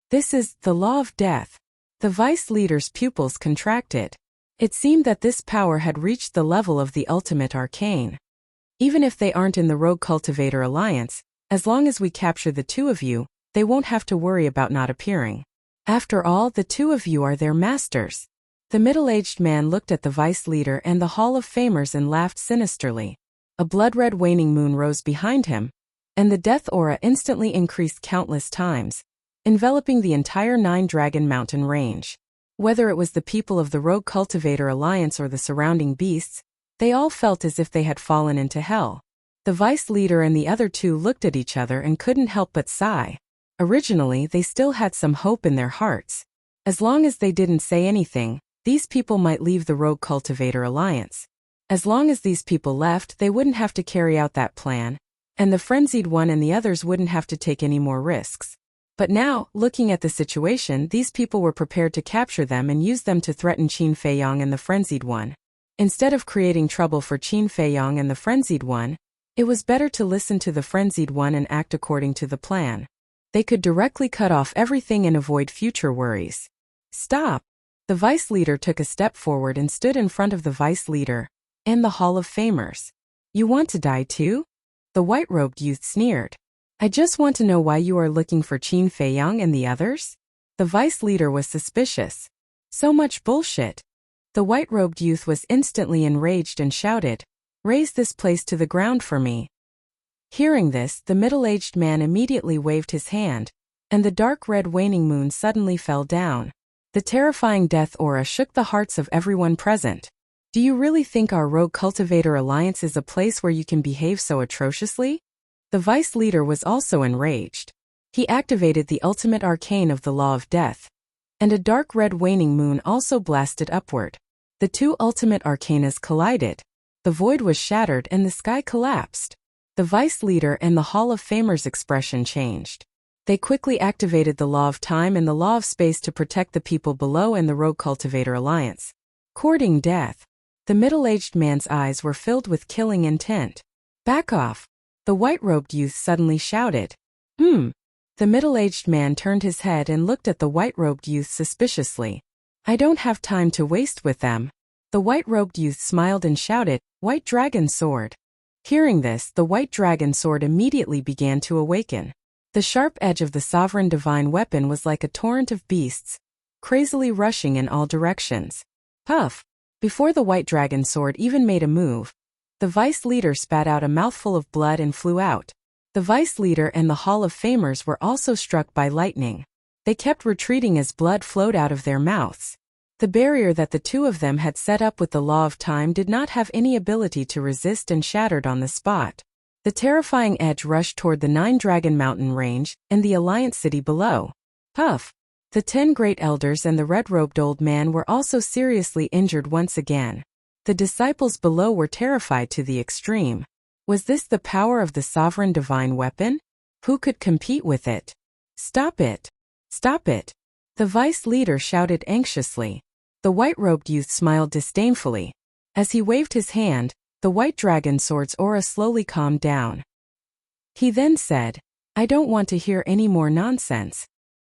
This is the law of death. The vice leader's pupils contracted. It seemed that this power had reached the level of the ultimate arcane. Even if they aren't in the Rogue Cultivator Alliance, as long as we capture the two of you, they won't have to worry about not appearing. After all, the two of you are their masters. The middle-aged man looked at the vice leader and the Hall of Famers and laughed sinisterly. A blood-red waning moon rose behind him, and the death aura instantly increased countless times, enveloping the entire Nine-Dragon Mountain range. Whether it was the people of the Rogue Cultivator Alliance or the surrounding beasts, they all felt as if they had fallen into hell. The vice leader and the other two looked at each other and couldn't help but sigh. Originally, they still had some hope in their hearts. As long as they didn't say anything, these people might leave the Rogue Cultivator Alliance. As long as these people left, they wouldn't have to carry out that plan, and the Frenzied One and the others wouldn't have to take any more risks. But now, looking at the situation, these people were prepared to capture them and use them to threaten Qin Feiyang and the Frenzied One. Instead of creating trouble for Qin Feiyang and the Frenzied One, it was better to listen to the Frenzied One and act according to the plan. They could directly cut off everything and avoid future worries. Stop! The vice leader took a step forward and stood in front of the vice leader and the Hall of Famers. You want to die too? The white-robed youth sneered. I just want to know why you are looking for Qin Feiyang and the others? The vice leader was suspicious. So much bullshit. The white-robed youth was instantly enraged and shouted, Raise this place to the ground for me. Hearing this, the middle-aged man immediately waved his hand, and the dark red waning moon suddenly fell down. The terrifying death aura shook the hearts of everyone present. Do you really think our Rogue Cultivator Alliance is a place where you can behave so atrociously? The vice leader was also enraged. He activated the ultimate arcane of the Law of Death, and a dark red waning moon also blasted upward. The two ultimate arcanas collided. The void was shattered and the sky collapsed. The vice leader and the Hall of Famers' expression changed. They quickly activated the Law of Time and the Law of Space to protect the people below and the Rogue Cultivator Alliance. Courting death. The middle-aged man's eyes were filled with killing intent. Back off! The white-robed youth suddenly shouted. The middle-aged man turned his head and looked at the white-robed youth suspiciously. I don't have time to waste with them. The white-robed youth smiled and shouted, White Dragon Sword. Hearing this, the White Dragon Sword immediately began to awaken. The sharp edge of the sovereign divine weapon was like a torrent of beasts, crazily rushing in all directions. Puff! Before the White Dragon Sword even made a move, the vice leader spat out a mouthful of blood and flew out. The vice leader and the Hall of Famers were also struck by lightning. They kept retreating as blood flowed out of their mouths. The barrier that the two of them had set up with the Law of Time did not have any ability to resist and shattered on the spot. The terrifying edge rushed toward the Nine-Dragon Mountain range and the Alliance city below. Puff! The 10 great elders and the red-robed old man were also seriously injured once again. The disciples below were terrified to the extreme. Was this the power of the sovereign divine weapon? Who could compete with it? Stop it! Stop it! The vice leader shouted anxiously. The white-robed youth smiled disdainfully. As he waved his hand, the White Dragon Sword's aura slowly calmed down. He then said, I don't want to hear any more nonsense.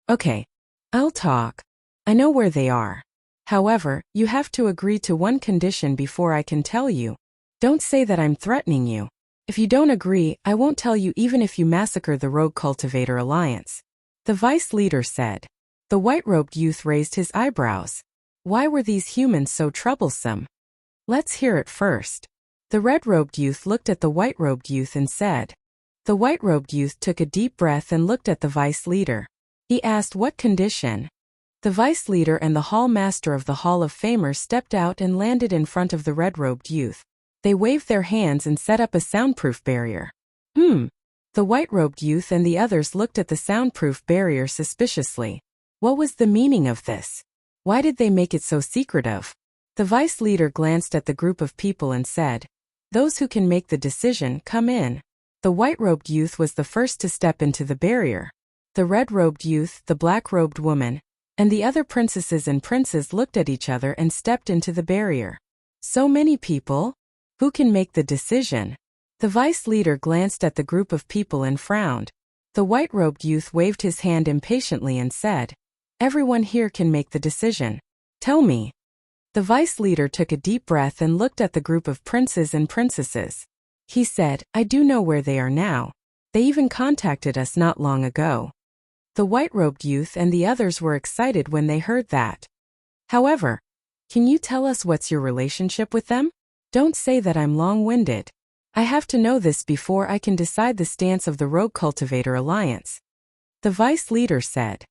Okay, I'll talk. I know where they are. However, you have to agree to one condition before I can tell you. Don't say that I'm threatening you. If you don't agree, I won't tell you even if you massacre the Rogue Cultivator Alliance. The vice leader said. The white-robed youth raised his eyebrows. Why were these humans so troublesome? Let's hear it first. The red-robed youth looked at the white-robed youth and said. The white-robed youth took a deep breath and looked at the vice leader. He asked what condition. The vice leader and the hall master of the Hall of Famers stepped out and landed in front of the red-robed youth. They waved their hands and set up a soundproof barrier. The white-robed youth and the others looked at the soundproof barrier suspiciously. What was the meaning of this? Why did they make it so secretive? The vice leader glanced at the group of people and said, "Those who can make the decision, come in." The white-robed youth was the first to step into the barrier. The red-robed youth, the black-robed woman, and the other princesses and princes looked at each other and stepped into the barrier. So many people? Who can make the decision? The vice leader glanced at the group of people and frowned. The white-robed youth waved his hand impatiently and said, "Everyone here can make the decision. Tell me." The vice leader took a deep breath and looked at the group of princes and princesses. He said, "I do know where they are now. They even contacted us not long ago." The white-robed youth and the others were excited when they heard that. However, can you tell us what's your relationship with them? Don't say that I'm long-winded. I have to know this before I can decide the stance of the Rogue Cultivator Alliance. The vice leader said.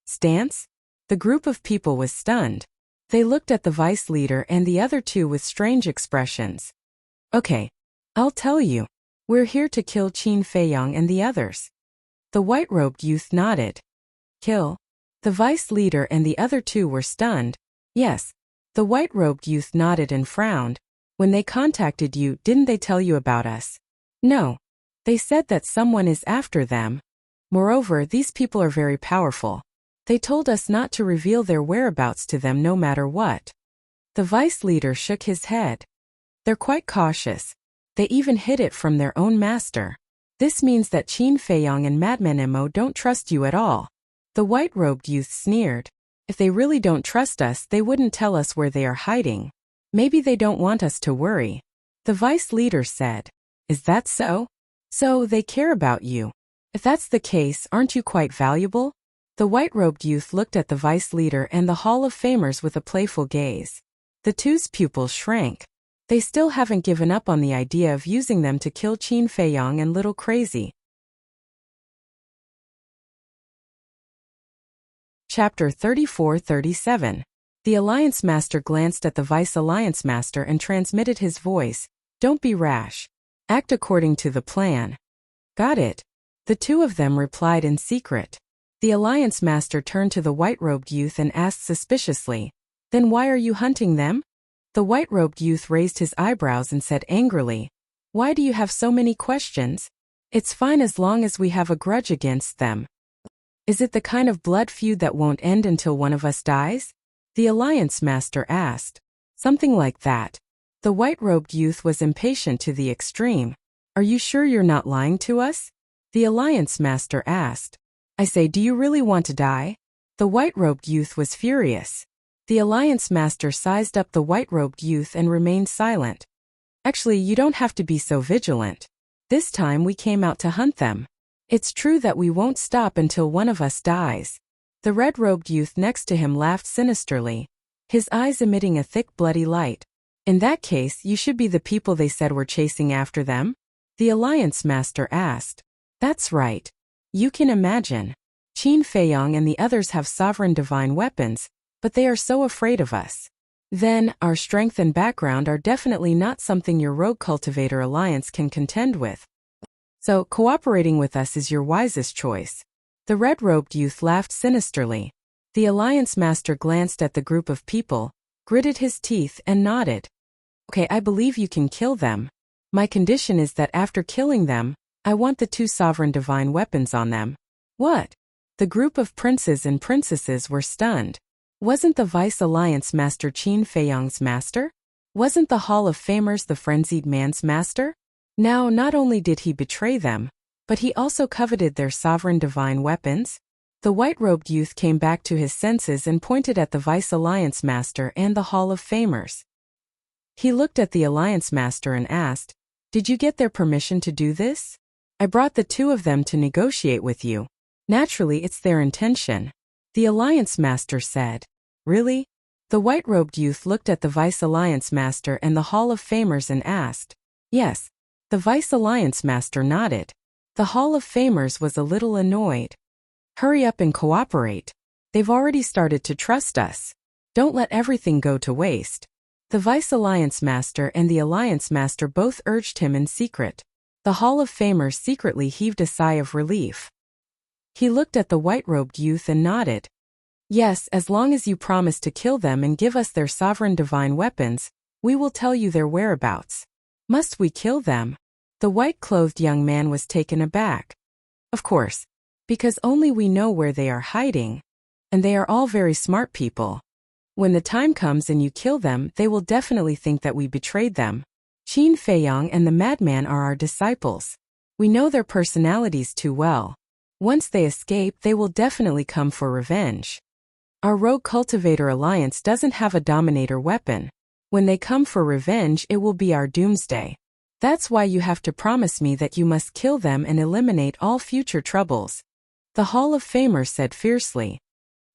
Stance? The group of people was stunned. They looked at the vice leader and the other two with strange expressions. Okay, I'll tell you. We're here to kill Qin Feiyang and the others. The white-robed youth nodded. Kill? The vice leader and the other two were stunned. Yes. The white-robed youth nodded and frowned. When they contacted you, didn't they tell you about us? No. They said that someone is after them. Moreover, these people are very powerful. They told us not to reveal their whereabouts to them no matter what. The vice leader shook his head. They're quite cautious. They even hid it from their own master. This means that Qin Feiyang and Madman Mo don't trust you at all. The white-robed youth sneered. If they really don't trust us, they wouldn't tell us where they are hiding. Maybe they don't want us to worry. The vice leader said. Is that so? So they care about you. If that's the case, aren't you quite valuable? The white-robed youth looked at the vice leader and the Hall of Famers with a playful gaze. The two's pupils shrank. They still haven't given up on the idea of using them to kill Qin Feiyang and Little Crazy. Chapter 34-37. The Alliance Master glanced at the Vice Alliance Master and transmitted his voice. Don't be rash. Act according to the plan. Got it. The two of them replied in secret. The Alliance Master turned to the white-robed youth and asked suspiciously, Then why are you hunting them? The white-robed youth raised his eyebrows and said angrily, Why do you have so many questions? It's fine as long as we have a grudge against them. Is it the kind of blood feud that won't end until one of us dies? The Alliance Master asked. Something like that. The white-robed youth was impatient to the extreme. Are you sure you're not lying to us? The Alliance Master asked. I say, do you really want to die? The white-robed youth was furious. The Alliance Master sized up the white-robed youth and remained silent. Actually, you don't have to be so vigilant. This time we came out to hunt them. It's true that we won't stop until one of us dies. The red-robed youth next to him laughed sinisterly, his eyes emitting a thick bloody light. In that case, you should be the people they said were chasing after them? The Alliance Master asked. That's right. You can imagine. Qin Feiyang and the others have sovereign divine weapons, but they are so afraid of us. Then, our strength and background are definitely not something your Rogue Cultivator Alliance can contend with. So, cooperating with us is your wisest choice. The red-robed youth laughed sinisterly. The Alliance Master glanced at the group of people, gritted his teeth, and nodded. Okay, I believe you can kill them. My condition is that after killing them, I want the two sovereign divine weapons on them. What? The group of princes and princesses were stunned. Wasn't the Vice Alliance Master Qin Feiyang's master? Wasn't the Hall of Famers the frenzied man's master? Now, not only did he betray them, but he also coveted their sovereign divine weapons. The white-robed youth came back to his senses and pointed at the Vice Alliance Master and the Hall of Famers. He looked at the Alliance Master and asked, Did you get their permission to do this? I brought the two of them to negotiate with you. Naturally, it's their intention. The Alliance Master said. Really? The white-robed youth looked at the Vice Alliance Master and the Hall of Famers and asked. Yes. The Vice Alliance Master nodded. The Hall of Famers was a little annoyed. Hurry up and cooperate. They've already started to trust us. Don't let everything go to waste. The Vice Alliance Master and the Alliance Master both urged him in secret. The Hall of Famers secretly heaved a sigh of relief. He looked at the white-robed youth and nodded. Yes, as long as you promise to kill them and give us their sovereign divine weapons, we will tell you their whereabouts. Must we kill them? The white-clothed young man was taken aback. Of course, because only we know where they are hiding. And they are all very smart people. When the time comes and you kill them, they will definitely think that we betrayed them. Qin Feiyang and the madman are our disciples. We know their personalities too well. Once they escape, they will definitely come for revenge. Our rogue cultivator alliance doesn't have a dominator weapon. When they come for revenge, it will be our doomsday. That's why you have to promise me that you must kill them and eliminate all future troubles. The Hall of Famers said fiercely.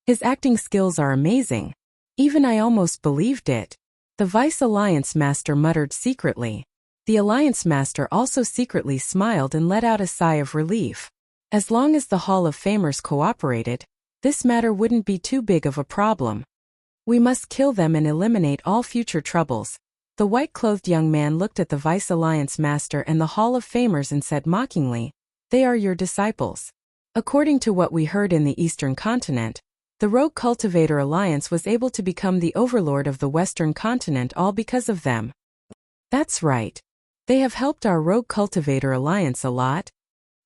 His acting skills are amazing. Even I almost believed it. The Vice Alliance Master muttered secretly. The Alliance Master also secretly smiled and let out a sigh of relief. As long as the Hall of Famers cooperated, this matter wouldn't be too big of a problem. We must kill them and eliminate all future troubles. The white-clothed young man looked at the Vice Alliance Master and the Hall of Famers and said mockingly, "They are your disciples." According to what we heard in the Eastern Continent, the Rogue Cultivator Alliance was able to become the overlord of the Western Continent all because of them. That's right. They have helped our Rogue Cultivator Alliance a lot.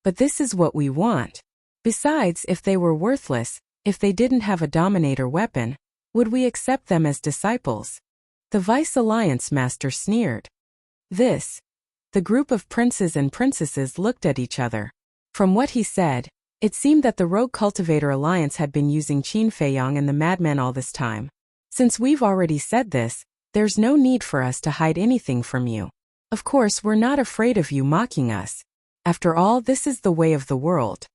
But this is what we want. Besides, if they were worthless, if they didn't have a dominator weapon, would we accept them as disciples? The Vice Alliance Master sneered. The group of princes and princesses looked at each other. From what he said, it seemed that the Rogue Cultivator Alliance had been using Qin Feiyang and the madman all this time. Since we've already said this, there's no need for us to hide anything from you. Of course, we're not afraid of you mocking us. After all, this is the way of the world.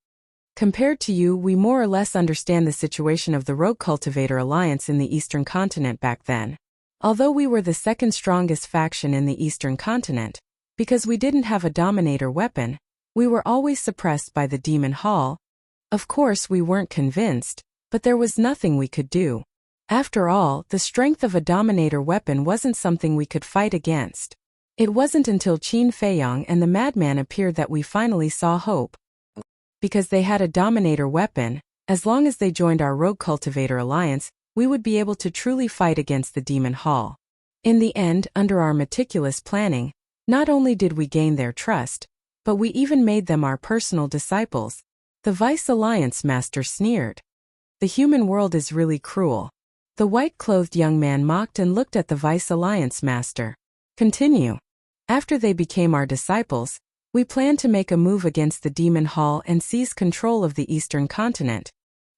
Compared to you, we more or less understand the situation of the Rogue Cultivator Alliance in the Eastern Continent back then. Although we were the second strongest faction in the Eastern Continent, because we didn't have a dominator weapon, we were always suppressed by the Demon Hall. Of course, we weren't convinced, but there was nothing we could do. After all, the strength of a dominator weapon wasn't something we could fight against. It wasn't until Qin Feiyang and the madman appeared that we finally saw hope. Because they had a dominator weapon, as long as they joined our Rogue Cultivator Alliance, we would be able to truly fight against the Demon Hall. In the end, under our meticulous planning, not only did we gain their trust, but we even made them our personal disciples. The Vice Alliance Master sneered. The human world is really cruel. The white-clothed young man mocked and looked at the Vice Alliance Master. Continue. After they became our disciples, we planned to make a move against the Demon Hall and seize control of the Eastern Continent.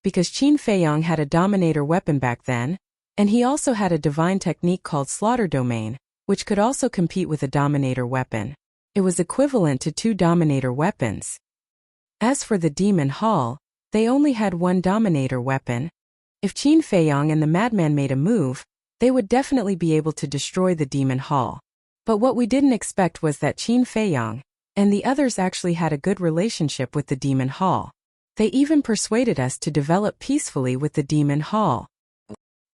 Because Qin Feiyang had a dominator weapon back then, and he also had a divine technique called Slaughter Domain, which could also compete with a dominator weapon. It was equivalent to 2 dominator weapons. As for the Demon Hall, they only had 1 dominator weapon. If Qin Feiyang and the madman made a move, they would definitely be able to destroy the Demon Hall. But what we didn't expect was that Qin Feiyang and the others actually had a good relationship with the Demon Hall. They even persuaded us to develop peacefully with the Demon Hall.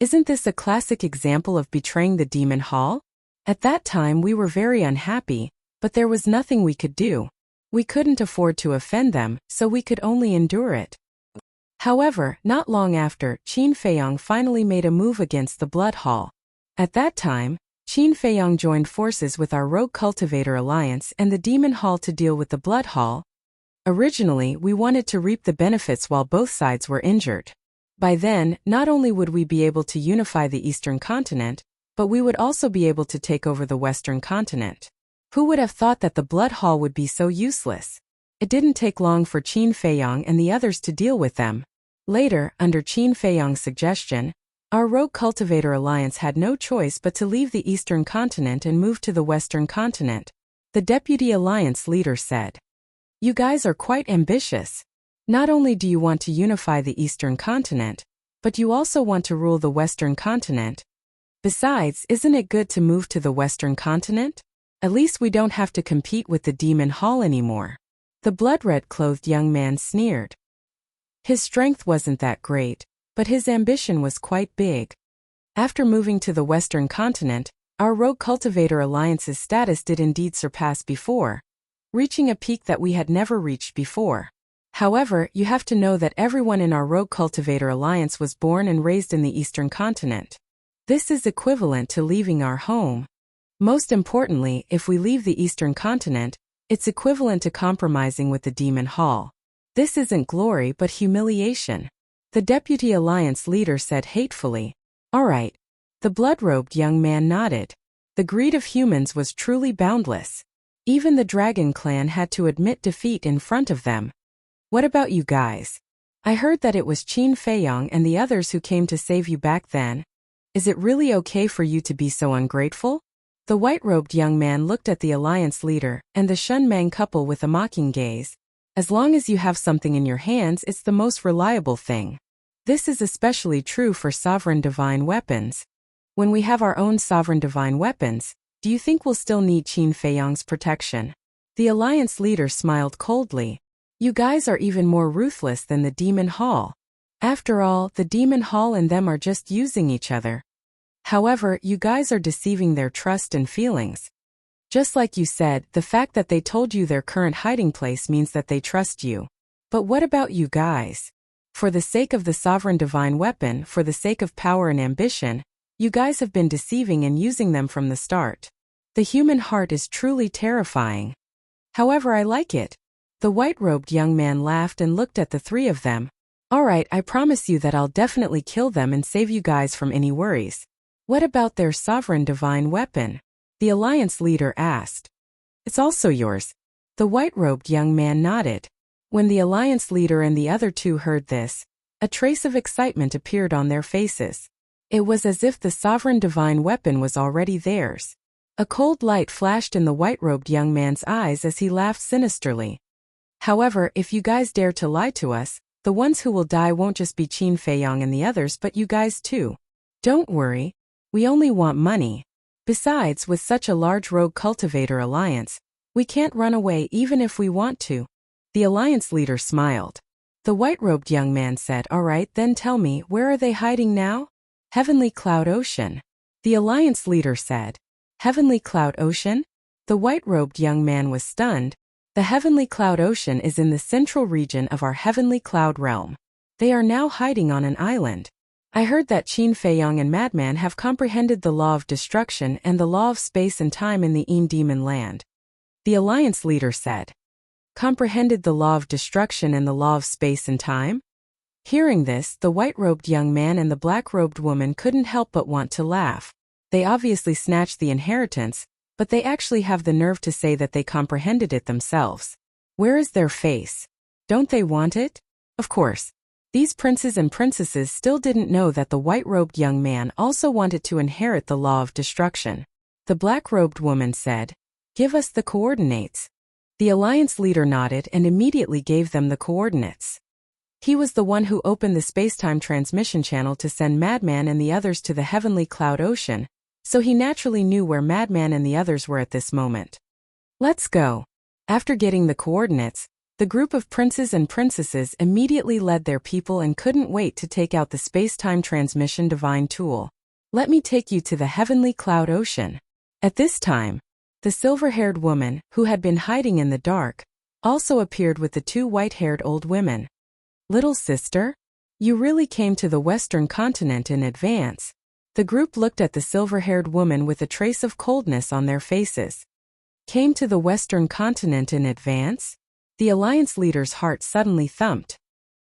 Isn't this a classic example of betraying the Demon Hall? At that time we were very unhappy, but there was nothing we could do. We couldn't afford to offend them, so we could only endure it. However, not long after, Qin Feiyang finally made a move against the Blood Hall. At that time, Qin Feiyang joined forces with our Rogue Cultivator Alliance and the Demon Hall to deal with the Blood Hall. Originally, we wanted to reap the benefits while both sides were injured. By then, not only would we be able to unify the Eastern Continent, but we would also be able to take over the Western Continent. Who would have thought that the Blood Hall would be so useless? It didn't take long for Qin Feiyang and the others to deal with them. Later, under Qin Feiyang's suggestion, our Rogue Cultivator Alliance had no choice but to leave the Eastern Continent and move to the Western Continent. The Deputy Alliance leader said, "You guys are quite ambitious. Not only do you want to unify the Eastern Continent, but you also want to rule the Western Continent. Besides, isn't it good to move to the Western Continent? At least we don't have to compete with the Demon Hall anymore." The blood-red-clothed young man sneered. His strength wasn't that great, But his ambition was quite big. After moving to the Western continent, our Rogue Cultivator Alliance's status did indeed surpass before, reaching a peak that we had never reached before. However, you have to know that everyone in our Rogue Cultivator Alliance was born and raised in the Eastern continent. This is equivalent to leaving our home. Most importantly, if we leave the Eastern continent, it's equivalent to compromising with the Demon Hall. This isn't glory but humiliation. The Deputy Alliance leader said hatefully. All right. The blood-robed young man nodded. The greed of humans was truly boundless. Even the Dragon Clan had to admit defeat in front of them. What about you guys? I heard that it was Qin Feiyong and the others who came to save you back then. Is it really okay for you to be so ungrateful? The white-robed young man looked at the Alliance leader and the Shun Mang couple with a mocking gaze. As long as you have something in your hands, it's the most reliable thing. This is especially true for sovereign divine weapons. When we have our own sovereign divine weapons, do you think we'll still need Qin Feiyong's protection? The Alliance leader smiled coldly. You guys are even more ruthless than the Demon Hall. After all, the Demon Hall and them are just using each other. However, you guys are deceiving their trust and feelings. Just like you said, the fact that they told you their current hiding place means that they trust you. But what about you guys? For the sake of the sovereign divine weapon, for the sake of power and ambition, you guys have been deceiving and using them from the start. The human heart is truly terrifying. However, I like it. The white-robed young man laughed and looked at the three of them. All right, I promise you that I'll definitely kill them and save you guys from any worries. What about their sovereign divine weapon? The Alliance leader asked. It's also yours. The white-robed young man nodded. When the Alliance leader and the other two heard this, a trace of excitement appeared on their faces. It was as if the sovereign divine weapon was already theirs. A cold light flashed in the white-robed young man's eyes as he laughed sinisterly. However, if you guys dare to lie to us, the ones who will die won't just be Qin Feiyong and the others but you guys too. Don't worry. We only want money. Besides, with such a large Rogue Cultivator Alliance, we can't run away even if we want to. The Alliance leader smiled. The white-robed young man said, all right, then tell me, where are they hiding now? Heavenly Cloud Ocean. The Alliance leader said. Heavenly Cloud Ocean? The white-robed young man was stunned. The Heavenly Cloud Ocean is in the central region of our Heavenly Cloud realm. They are now hiding on an island. I heard that Qin Feiyong and Madman have comprehended the law of destruction and the law of space and time in the Demon Land. The Alliance leader said. Comprehended the law of destruction and the law of space and time? Hearing this, the white-robed young man and the black-robed woman couldn't help but want to laugh. They obviously snatched the inheritance, but they actually have the nerve to say that they comprehended it themselves. Where is their face? Don't they want it? Of course. These princes and princesses still didn't know that the white-robed young man also wanted to inherit the law of destruction. The black-robed woman said, give us the coordinates. The Alliance leader nodded and immediately gave them the coordinates. He was the one who opened the space-time transmission channel to send Madman and the others to the Heavenly Cloud Ocean, so he naturally knew where Madman and the others were at this moment. Let's go. After getting the coordinates, the group of princes and princesses immediately led their people and couldn't wait to take out the space-time transmission divine tool. Let me take you to the Heavenly Cloud Ocean. At this time, the silver-haired woman, who had been hiding in the dark, also appeared with the two white-haired old women. Little sister? You really came to the Western continent in advance. The group looked at the silver-haired woman with a trace of coldness on their faces. Came to the Western continent in advance? The Alliance leader's heart suddenly thumped.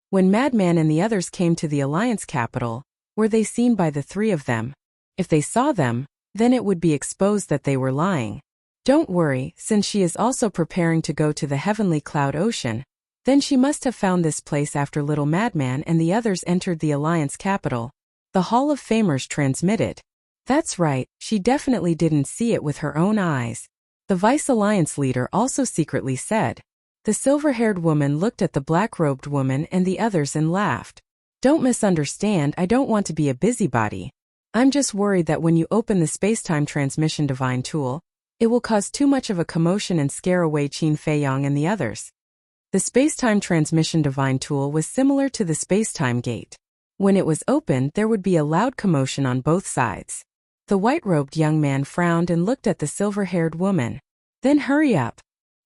When Madman and the others came to the Alliance capital, were they seen by the three of them? If they saw them, then it would be exposed that they were lying. Don't worry, since she is also preparing to go to the Heavenly Cloud Ocean, then she must have found this place after little Madman and the others entered the Alliance capital. The Hall of Famers transmitted. That's right, she definitely didn't see it with her own eyes. The Vice Alliance leader also secretly said. The silver-haired woman looked at the black-robed woman and the others and laughed. Don't misunderstand, I don't want to be a busybody. I'm just worried that when you open the space-time transmission divine tool, it will cause too much of a commotion and scare away Qin Feiyong and the others. The space-time transmission divine tool was similar to the space-time gate. When it was opened, there would be a loud commotion on both sides. The white-robed young man frowned and looked at the silver-haired woman. Then hurry up.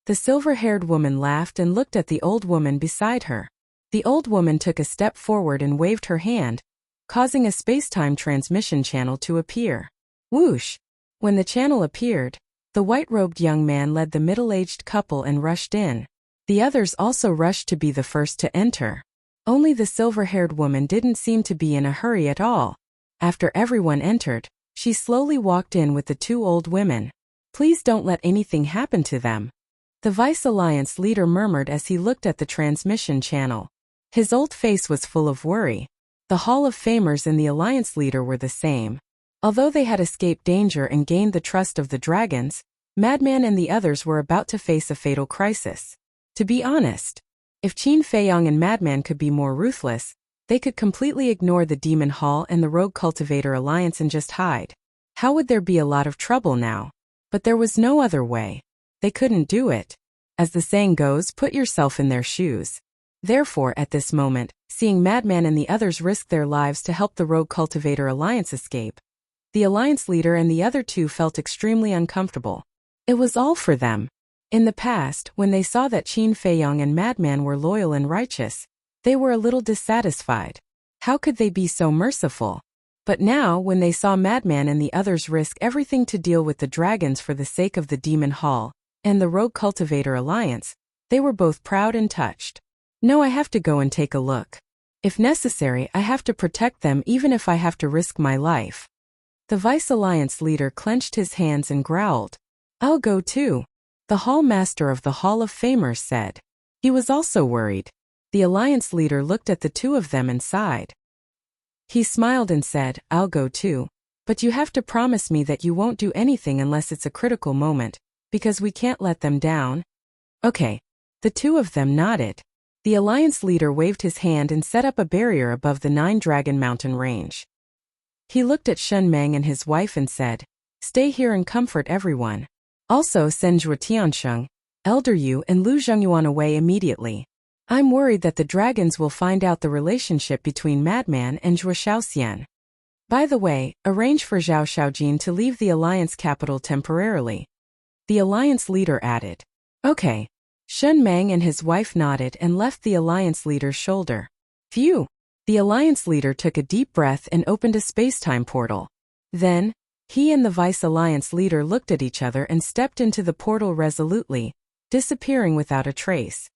The silver-haired woman laughed and looked at the old woman beside her. The old woman took a step forward and waved her hand, causing a space-time transmission channel to appear. Whoosh! When the channel appeared, the white-robed young man led the middle-aged couple and rushed in. The others also rushed to be the first to enter. Only the silver-haired woman didn't seem to be in a hurry at all. After everyone entered, she slowly walked in with the two old women. Please don't let anything happen to them, the Vice Alliance leader murmured as he looked at the transmission channel. His old face was full of worry. The Hall of Famers and the Alliance leader were the same. Although they had escaped danger and gained the trust of the dragons, Madman and the others were about to face a fatal crisis. To be honest, if Qin Feiyong and Madman could be more ruthless, they could completely ignore the Demon Hall and the Rogue Cultivator Alliance and just hide. How would there be a lot of trouble now? But there was no other way. They couldn't do it. As the saying goes, put yourself in their shoes. Therefore, at this moment, seeing Madman and the others risk their lives to help the Rogue Cultivator Alliance escape, the Alliance leader and the other two felt extremely uncomfortable. It was all for them. In the past, when they saw that Qin Feiyong and Madman were loyal and righteous, they were a little dissatisfied. How could they be so merciful? But now, when they saw Madman and the others risk everything to deal with the dragons for the sake of the Demon Hall and the Rogue Cultivator Alliance, they were both proud and touched. No, I have to go and take a look. If necessary, I have to protect them even if I have to risk my life. The Vice Alliance leader clenched his hands and growled. I'll go too, the Hall Master of the Hall of Famers said. He was also worried. The Alliance leader looked at the two of them and sighed. He smiled and said, I'll go too, but you have to promise me that you won't do anything unless it's a critical moment, because we can't let them down. Okay. The two of them nodded. The Alliance leader waved his hand and set up a barrier above the 9-Dragon Mountain range. He looked at Shen Meng and his wife and said, Stay here and comfort everyone. Also send Zhuo Tiansheng, Elder Yu and Lu Zhengyuan away immediately. I'm worried that the dragons will find out the relationship between Madman and Zhuo Shaoxian. By the way, arrange for Zhao Shaojin to leave the Alliance capital temporarily. The Alliance leader added. Okay. Shen Meng and his wife nodded and left the Alliance leader's shoulder. Phew! The Alliance leader took a deep breath and opened a space-time portal. Then, he and the Vice Alliance leader looked at each other and stepped into the portal resolutely, disappearing without a trace.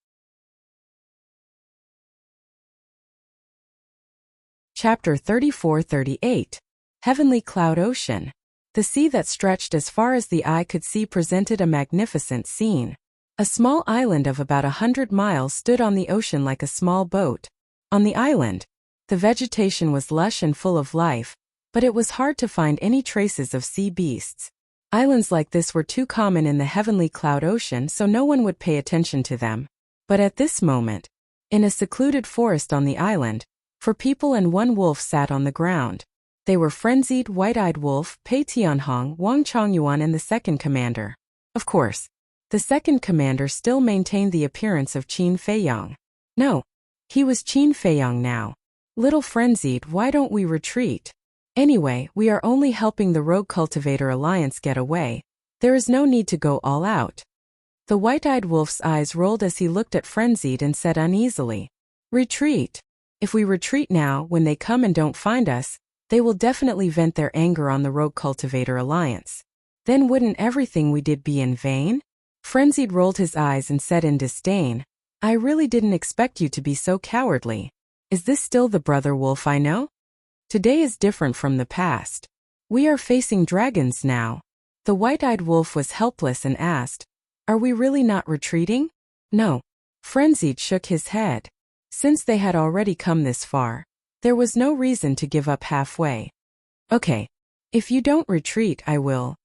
Chapter 34-38. Heavenly Cloud Ocean. The sea that stretched as far as the eye could see presented a magnificent scene. A small island of about 100 miles stood on the ocean like a small boat. On the island, the vegetation was lush and full of life, but it was hard to find any traces of sea beasts. Islands like this were too common in the Heavenly Cloud Ocean, so no one would pay attention to them. But at this moment, in a secluded forest on the island, 4 people and 1 wolf sat on the ground. They were Frenzied White-Eyed Wolf, Pei Tianhong, Wang Chongyuan and the second commander. Of course, the second commander still maintained the appearance of Qin Feiyong. No, he was Qin Feiyong now. Little Frenzied, why don't we retreat? Anyway, we are only helping the Rogue Cultivator Alliance get away. There is no need to go all out. The white-eyed wolf's eyes rolled as he looked at Frenzied and said uneasily. Retreat. If we retreat now, when they come and don't find us, they will definitely vent their anger on the Rogue Cultivator Alliance. Then wouldn't everything we did be in vain? Frenzied rolled his eyes and said in disdain, I really didn't expect you to be so cowardly. Is this still the brother wolf I know? Today is different from the past. We are facing dragons now. The white-eyed wolf was helpless and asked, Are we really not retreating? No. Frenzied shook his head. Since they had already come this far, there was no reason to give up halfway. Okay. If you don't retreat, I will.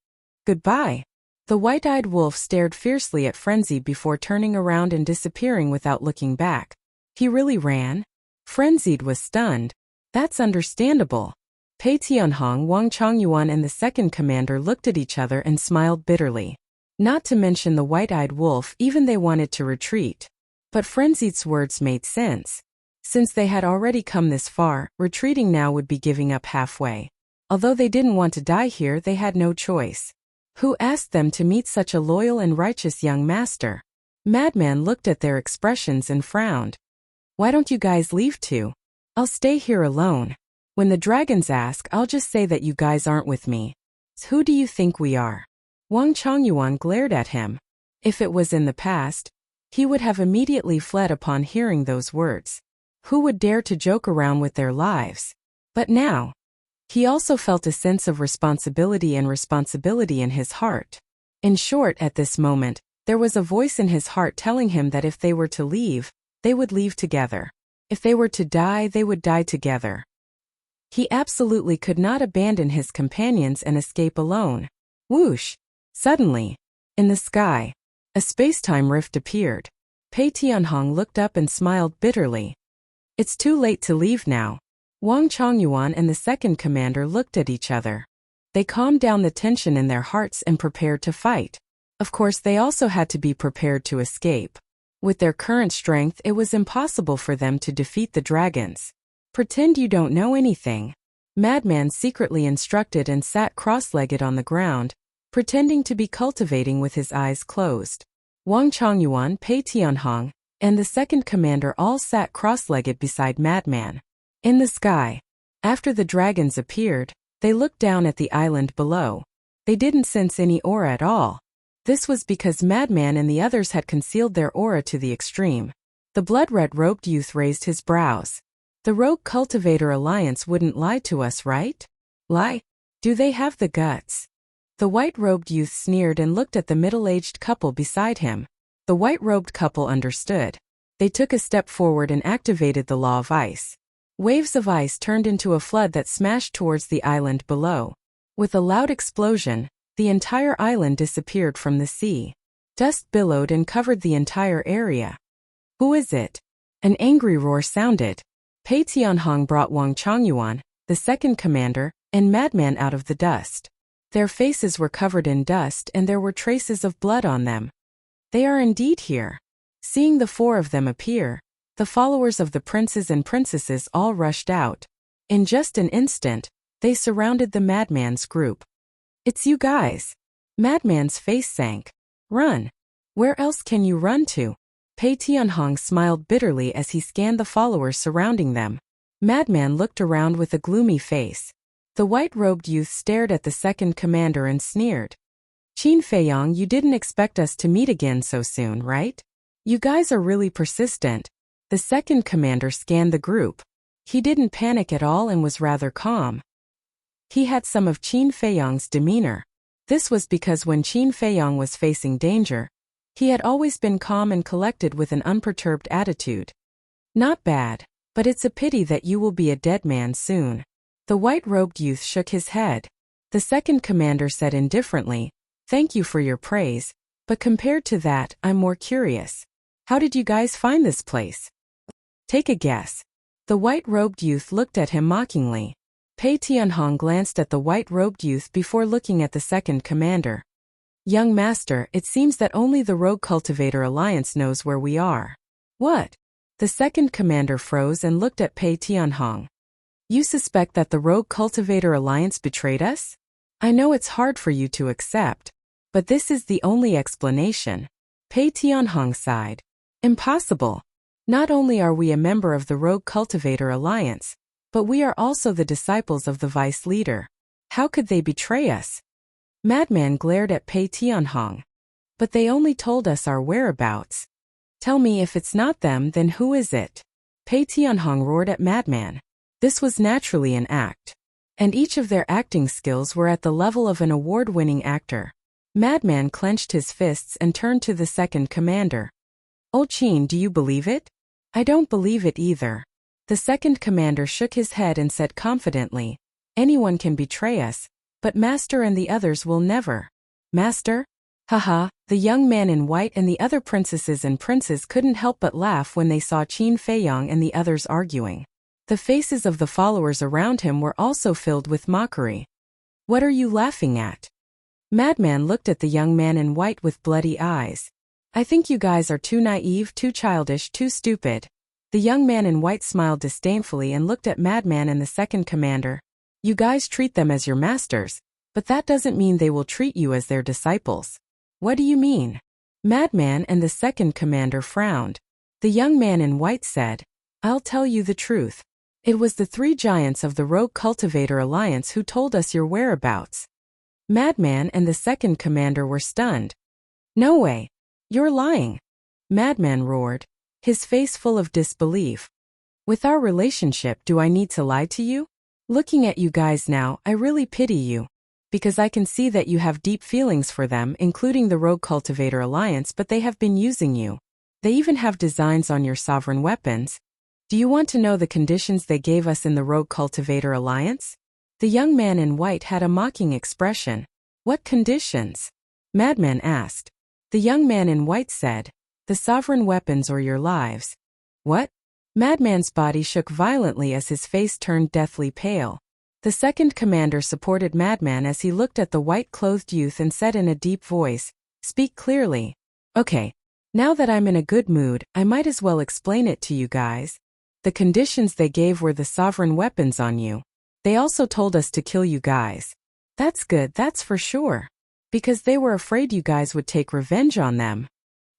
Goodbye. The white-eyed wolf stared fiercely at Frenzied before turning around and disappearing without looking back. He really ran? Frenzied was stunned. That's understandable. Pei Tianhong, Wang Chongyuan and the second commander looked at each other and smiled bitterly. Not to mention the white-eyed wolf, even they wanted to retreat. But Frenzied's words made sense. Since they had already come this far, retreating now would be giving up halfway. Although they didn't want to die here, they had no choice. Who asked them to meet such a loyal and righteous young master? Madman looked at their expressions and frowned. Why don't you guys leave too? I'll stay here alone. When the dragons ask, I'll just say that you guys aren't with me. So who do you think we are? Wang Chongyuan glared at him. If it was in the past, he would have immediately fled upon hearing those words. Who would dare to joke around with their lives? But now, he also felt a sense of responsibility in his heart. In short, at this moment, there was a voice in his heart telling him that if they were to leave, they would leave together. If they were to die, they would die together. He absolutely could not abandon his companions and escape alone. Whoosh! Suddenly, in the sky, a space-time rift appeared. Pei Tianhong looked up and smiled bitterly. It's too late to leave now. Wang Chongyuan and the second commander looked at each other. They calmed down the tension in their hearts and prepared to fight. Of course, they also had to be prepared to escape. With their current strength, it was impossible for them to defeat the dragons. Pretend you don't know anything. Madman secretly instructed and sat cross-legged on the ground, pretending to be cultivating with his eyes closed. Wang Chongyuan, Pei Tianhong, and the second commander all sat cross-legged beside Madman. In the sky, after the dragons appeared, they looked down at the island below. They didn't sense any aura at all. This was because Madman and the others had concealed their aura to the extreme. The blood-red-robed youth raised his brows. The Rogue Cultivator Alliance wouldn't lie to us, right? Lie? Do they have the guts? The white-robed youth sneered and looked at the middle-aged couple beside him. The white-robed couple understood. They took a step forward and activated the law of ice. Waves of ice turned into a flood that smashed towards the island below. With a loud explosion, the entire island disappeared from the sea. Dust billowed and covered the entire area. Who is it? An angry roar sounded. Pei Tianhong brought Wang Chongyuan, the second commander, and Madman out of the dust. Their faces were covered in dust and there were traces of blood on them. They are indeed here. Seeing the four of them appear, the followers of the princes and princesses all rushed out. In just an instant, they surrounded the Madman's group. It's you guys. Madman's face sank. Run. Where else can you run to? Pei Tianhong smiled bitterly as he scanned the followers surrounding them. Madman looked around with a gloomy face. The white-robed youth stared at the second commander and sneered. Qin Feiyang, you didn't expect us to meet again so soon, right? You guys are really persistent. The second commander scanned the group. He didn't panic at all and was rather calm. He had some of Qin Feiyang's demeanor. This was because when Qin Feiyang was facing danger, he had always been calm and collected with an unperturbed attitude. Not bad, but it's a pity that you will be a dead man soon. The white-robed youth shook his head. The second commander said indifferently, Thank you for your praise, but compared to that, I'm more curious. How did you guys find this place? Take a guess. The white-robed youth looked at him mockingly. Pei Tianhong glanced at the white-robed youth before looking at the second commander. Young master, it seems that only the Rogue Cultivator Alliance knows where we are. What? The second commander froze and looked at Pei Tianhong. You suspect that the Rogue Cultivator Alliance betrayed us? I know it's hard for you to accept, but this is the only explanation. Pei Tianhong sighed. Impossible. Not only are we a member of the Rogue Cultivator Alliance, but we are also the disciples of the vice leader. How could they betray us? Madman glared at Pei Tianhong. But they only told us our whereabouts. Tell me, if it's not them, then who is it? Pei Tianhong roared at Madman. This was naturally an act, and each of their acting skills were at the level of an award-winning actor. Madman clenched his fists and turned to the second commander. Old Qin, do you believe it? I don't believe it either. The second commander shook his head and said confidently, Anyone can betray us, but Master and the others will never. Master? Haha, the young man in white and the other princesses and princes couldn't help but laugh when they saw Qin Feiyang and the others arguing. The faces of the followers around him were also filled with mockery. What are you laughing at? Madman looked at the young man in white with bloody eyes. I think you guys are too naive, too childish, too stupid. The young man in white smiled disdainfully and looked at Madman and the second commander. You guys treat them as your masters, but that doesn't mean they will treat you as their disciples. What do you mean? Madman and the second commander frowned. The young man in white said, I'll tell you the truth. It was the 3 giants of the Rogue Cultivator Alliance who told us your whereabouts. Madman and the second commander were stunned. No way. You're lying. Madman roared, his face full of disbelief. With our relationship, do I need to lie to you? Looking at you guys now, I really pity you. Because I can see that you have deep feelings for them, including the Rogue Cultivator Alliance, but they have been using you. They even have designs on your sovereign weapons. Do you want to know the conditions they gave us in the Rogue Cultivator Alliance? The young man in white had a mocking expression. What conditions? Madman asked. The young man in white said, the sovereign weapons or your lives. What? Madman's body shook violently as his face turned deathly pale. The second commander supported Madman as he looked at the white-clothed youth and said in a deep voice, Speak clearly. Okay. Now that I'm in a good mood, I might as well explain it to you guys. The conditions they gave were the sovereign weapons on you. They also told us to kill you guys. That's good, that's for sure. Because they were afraid you guys would take revenge on them.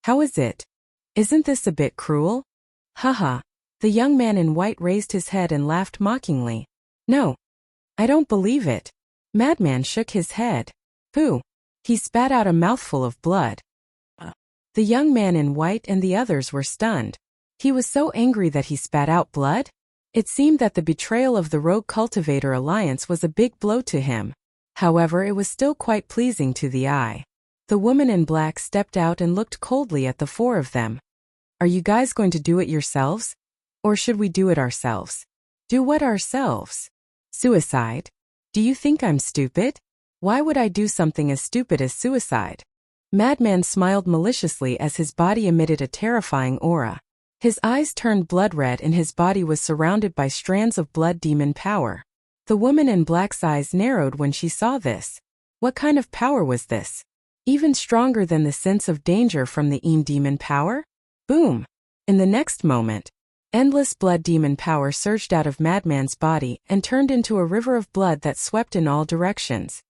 How is it? Isn't this a bit cruel? Haha. The young man in white raised his head and laughed mockingly. No. I don't believe it. Madman shook his head. Pooh. He spat out a mouthful of blood. The young man in white and the others were stunned. He was so angry that he spat out blood? It seemed that the betrayal of the Rogue Cultivator Alliance was a big blow to him. However, it was still quite pleasing to the eye. The woman in black stepped out and looked coldly at the 4 of them. Are you guys going to do it yourselves? Or should we do it ourselves? Do what ourselves? Suicide? Do you think I'm stupid? Why would I do something as stupid as suicide? Madman smiled maliciously as his body emitted a terrifying aura. His eyes turned blood red and his body was surrounded by strands of blood demon power. The woman in black's eyes narrowed when she saw this. What kind of power was this? Even stronger than the sense of danger from the demon power? Boom! In the next moment, endless blood demon power surged out of Madman's body and turned into a river of blood that swept in all directions.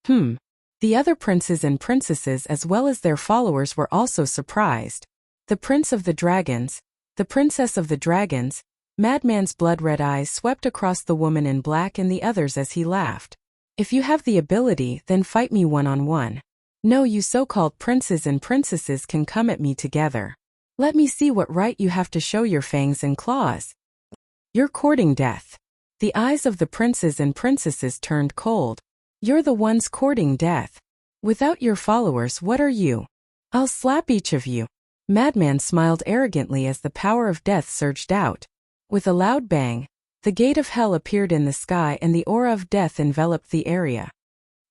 The other princes and princesses as well as their followers were also surprised. The Prince of the Dragons, the Princess of the Dragons, Madman's blood-red eyes swept across the woman in black and the others as he laughed. If you have the ability, then fight me one-on-one. No, you so-called princes and princesses can come at me together. Let me see what right you have to show your fangs and claws. You're courting death. The eyes of the princes and princesses turned cold. You're the ones courting death. Without your followers, what are you? I'll slap each of you. Madman smiled arrogantly as the power of death surged out. With a loud bang, the gate of hell appeared in the sky and the aura of death enveloped the area.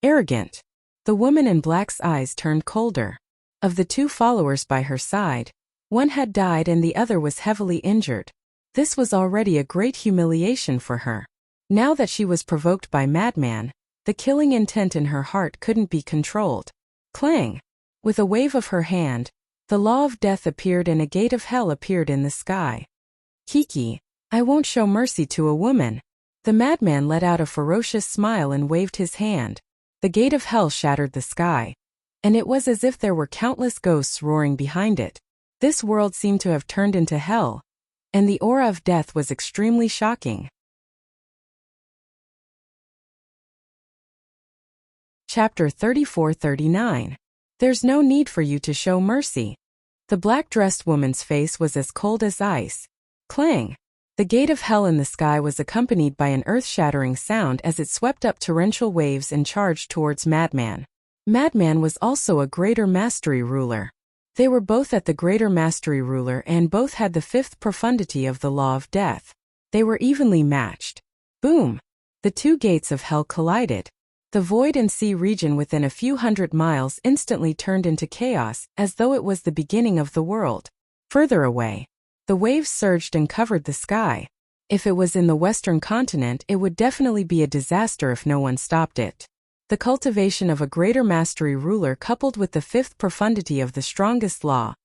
Arrogant. The woman in black's eyes turned colder. Of the 2 followers by her side, one had died and the other was heavily injured. This was already a great humiliation for her. Now that she was provoked by Madman, the killing intent in her heart couldn't be controlled. Clang! With a wave of her hand, the law of death appeared and a gate of hell appeared in the sky. Kiki, I won't show mercy to a woman. The madman let out a ferocious smile and waved his hand. The gate of hell shattered the sky. And it was as if there were countless ghosts roaring behind it. This world seemed to have turned into hell. And the aura of death was extremely shocking. Chapter 34-39. There's no need for you to show mercy. The black-dressed woman's face was as cold as ice. Clang! The gate of hell in the sky was accompanied by an earth-shattering sound as it swept up torrential waves and charged towards Madman. Madman was also a greater mastery ruler. They were both at the greater mastery ruler and both had the 5th profundity of the law of death. They were evenly matched. Boom! The 2 gates of hell collided. The void and sea region within a few hundred miles instantly turned into chaos, as though it was the beginning of the world. Further away, the waves surged and covered the sky. If it was in the western continent, it would definitely be a disaster if no one stopped it. The cultivation of a greater mastery ruler coupled with the 5th profundity of the strongest law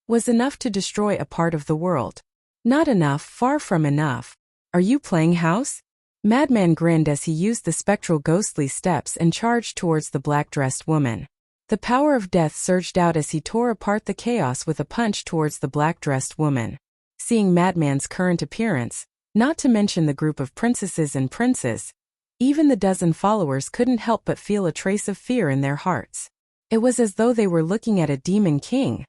was enough to destroy a part of the world. Not enough, far from enough. Are you playing house? Madman grinned as he used the spectral ghostly steps and charged towards the black-dressed woman. The power of death surged out as he tore apart the chaos with a punch towards the black-dressed woman. Seeing Madman's current appearance, not to mention the group of princesses and princes, even the dozen followers couldn't help but feel a trace of fear in their hearts. It was as though they were looking at a demon king.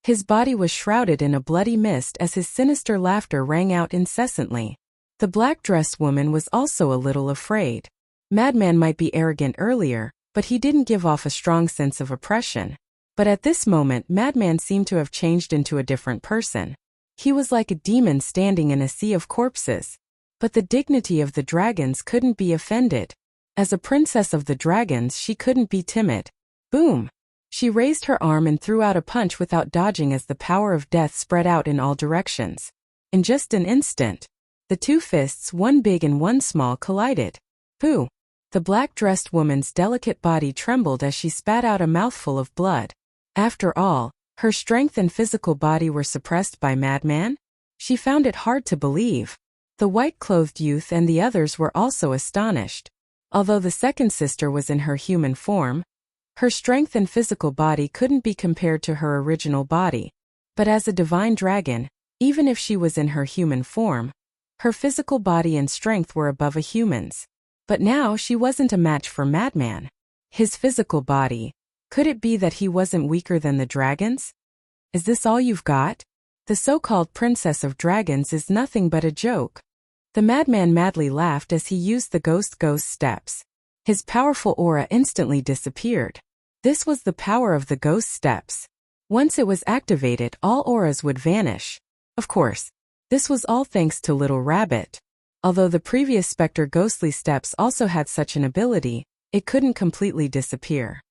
His body was shrouded in a bloody mist as his sinister laughter rang out incessantly. The black-dressed woman was also a little afraid. Madman might be arrogant earlier, but he didn't give off a strong sense of oppression. But at this moment, Madman seemed to have changed into a different person. He was like a demon standing in a sea of corpses. But the dignity of the dragons couldn't be offended. As a princess of the dragons, she couldn't be timid. Boom! She raised her arm and threw out a punch without dodging as the power of death spread out in all directions. In just an instant, the two fists, one big and one small, collided. Pooh! The black-dressed woman's delicate body trembled as she spat out a mouthful of blood. After all, her strength and physical body were suppressed by Madman? She found it hard to believe. The white-clothed youth and the others were also astonished. Although the second sister was in her human form, her strength and physical body couldn't be compared to her original body. But as a divine dragon, even if she was in her human form, her physical body and strength were above a human's. But now she wasn't a match for Madman. His physical body. Could it be that he wasn't weaker than the dragons? Is this all you've got? The so-called princess of dragons is nothing but a joke. The Madman madly laughed as he used the ghost steps. His powerful aura instantly disappeared. This was the power of the ghost steps. Once it was activated, all auras would vanish. Of course, this was all thanks to Little Rabbit. Although the previous Spectre ghostly steps also had such an ability, it couldn't completely disappear.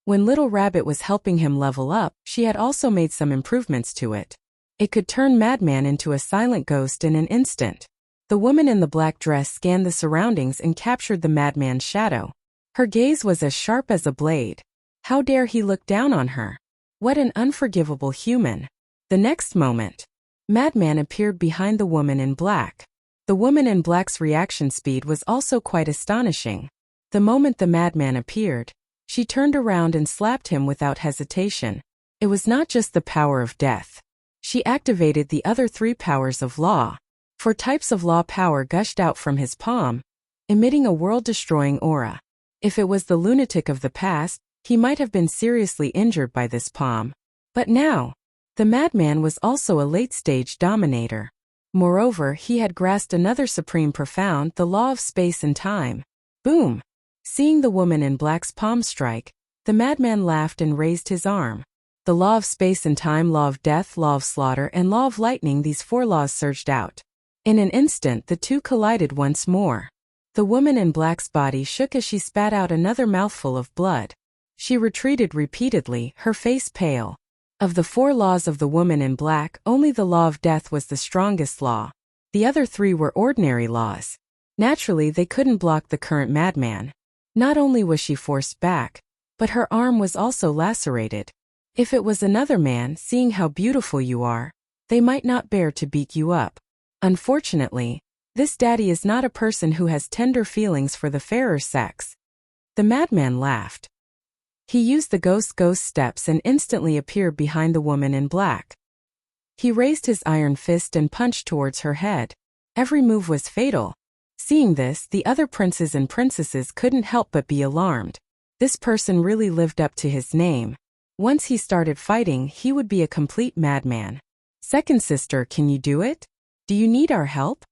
When Little Rabbit was helping him level up, she had also made some improvements to it. It could turn Madman into a silent ghost in an instant. The woman in the black dress scanned the surroundings and captured the Madman's shadow. Her gaze was as sharp as a blade. How dare he look down on her? What an unforgivable human. The next moment, Madman appeared behind the woman in black. The woman in black's reaction speed was also quite astonishing. The moment the Madman appeared, she turned around and slapped him without hesitation. It was not just the power of death. She activated the other three powers of law. 4 types of law power gushed out from his palm, emitting a world-destroying aura. If it was the lunatic of the past, he might have been seriously injured by this palm. But now, the Madman was also a late-stage dominator. Moreover, he had grasped another supreme profound, the law of space and time. Boom! Seeing the woman in black's palm strike, the Madman laughed and raised his arm. The law of space and time, law of death, law of slaughter, and law of lightning, these 4 laws surged out. In an instant, the two collided once more. The woman in black's body shook as she spat out another mouthful of blood. She retreated repeatedly, her face pale. Of the 4 laws of the woman in black, only the law of death was the strongest law. The other 3 were ordinary laws. Naturally, they couldn't block the current Madman. Not only was she forced back, but her arm was also lacerated. If it was another man, seeing how beautiful you are, they might not bear to beat you up. Unfortunately, this daddy is not a person who has tender feelings for the fairer sex. The Madman laughed. He used the ghost steps and instantly appeared behind the woman in black. He raised his iron fist and punched towards her head. Every move was fatal. Seeing this, the other princes and princesses couldn't help but be alarmed. This person really lived up to his name. Once he started fighting, he would be a complete madman. Second sister, can you do it? Do you need our help?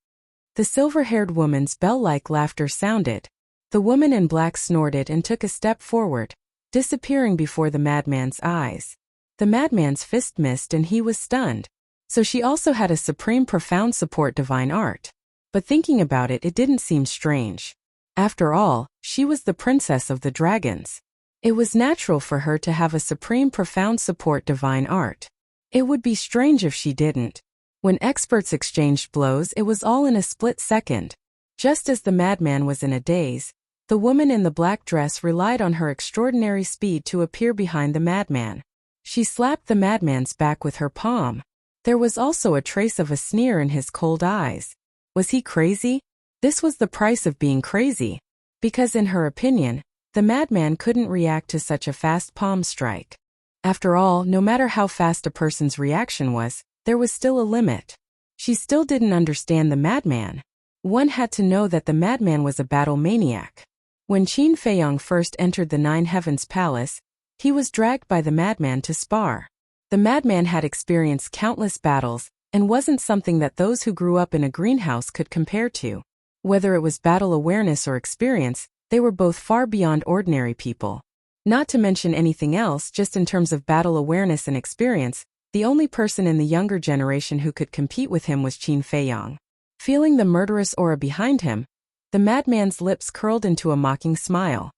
The silver-haired woman's bell-like laughter sounded. The woman in black snorted and took a step forward, disappearing before the madman's eyes. The madman's fist missed and he was stunned. So she also had a supreme profound support divine art. But thinking about it, it didn't seem strange. After all, she was the princess of the dragons. It was natural for her to have a supreme profound support divine art. It would be strange if she didn't. When experts exchanged blows, it was all in a split second. Just as the madman was in a daze, the woman in the black dress relied on her extraordinary speed to appear behind the madman. She slapped the madman's back with her palm. There was also a trace of a sneer in his cold eyes. Was he crazy? This was the price of being crazy. Because in her opinion, the madman couldn't react to such a fast palm strike. After all, no matter how fast a person's reaction was, there was still a limit. She still didn't understand the madman. One had to know that the madman was a battle maniac. When Qin Feiyang first entered the Nine Heavens Palace, he was dragged by the madman to spar. The madman had experienced countless battles and wasn't something that those who grew up in a greenhouse could compare to. Whether it was battle awareness or experience, they were both far beyond ordinary people. Not to mention anything else, just in terms of battle awareness and experience, the only person in the younger generation who could compete with him was Qin Feiyang. Feeling the murderous aura behind him, the madman's lips curled into a mocking smile.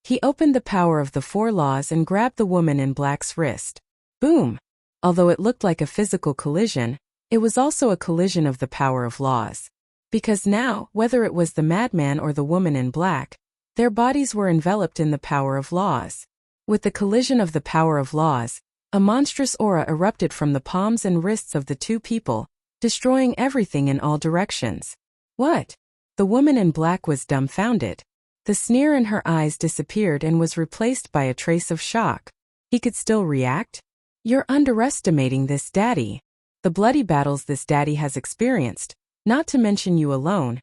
He opened the power of the four laws and grabbed the woman in black's wrist. Boom! Although it looked like a physical collision, it was also a collision of the power of laws. Because now, whether it was the madman or the woman in black, their bodies were enveloped in the power of laws. With the collision of the power of laws, a monstrous aura erupted from the palms and wrists of the two people, destroying everything in all directions. What? The woman in black was dumbfounded. The sneer in her eyes disappeared and was replaced by a trace of shock. He could still react? You're underestimating this daddy. The bloody battles this daddy has experienced, not to mention you alone.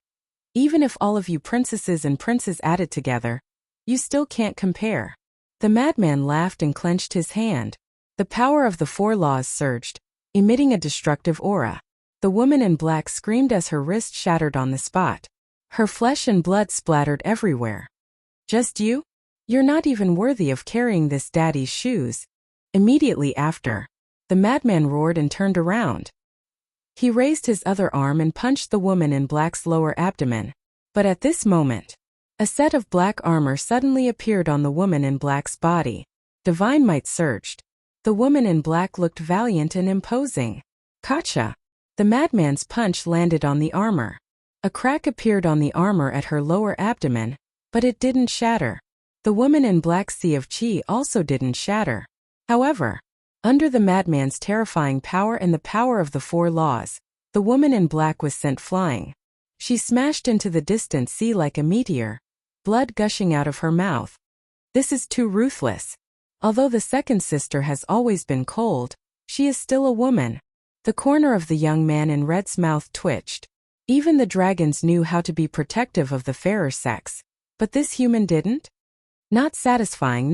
Even if all of you princesses and princes added together, you still can't compare. The madman laughed and clenched his hand. The power of the four laws surged, emitting a destructive aura. The woman in black screamed as her wrist shattered on the spot. Her flesh and blood splattered everywhere. Just you? You're not even worthy of carrying this daddy's shoes. Immediately after, the madman roared and turned around. He raised his other arm and punched the woman in black's lower abdomen. But at this moment, a set of black armor suddenly appeared on the woman in black's body. Divine might surged. The woman in black looked valiant and imposing. Gotcha! The madman's punch landed on the armor. A crack appeared on the armor at her lower abdomen, but it didn't shatter. The woman in black's sea of qi also didn't shatter. However, under the madman's terrifying power and the power of the four laws, the woman in black was sent flying. She smashed into the distant sea like a meteor, blood gushing out of her mouth. This is too ruthless. Although the second sister has always been cold, she is still a woman. The corner of the young man in red's mouth twitched. Even the dragons knew how to be protective of the fairer sex, but this human didn't? Not satisfying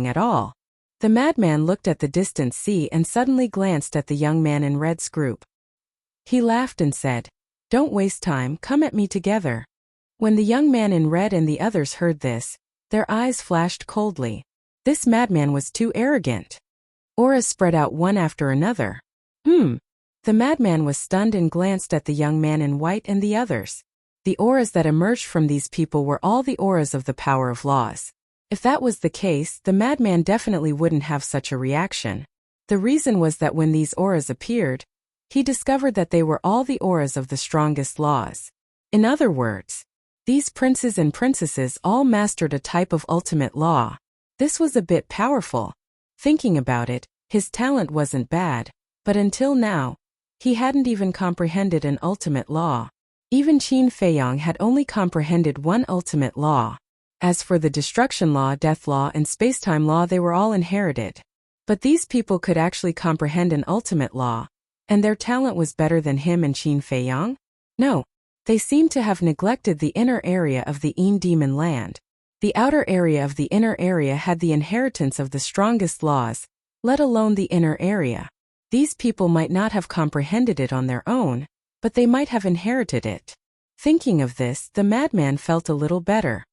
at all. The madman looked at the distant sea and suddenly glanced at the young man in red's group. He laughed and said, "Don't waste time, come at me together." When the young man in red and the others heard this, their eyes flashed coldly. This madman was too arrogant. Auras spread out one after another. The madman was stunned and glanced at the young man in white and the others. The auras that emerged from these people were all the auras of the power of laws. If that was the case, the madman definitely wouldn't have such a reaction. The reason was that when these auras appeared, he discovered that they were all the auras of the strongest laws. In other words, these princes and princesses all mastered a type of ultimate law. This was a bit powerful. Thinking about it, his talent wasn't bad, but until now, he hadn't even comprehended an ultimate law. Even Qin Feiyang had only comprehended one ultimate law. As for the destruction law, death law, and spacetime law, they were all inherited. But these people could actually comprehend an ultimate law, and their talent was better than him and Qin Feiyang? No, they seemed to have neglected the inner area of the Yin Demon Land. The outer area of the inner area had the inheritance of the strongest laws, let alone the inner area. These people might not have comprehended it on their own, but they might have inherited it. Thinking of this, the madman felt a little better.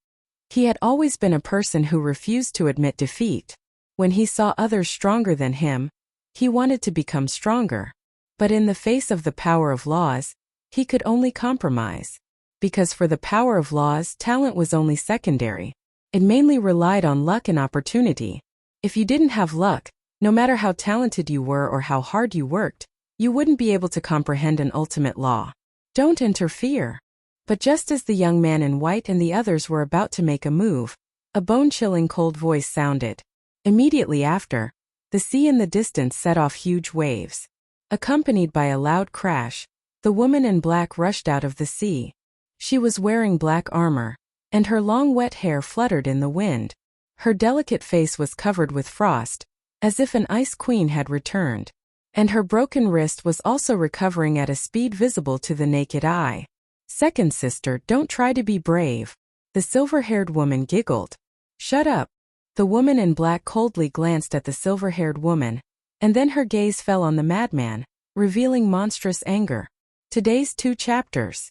He had always been a person who refused to admit defeat. When he saw others stronger than him, he wanted to become stronger. But in the face of the power of laws, he could only compromise. Because for the power of laws, talent was only secondary. It mainly relied on luck and opportunity. If you didn't have luck, no matter how talented you were or how hard you worked, you wouldn't be able to comprehend an ultimate law. Don't interfere. But just as the young man in white and the others were about to make a move, a bone-chilling cold voice sounded. Immediately after, the sea in the distance set off huge waves. Accompanied by a loud crash, the woman in black rushed out of the sea. She was wearing black armor, and her long wet hair fluttered in the wind. Her delicate face was covered with frost, as if an ice queen had returned. And her broken wrist was also recovering at a speed visible to the naked eye. "Second sister, don't try to be brave," the silver-haired woman giggled. "Shut up." The woman in black coldly glanced at the silver-haired woman, and then her gaze fell on the madman, revealing monstrous anger. Today's 2 chapters.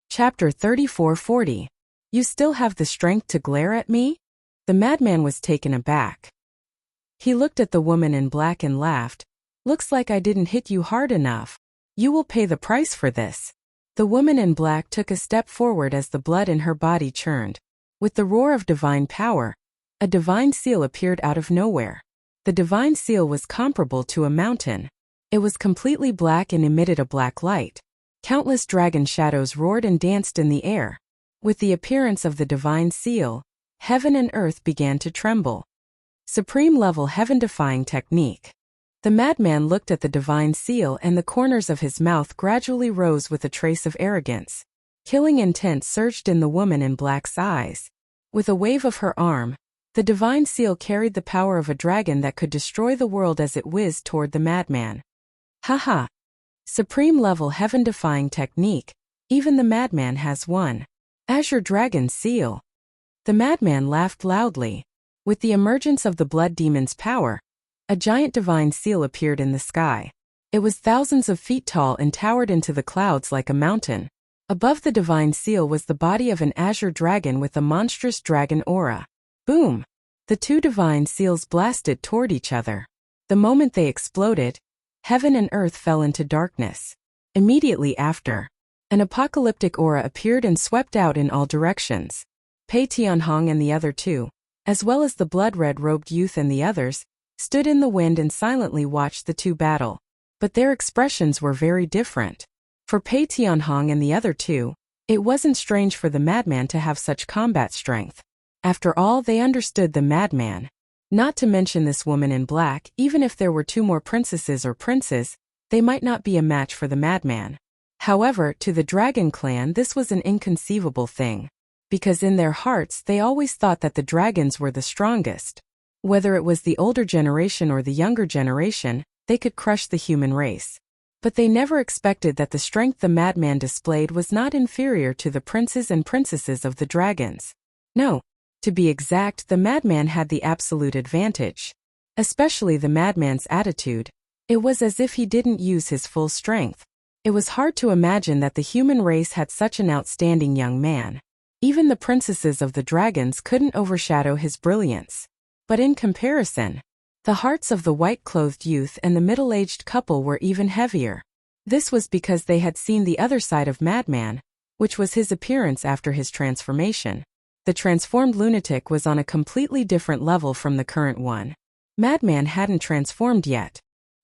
Chapter 34-40. You still have the strength to glare at me? The madman was taken aback. He looked at the woman in black and laughed. "Looks like I didn't hit you hard enough. You will pay the price for this." The woman in black took a step forward as the blood in her body churned. With the roar of divine power, a divine seal appeared out of nowhere. The divine seal was comparable to a mountain. It was completely black and emitted a black light. Countless dragon shadows roared and danced in the air. With the appearance of the divine seal, heaven and earth began to tremble. Supreme-level heaven-defying technique. The madman looked at the divine seal and the corners of his mouth gradually rose with a trace of arrogance. Killing intent surged in the woman in black's eyes. With a wave of her arm, the divine seal carried the power of a dragon that could destroy the world as it whizzed toward the madman. Haha! Supreme-level heaven-defying technique, even the madman has one. Azure Dragon Seal. The madman laughed loudly. With the emergence of the blood demon's power, a giant divine seal appeared in the sky. It was thousands of feet tall and towered into the clouds like a mountain. Above the divine seal was the body of an azure dragon with a monstrous dragon aura. Boom! The 2 divine seals blasted toward each other. The moment they exploded, heaven and earth fell into darkness. Immediately after, an apocalyptic aura appeared and swept out in all directions. Pei Tianhong and the other 2, as well as the blood-red-robed youth and the others, stood in the wind and silently watched the 2 battle. But their expressions were very different. For Pei Tianhong and the other 2, it wasn't strange for the madman to have such combat strength. After all, they understood the madman. Not to mention this woman in black, even if there were 2 more princesses or princes, they might not be a match for the madman. However, to the dragon clan this was an inconceivable thing. Because in their hearts they always thought that the dragons were the strongest. Whether it was the older generation or the younger generation, they could crush the human race. But they never expected that the strength the madman displayed was not inferior to the princes and princesses of the dragons. No. To be exact, the madman had the absolute advantage. Especially the madman's attitude. It was as if he didn't use his full strength. It was hard to imagine that the human race had such an outstanding young man. Even the princesses of the dragons couldn't overshadow his brilliance. But in comparison, the hearts of the white-clothed youth and the middle-aged couple were even heavier. This was because they had seen the other side of Madman, which was his appearance after his transformation. The transformed lunatic was on a completely different level from the current one. Madman hadn't transformed yet.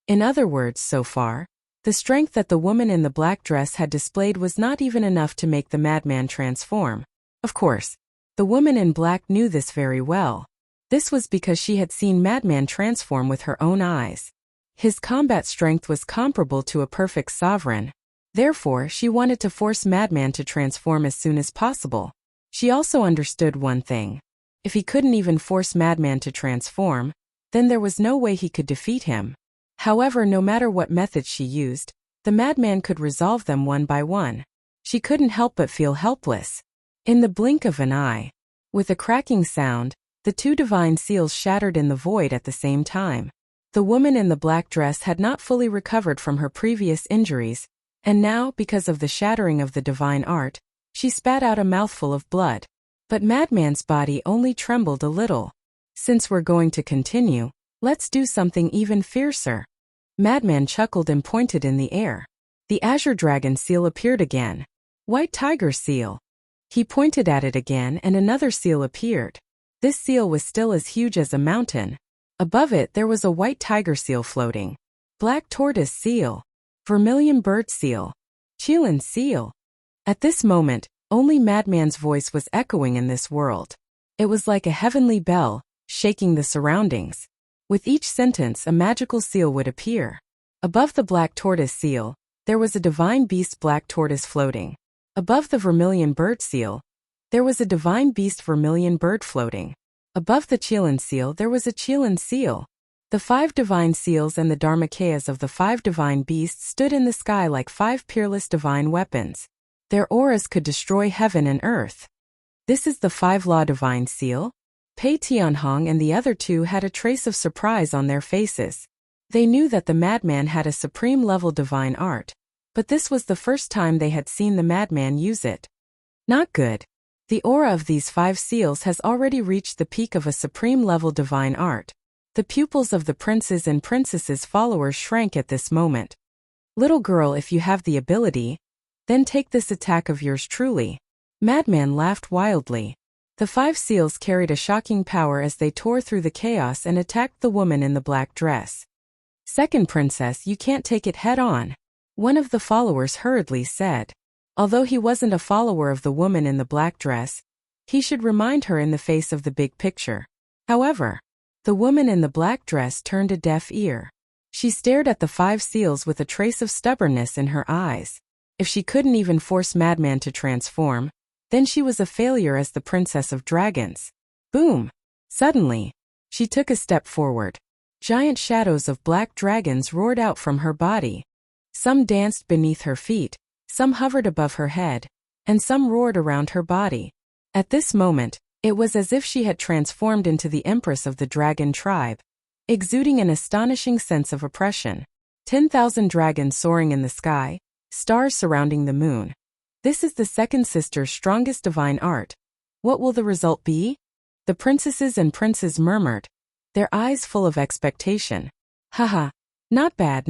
In other words, so far, the strength that the woman in the black dress had displayed was not even enough to make the madman transform. Of course, the woman in black knew this very well. This was because she had seen Madman transform with her own eyes. His combat strength was comparable to a perfect sovereign. Therefore, she wanted to force Madman to transform as soon as possible. She also understood one thing. If he couldn't even force Madman to transform, then there was no way he could defeat him. However, no matter what methods she used, the madman could resolve them one by one. She couldn't help but feel helpless. In the blink of an eye, with a cracking sound, the 2 divine seals shattered in the void at the same time. The woman in the black dress had not fully recovered from her previous injuries, and now, because of the shattering of the divine art, she spat out a mouthful of blood. But Madman's body only trembled a little. Since we're going to continue, let's do something even fiercer. Madman chuckled and pointed in the air. The azure dragon seal appeared again. White tiger seal. He pointed at it again and another seal appeared. This seal was still as huge as a mountain. Above it there was a white tiger seal floating. Black tortoise seal. Vermilion bird seal. Qilin seal. At this moment, only Madman's voice was echoing in this world. It was like a heavenly bell, shaking the surroundings. With each sentence, a magical seal would appear. Above the black tortoise seal, there was a divine beast black tortoise floating. Above the vermilion bird seal, there was a divine beast vermilion bird floating. Above the Chilan seal, there was a Chilan seal. The 5 divine seals and the Dharmakayas of the 5 divine beasts stood in the sky like 5 peerless divine weapons. Their auras could destroy heaven and earth. This is the 5-law divine seal. Pei Tianhong and the other 2 had a trace of surprise on their faces. They knew that the madman had a supreme-level divine art, but this was the first time they had seen the madman use it. Not good. The aura of these 5 seals has already reached the peak of a supreme-level divine art. The pupils of the princes and princesses' followers shrank at this moment. Little girl, if you have the ability, then take this attack of yours truly. Madman laughed wildly. The 5 seals carried a shocking power as they tore through the chaos and attacked the woman in the black dress. Second princess, you can't take it head on, one of the followers hurriedly said. Although he wasn't a follower of the woman in the black dress, he should remind her in the face of the big picture. However, the woman in the black dress turned a deaf ear. She stared at the 5 seals with a trace of stubbornness in her eyes. If she couldn't even force Madman to transform, then she was a failure as the Princess of Dragons. Boom! Suddenly, she took a step forward. Giant shadows of black dragons roared out from her body. Some danced beneath her feet, some hovered above her head, and some roared around her body. At this moment, it was as if she had transformed into the Empress of the Dragon tribe, exuding an astonishing sense of oppression. 10,000 dragons soaring in the sky, stars surrounding the moon. This is the second sister's strongest divine art. What will the result be? The princesses and princes murmured, their eyes full of expectation. Haha, not bad,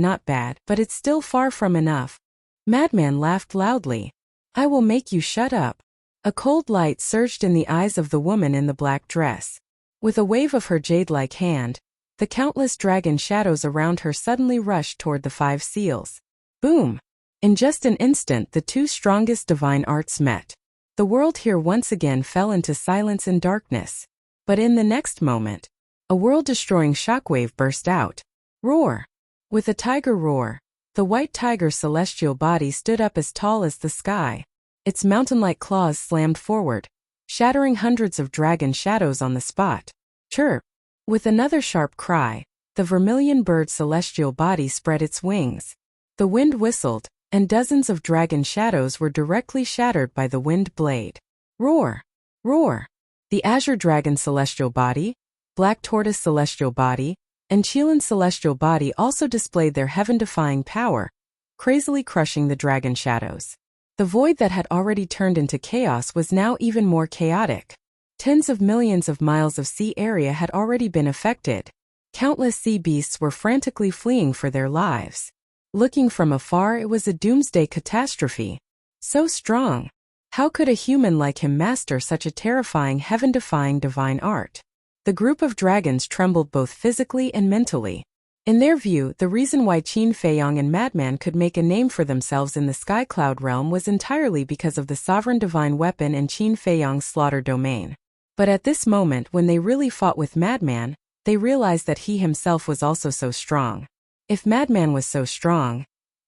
but it's still far from enough. Madman laughed loudly. I will make you shut up. A cold light surged in the eyes of the woman in the black dress. With a wave of her jade-like hand, the countless dragon shadows around her suddenly rushed toward the 5 seals. Boom! In just an instant, the 2 strongest divine arts met. The world here once again fell into silence and darkness. But in the next moment, a world-destroying shockwave burst out. Roar! With a tiger roar, the white tiger's celestial body stood up as tall as the sky. Its mountain-like claws slammed forward, shattering hundreds of dragon shadows on the spot. Chirp! With another sharp cry, the vermilion bird's celestial body spread its wings. The wind whistled, and dozens of dragon shadows were directly shattered by the wind blade. Roar! Roar! The azure dragon celestial body, black tortoise celestial body, and Chilan celestial body also displayed their heaven-defying power, crazily crushing the dragon shadows. The void that had already turned into chaos was now even more chaotic. Tens of millions of miles of sea area had already been affected. Countless sea beasts were frantically fleeing for their lives. Looking from afar, it was a doomsday catastrophe. So strong. How could a human like him master such a terrifying heaven-defying divine art? The group of dragons trembled both physically and mentally. In their view, the reason why Qin Feiyong and Madman could make a name for themselves in the Sky Cloud realm was entirely because of the sovereign divine weapon and Qin Feiyong's slaughter domain. But at this moment, when they really fought with Madman, they realized that he himself was also so strong. If Madman was so strong,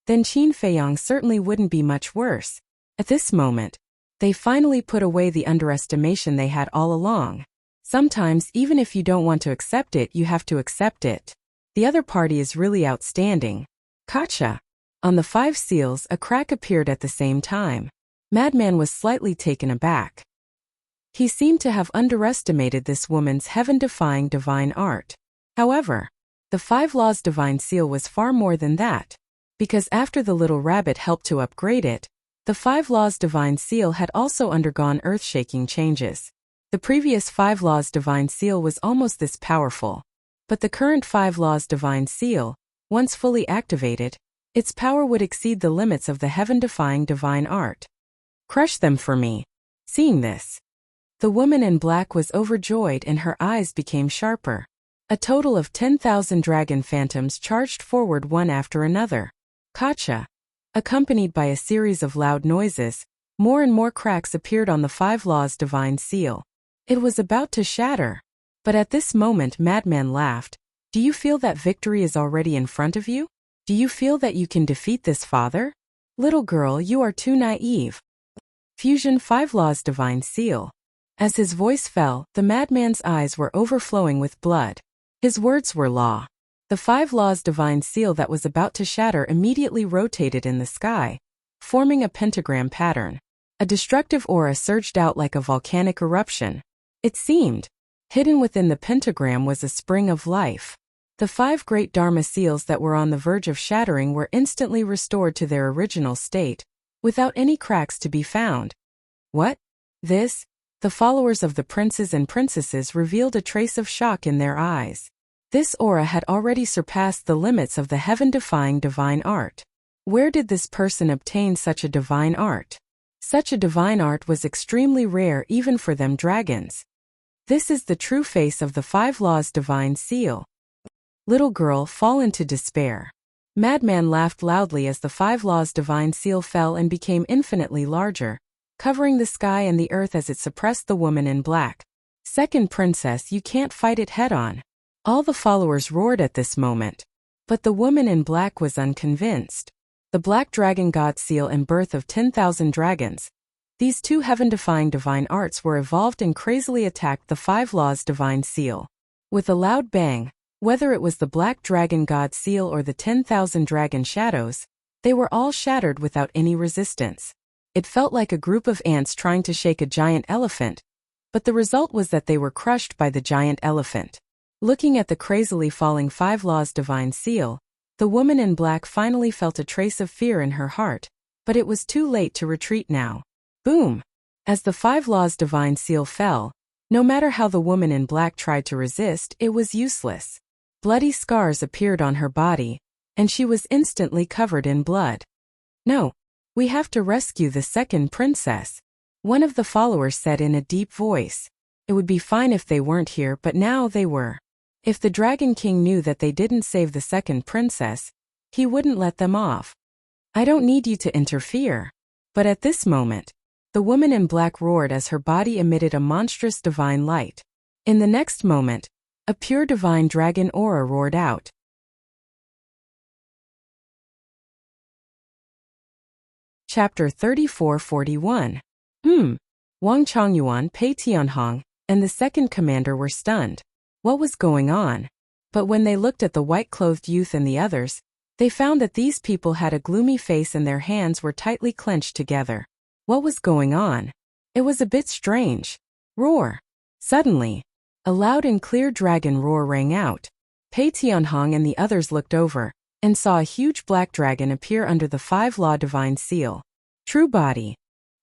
then Qin Feiyong certainly wouldn't be much worse. At this moment, they finally put away the underestimation they had all along. Sometimes, even if you don't want to accept it, you have to accept it. The other party is really outstanding. Gotcha! On the 5 seals, a crack appeared at the same time. Madman was slightly taken aback. He seemed to have underestimated this woman's heaven-defying divine art. However, the 5 laws divine seal was far more than that. Because after the little rabbit helped to upgrade it, the 5 laws divine seal had also undergone earth-shaking changes. The previous 5 laws divine seal was almost this powerful. But the current 5 laws divine seal, once fully activated, its power would exceed the limits of the heaven-defying divine art. Crush them for me. Seeing this, the woman in black was overjoyed and her eyes became sharper. A total of 10,000 dragon phantoms charged forward one after another. Gotcha! Accompanied by a series of loud noises, more and more cracks appeared on the 5 laws divine seal. It was about to shatter. But at this moment Madman laughed. Do you feel that victory is already in front of you? Do you feel that you can defeat this father? Little girl, you are too naive. Fusion 5 Laws Divine Seal. As his voice fell, the madman's eyes were overflowing with blood. His words were law. The 5 Laws Divine Seal that was about to shatter immediately rotated in the sky, forming a pentagram pattern. A destructive aura surged out like a volcanic eruption. It seemed, hidden within the pentagram was a spring of life. The 5 great Dharma seals that were on the verge of shattering were instantly restored to their original state, without any cracks to be found. What? This? The followers of the princes and princesses revealed a trace of shock in their eyes. This aura had already surpassed the limits of the heaven-defying divine art. Where did this person obtain such a divine art? Such a divine art was extremely rare even for them dragons. This is the true face of the 5 Laws Divine Seal. Little girl, fall into despair. Madman laughed loudly as the 5 Laws Divine Seal fell and became infinitely larger, covering the sky and the earth as it suppressed the woman in black. Second princess, you can't fight it head-on. All the followers roared at this moment. But the woman in black was unconvinced. The Black Dragon God Seal and Birth of 10,000 Dragons. These 2 heaven-defying divine arts were evolved and crazily attacked the 5 Laws Divine Seal. With a loud bang, whether it was the Black Dragon God Seal or the 10,000 Dragon Shadows, they were all shattered without any resistance. It felt like a group of ants trying to shake a giant elephant, but the result was that they were crushed by the giant elephant. Looking at the crazily falling 5 Laws Divine Seal, the woman in black finally felt a trace of fear in her heart, but it was too late to retreat now. Boom! As the 5 Laws Divine Seal fell, no matter how the woman in black tried to resist, it was useless. Bloody scars appeared on her body, and she was instantly covered in blood. No, we have to rescue the second princess, one of the followers said in a deep voice. It would be fine if they weren't here, but now they were. If the Dragon King knew that they didn't save the second princess, he wouldn't let them off. I don't need you to interfere. But at this moment, the woman in black roared as her body emitted a monstrous divine light. In the next moment, a pure divine dragon aura roared out. Chapter 34-41. Wang Chongyuan, Pei Tianhong, and the second commander were stunned. What was going on? But when they looked at the white-clothed youth and the others, they found that these people had a gloomy face and their hands were tightly clenched together. What was going on? It was a bit strange. Roar! Suddenly, a loud and clear dragon roar rang out. Pei Tianhong and the others looked over, and saw a huge black dragon appear under the 5 Law Divine Seal. True body.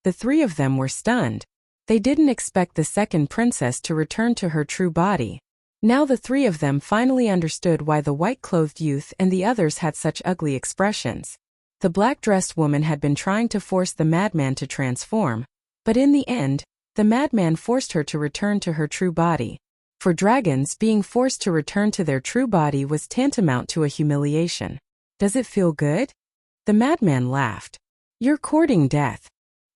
The 3 of them were stunned. They didn't expect the second princess to return to her true body. Now the 3 of them finally understood why the white-clothed youth and the others had such ugly expressions. The black-dressed woman had been trying to force the madman to transform, but in the end, the madman forced her to return to her true body. For dragons, being forced to return to their true body was tantamount to a humiliation. Does it feel good? The madman laughed. You're courting death.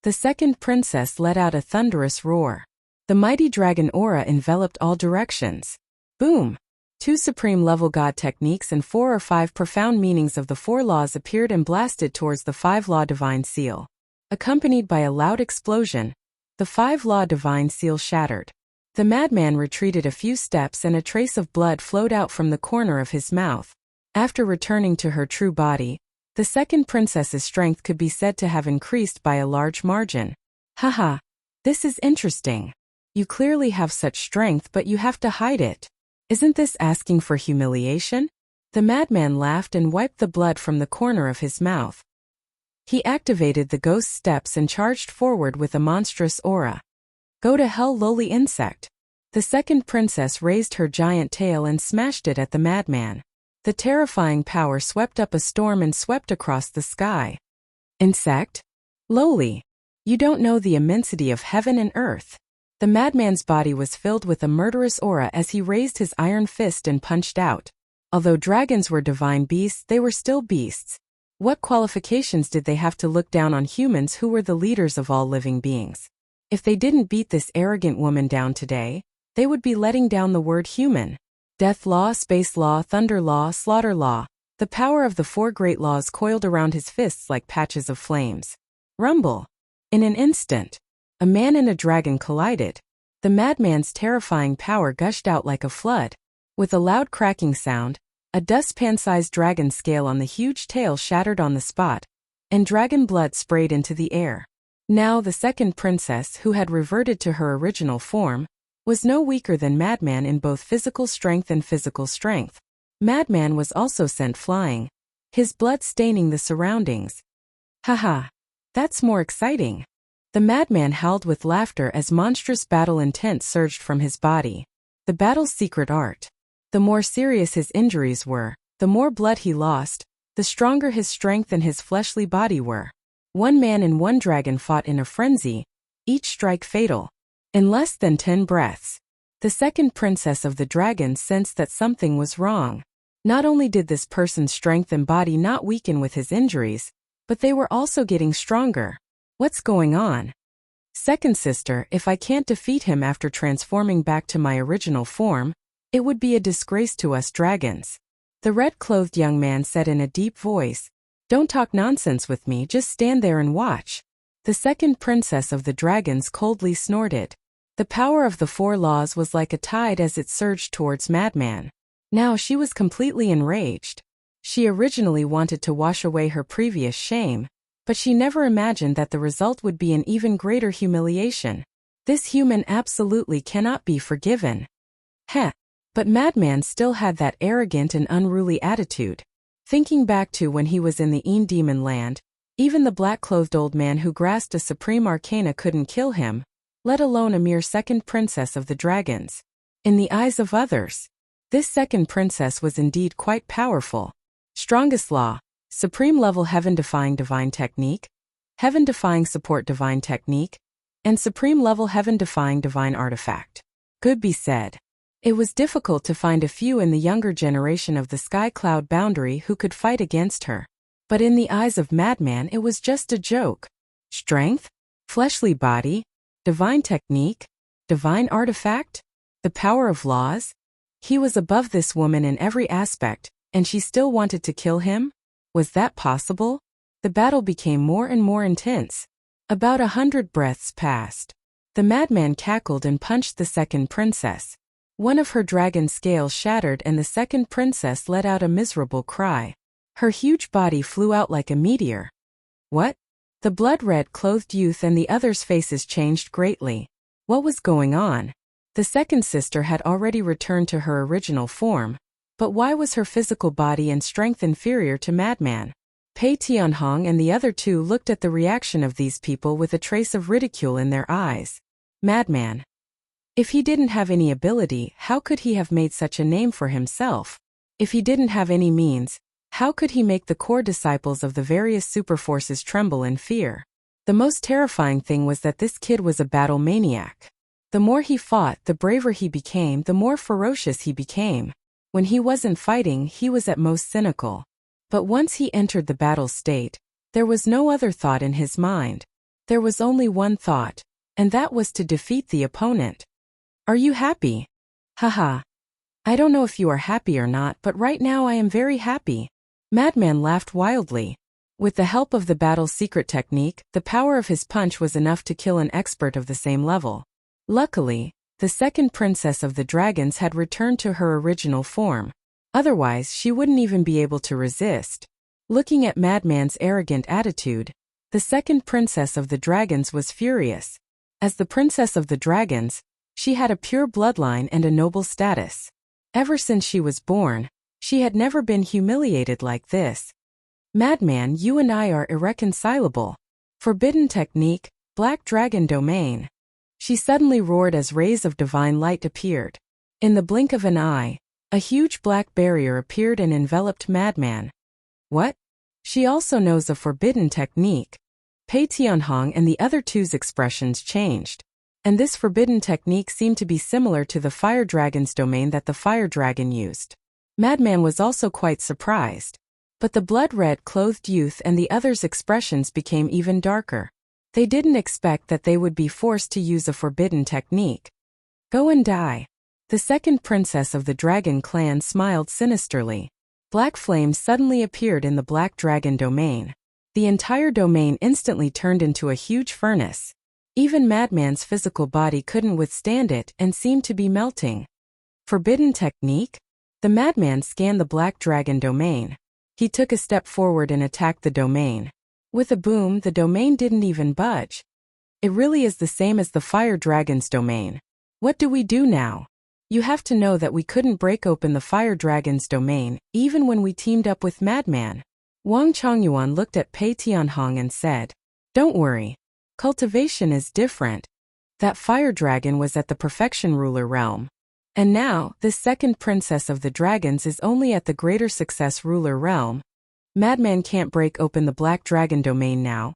The second princess let out a thunderous roar. The mighty dragon aura enveloped all directions. Boom! 2 supreme-level god techniques and 4 or 5 profound meanings of the 4 laws appeared and blasted towards the 5 Law Divine Seal. Accompanied by a loud explosion, the 5 Law Divine Seal shattered. The madman retreated a few steps and a trace of blood flowed out from the corner of his mouth. After returning to her true body, the second princess's strength could be said to have increased by a large margin. Haha, this is interesting. You clearly have such strength, but you have to hide it. Isn't this asking for humiliation? The madman laughed and wiped the blood from the corner of his mouth. He activated the ghost steps and charged forward with a monstrous aura. Go to hell, lowly insect. The second princess raised her giant tail and smashed it at the madman. The terrifying power swept up a storm and swept across the sky. Insect? Lowly. You don't know the immensity of heaven and earth. The madman's body was filled with a murderous aura as he raised his iron fist and punched out. Although dragons were divine beasts, they were still beasts. What qualifications did they have to look down on humans who were the leaders of all living beings? If they didn't beat this arrogant woman down today, they would be letting down the word human. Death law, space law, thunder law, slaughter law. The power of the four great laws coiled around his fists like patches of flames. Rumble. In an instant, a man and a dragon collided. The madman's terrifying power gushed out like a flood. With a loud cracking sound, a dustpan-sized dragon scale on the huge tail shattered on the spot, and dragon blood sprayed into the air. Now the second princess, who had reverted to her original form, was no weaker than Madman in both physical strength and physical strength. Madman was also sent flying, his blood staining the surroundings. Haha, that's more exciting. The madman howled with laughter as monstrous battle intent surged from his body. The battle's secret art. The more serious his injuries were, the more blood he lost, the stronger his strength and his fleshly body were. One man and one dragon fought in a frenzy, each strike fatal. In less than 10 breaths, the second princess of the dragons sensed that something was wrong. Not only did this person's strength and body not weaken with his injuries, but they were also getting stronger. What's going on? Second sister, if I can't defeat him after transforming back to my original form, it would be a disgrace to us dragons. The red-clothed young man said in a deep voice, "Don't talk nonsense with me, just stand there and watch." The second princess of the dragons coldly snorted. The power of the four laws was like a tide as it surged towards Madman. Now she was completely enraged. She originally wanted to wash away her previous shame, but she never imagined that the result would be an even greater humiliation. This human absolutely cannot be forgiven. Heh. But Madman still had that arrogant and unruly attitude. Thinking back to when he was in the Demon land, even the black-clothed old man who grasped a supreme arcana couldn't kill him, let alone a mere second princess of the dragons. In the eyes of others, this second princess was indeed quite powerful. Strongest law, supreme level heaven-defying divine technique, heaven-defying support divine technique, and supreme level heaven-defying divine artifact. Could be said. It was difficult to find a few in the younger generation of the Sky Cloud boundary who could fight against her. But in the eyes of Madman it was just a joke. Strength? Fleshly body? Divine technique? Divine artifact? The power of laws? He was above this woman in every aspect, and she still wanted to kill him? Was that possible? The battle became more and more intense. About 100 breaths passed. The madman cackled and punched the second princess. One of her dragon scales shattered and the second princess let out a miserable cry. Her huge body flew out like a meteor. What? The blood-red clothed youth and the others' faces changed greatly. What was going on? The second sister had already returned to her original form, but why was her physical body and strength inferior to Madman? Pei Tianhong and the other two looked at the reaction of these people with a trace of ridicule in their eyes. Madman. If he didn't have any ability, how could he have made such a name for himself? If he didn't have any means, how could he make the core disciples of the various superforces tremble in fear? The most terrifying thing was that this kid was a battle maniac. The more he fought, the braver he became, the more ferocious he became. When he wasn't fighting, he was at most cynical. But once he entered the battle state, there was no other thought in his mind. There was only one thought, and that was to defeat the opponent. Are you happy? Haha. I don't know if you are happy or not, but right now I am very happy. Madman laughed wildly. With the help of the battle's secret technique, the power of his punch was enough to kill an expert of the same level. Luckily, the second princess of the dragons had returned to her original form. Otherwise, she wouldn't even be able to resist. Looking at Madman's arrogant attitude, the second princess of the dragons was furious. As the princess of the dragons, she had a pure bloodline and a noble status. Ever since she was born, she had never been humiliated like this. Madman, you and I are irreconcilable. Forbidden technique, Black Dragon Domain. She suddenly roared as rays of divine light appeared. In the blink of an eye, a huge black barrier appeared and enveloped Madman. What? She also knows a forbidden technique. Pei Tianhong and the other two's expressions changed. And this forbidden technique seemed to be similar to the Fire Dragon's domain that the Fire Dragon used. Madman was also quite surprised. But the blood-red clothed youth and the others' expressions became even darker. They didn't expect that they would be forced to use a forbidden technique. Go and die. The second princess of the dragon clan smiled sinisterly. Black flames suddenly appeared in the black dragon domain. The entire domain instantly turned into a huge furnace. Even Madman's physical body couldn't withstand it and seemed to be melting. Forbidden technique? The Madman scanned the black dragon domain. He took a step forward and attacked the domain. With a boom, the domain didn't even budge. It really is the same as the fire dragon's domain. What do we do now? You have to know that we couldn't break open the fire dragon's domain, even when we teamed up with Madman. Wang Chongyuan looked at Pei Tianhong and said, "Don't worry. Cultivation is different. That fire dragon was at the perfection ruler realm. And now, this second princess of the dragons is only at the greater success ruler realm. Madman can't break open the black dragon domain now.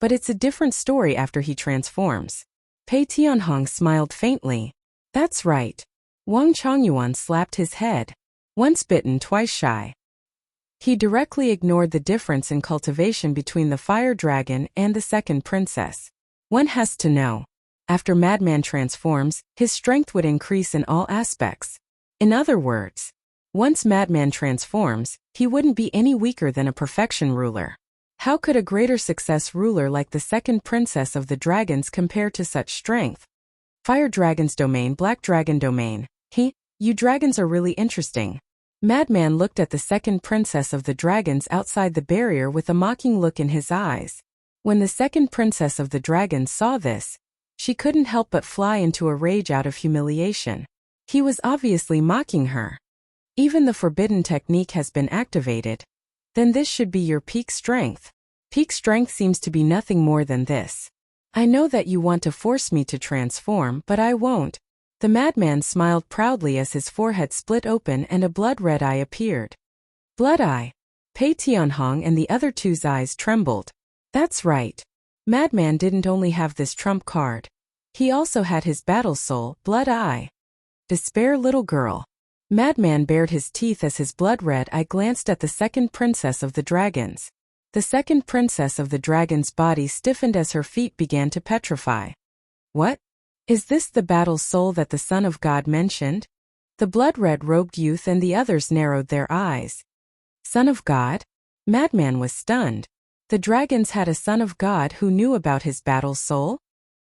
But it's a different story after he transforms." Pei Tianhong smiled faintly. "That's right." Wang Chongyuan slapped his head. Once bitten, twice shy. He directly ignored the difference in cultivation between the fire dragon and the second princess. One has to know. After Madman transforms, his strength would increase in all aspects. In other words, once Madman transforms, he wouldn't be any weaker than a perfection ruler. How could a greater success ruler like the second princess of the dragons compare to such strength? Fire dragon's domain, black dragon domain. You dragons are really interesting. Madman looked at the second princess of the dragons outside the barrier with a mocking look in his eyes. When the second princess of the dragons saw this, she couldn't help but fly into a rage out of humiliation. He was obviously mocking her. Even the forbidden technique has been activated. Then this should be your peak strength. Peak strength seems to be nothing more than this. I know that you want to force me to transform, but I won't. The madman smiled proudly as his forehead split open and a blood-red eye appeared. Blood eye. Pei Tianhong and the other two's eyes trembled. That's right. Madman didn't only have this trump card. He also had his battle soul, blood eye. Despair, little girl. Madman bared his teeth as his blood-red eye glanced at the second princess of the dragons. The second princess of the dragon's body stiffened as her feet began to petrify. What? Is this the battle soul that the Son of God mentioned? The blood-red robed youth and the others narrowed their eyes. Son of God? Madman was stunned. The dragons had a son of God who knew about his battle soul?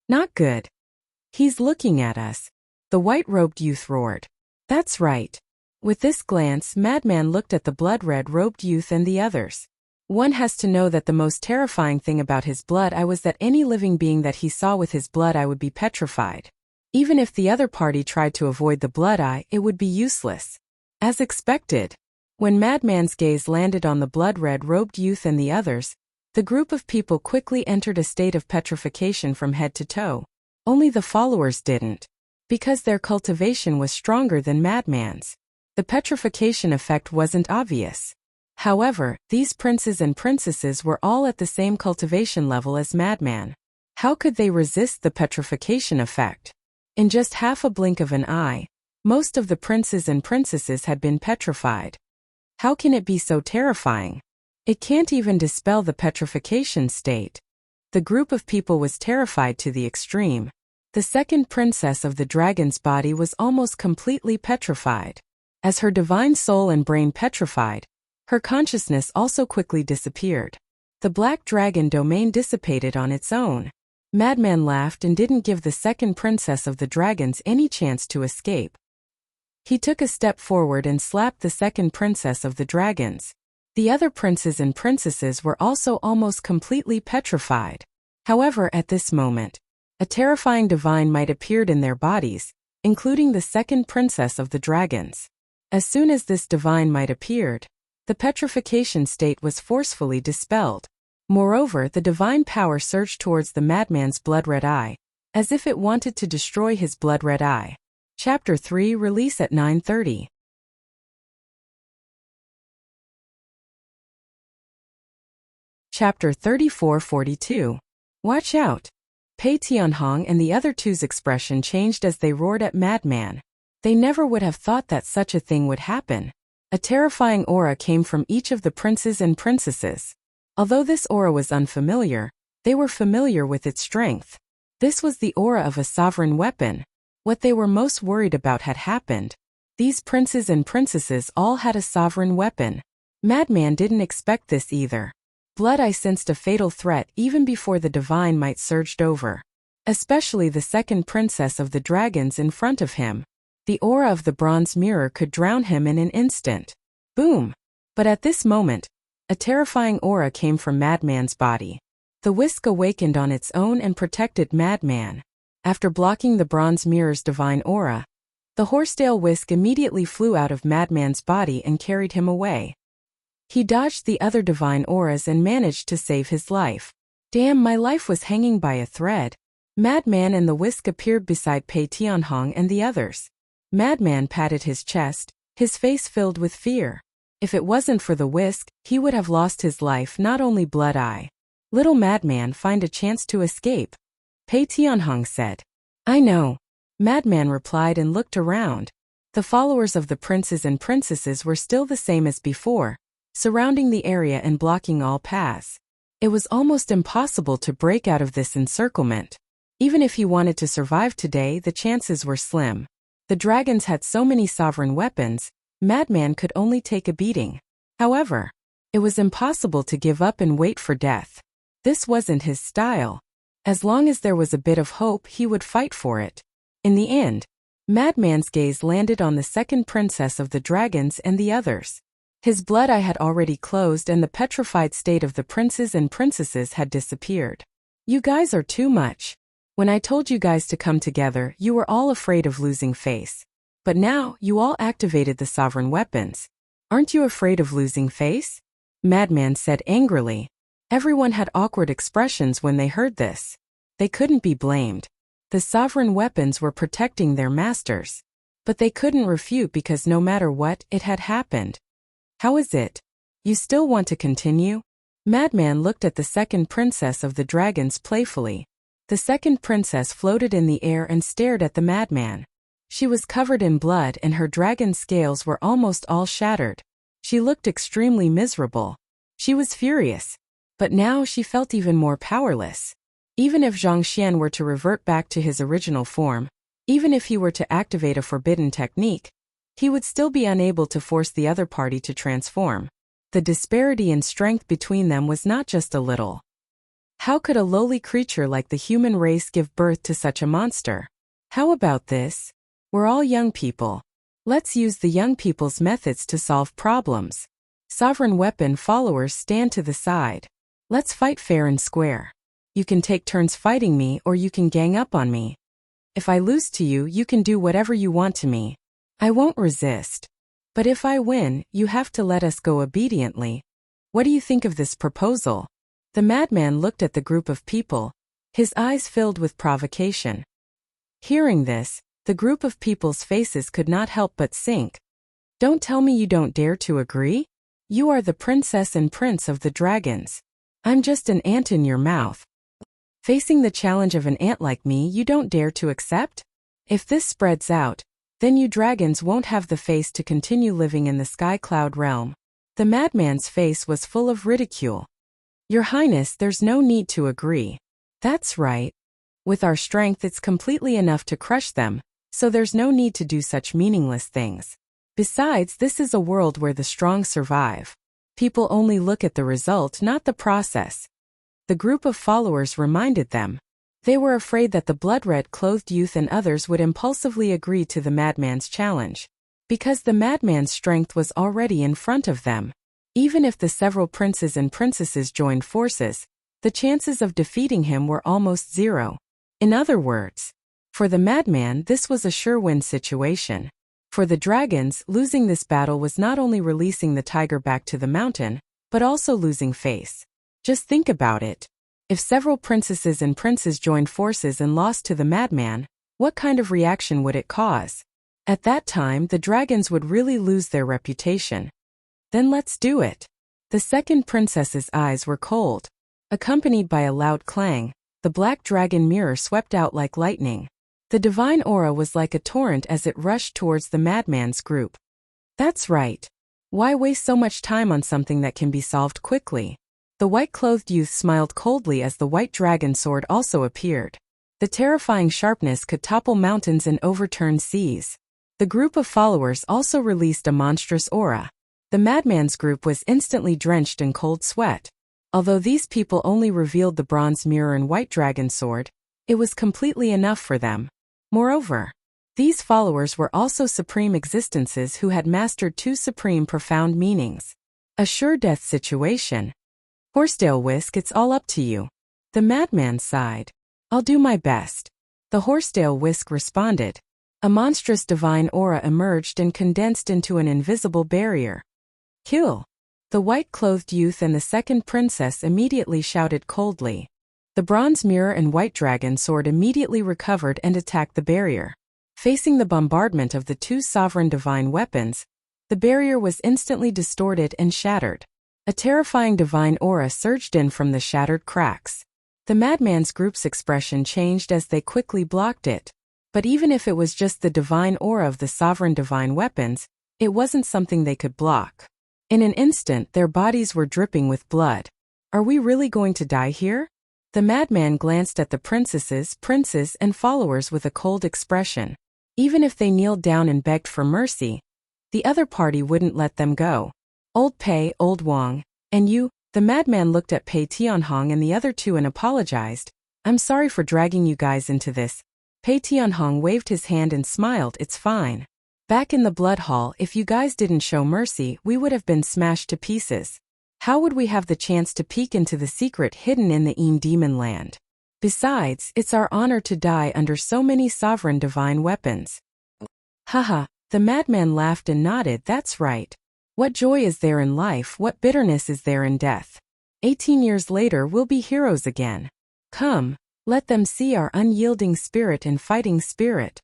Not good. He's looking at us. The white-robed youth roared. That's right. With this glance, Madman looked at the blood-red robed youth and the others. One has to know that the most terrifying thing about his blood eye was that any living being that he saw with his blood eye would be petrified. Even if the other party tried to avoid the blood eye, it would be useless. As expected, when Madman's gaze landed on the blood-red robed youth and the others, the group of people quickly entered a state of petrification from head to toe. Only the followers didn't. Because their cultivation was stronger than Madman's. The petrification effect wasn't obvious. However, these princes and princesses were all at the same cultivation level as Madman. How could they resist the petrification effect? In just half a blink of an eye, most of the princes and princesses had been petrified. How can it be so terrifying? It can't even dispel the petrification state. The group of people was terrified to the extreme. The second princess of the dragon's body was almost completely petrified. As her divine soul and brain petrified, her consciousness also quickly disappeared. The black dragon domain dissipated on its own. Madman laughed and didn't give the second princess of the dragons any chance to escape. He took a step forward and slapped the second princess of the dragons. The other princes and princesses were also almost completely petrified. However, at this moment, a terrifying divine might appeared in their bodies, including the second princess of the dragons. As soon as this divine might appeared, the petrification state was forcefully dispelled. Moreover, the divine power surged towards the madman's blood-red eye, as if it wanted to destroy his blood-red eye. Chapter 3 Release at 9:30. Chapter 34-42. Watch out! Pei Tianhong and the other two's expression changed as they roared at Madman. They never would have thought that such a thing would happen. A terrifying aura came from each of the princes and princesses. Although this aura was unfamiliar, they were familiar with its strength. This was the aura of a sovereign weapon. What they were most worried about had happened. These princes and princesses all had a sovereign weapon. Madman didn't expect this either. Blood-Eye sensed a fatal threat even before the divine might surged over. Especially the second princess of the dragons in front of him. The aura of the bronze mirror could drown him in an instant. Boom! But at this moment, a terrifying aura came from Madman's body. The whisk awakened on its own and protected Madman. After blocking the bronze mirror's divine aura, the horsetail whisk immediately flew out of Madman's body and carried him away. He dodged the other divine auras and managed to save his life. Damn, my life was hanging by a thread. Madman and the whisk appeared beside Pei Tianhong and the others. Madman patted his chest, his face filled with fear. If it wasn't for the whisk, he would have lost his life. Not only Blood-Eye. Little Madman find a chance to escape. Pei Tianhong said. I know. Madman replied and looked around. The followers of the princes and princesses were still the same as before, surrounding the area and blocking all paths. It was almost impossible to break out of this encirclement. Even if he wanted to survive today, the chances were slim. The dragons had so many sovereign weapons, Madman could only take a beating. However, it was impossible to give up and wait for death. This wasn't his style. As long as there was a bit of hope, he would fight for it. In the end, Madman's gaze landed on the second princess of the dragons and the others. His Blood-Eye had already closed and the petrified state of the princes and princesses had disappeared. You guys are too much. When I told you guys to come together, you were all afraid of losing face. But now, you all activated the sovereign weapons. Aren't you afraid of losing face? Madman said angrily. Everyone had awkward expressions when they heard this. They couldn't be blamed. The sovereign weapons were protecting their masters. But they couldn't refute because no matter what, it had happened. How is it? You still want to continue? Madman looked at the second princess of the dragons playfully. The second princess floated in the air and stared at the madman. She was covered in blood and her dragon scales were almost all shattered. She looked extremely miserable. She was furious. But now she felt even more powerless. Even if Zhang Xian were to revert back to his original form, even if he were to activate a forbidden technique, he would still be unable to force the other party to transform. The disparity in strength between them was not just a little. How could a lowly creature like the human race give birth to such a monster? How about this? We're all young people. Let's use the young people's methods to solve problems. Sovereign weapon followers stand to the side. Let's fight fair and square. You can take turns fighting me or you can gang up on me. If I lose to you, you can do whatever you want to me. I won't resist. But if I win, you have to let us go obediently. What do you think of this proposal? The madman looked at the group of people, his eyes filled with provocation. Hearing this, the group of people's faces could not help but sink. Don't tell me you don't dare to agree? You are the princess and prince of the dragons. I'm just an ant in your mouth. Facing the challenge of an ant like me, you don't dare to accept? If this spreads out, then you dragons won't have the face to continue living in the sky cloud realm. The madman's face was full of ridicule. Your Highness, there's no need to agree. That's right. With our strength it's completely enough to crush them, so there's no need to do such meaningless things. Besides, this is a world where the strong survive. People only look at the result, not the process. The group of followers reminded them. They were afraid that the blood-red-clothed youth and others would impulsively agree to the madman's challenge. Because the madman's strength was already in front of them. Even if the several princes and princesses joined forces, the chances of defeating him were almost zero. In other words, for the madman this was a sure-win situation. For the dragons, losing this battle was not only releasing the tiger back to the mountain, but also losing face. Just think about it. If several princesses and princes joined forces and lost to the madman, what kind of reaction would it cause? At that time, the dragons would really lose their reputation. Then let's do it. The second princess's eyes were cold. Accompanied by a loud clang, the black dragon mirror swept out like lightning. The divine aura was like a torrent as it rushed towards the madman's group. That's right. Why waste so much time on something that can be solved quickly? The white-clothed youth smiled coldly as the white dragon sword also appeared. The terrifying sharpness could topple mountains and overturn seas. The group of followers also released a monstrous aura. The madman's group was instantly drenched in cold sweat. Although these people only revealed the bronze mirror and white dragon sword, it was completely enough for them. Moreover, these followers were also supreme existences who had mastered two supreme profound meanings. A sure death situation. Horsedale Whisk, it's all up to you. The madman sighed. I'll do my best. The Horsedale Whisk responded. A monstrous divine aura emerged and condensed into an invisible barrier. Kill! The white-clothed youth and the second princess immediately shouted coldly. The bronze mirror and white dragon sword immediately recovered and attacked the barrier. Facing the bombardment of the two sovereign divine weapons, the barrier was instantly distorted and shattered. A terrifying divine aura surged in from the shattered cracks. The madman's group's expression changed as they quickly blocked it. But even if it was just the divine aura of the sovereign divine weapons, it wasn't something they could block. In an instant, their bodies were dripping with blood. Are we really going to die here? The madman glanced at the princesses, princes, and followers with a cold expression. Even if they kneeled down and begged for mercy, the other party wouldn't let them go. Old Pei, Old Wang, and you, the madman looked at Pei Tianhong and the other two and apologized. I'm sorry for dragging you guys into this. Pei Tianhong waved his hand and smiled. It's fine. Back in the blood hall, if you guys didn't show mercy, we would have been smashed to pieces. How would we have the chance to peek into the secret hidden in the Demon Land? Besides, it's our honor to die under so many sovereign divine weapons. Haha, the madman laughed and nodded. That's right. What joy is there in life, what bitterness is there in death? 18 years later we'll be heroes again. Come, let them see our unyielding spirit and fighting spirit.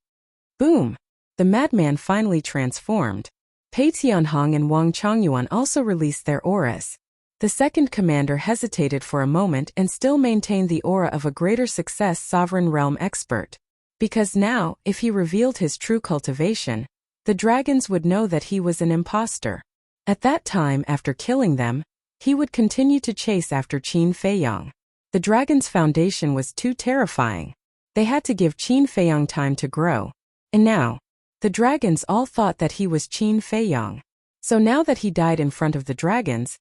Boom! The madman finally transformed. Pei Tianhong and Wang Chongyuan also released their auras. The second commander hesitated for a moment and still maintained the aura of a greater success sovereign realm expert. Because now, if he revealed his true cultivation, the dragons would know that he was an imposter. At that time, after killing them, he would continue to chase after Qin Feiyang. The dragon's foundation was too terrifying. They had to give Qin Feiyang time to grow. And now, the dragons all thought that he was Qin Feiyang. So now that he died in front of the dragons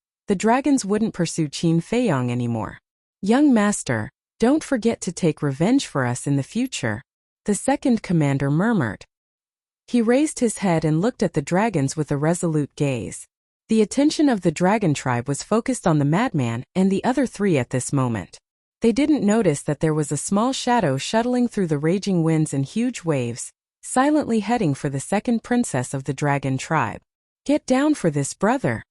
wouldn't pursue Qin Feiyang anymore. Young master, don't forget to take revenge for us in the future, the second commander murmured. He raised his head and looked at the dragons with a resolute gaze. The attention of the dragon tribe was focused on the madman and the other three at this moment. They didn't notice that there was a small shadow shuttling through the raging winds and huge waves, silently heading for the second princess of the dragon tribe. Get down for this, brother.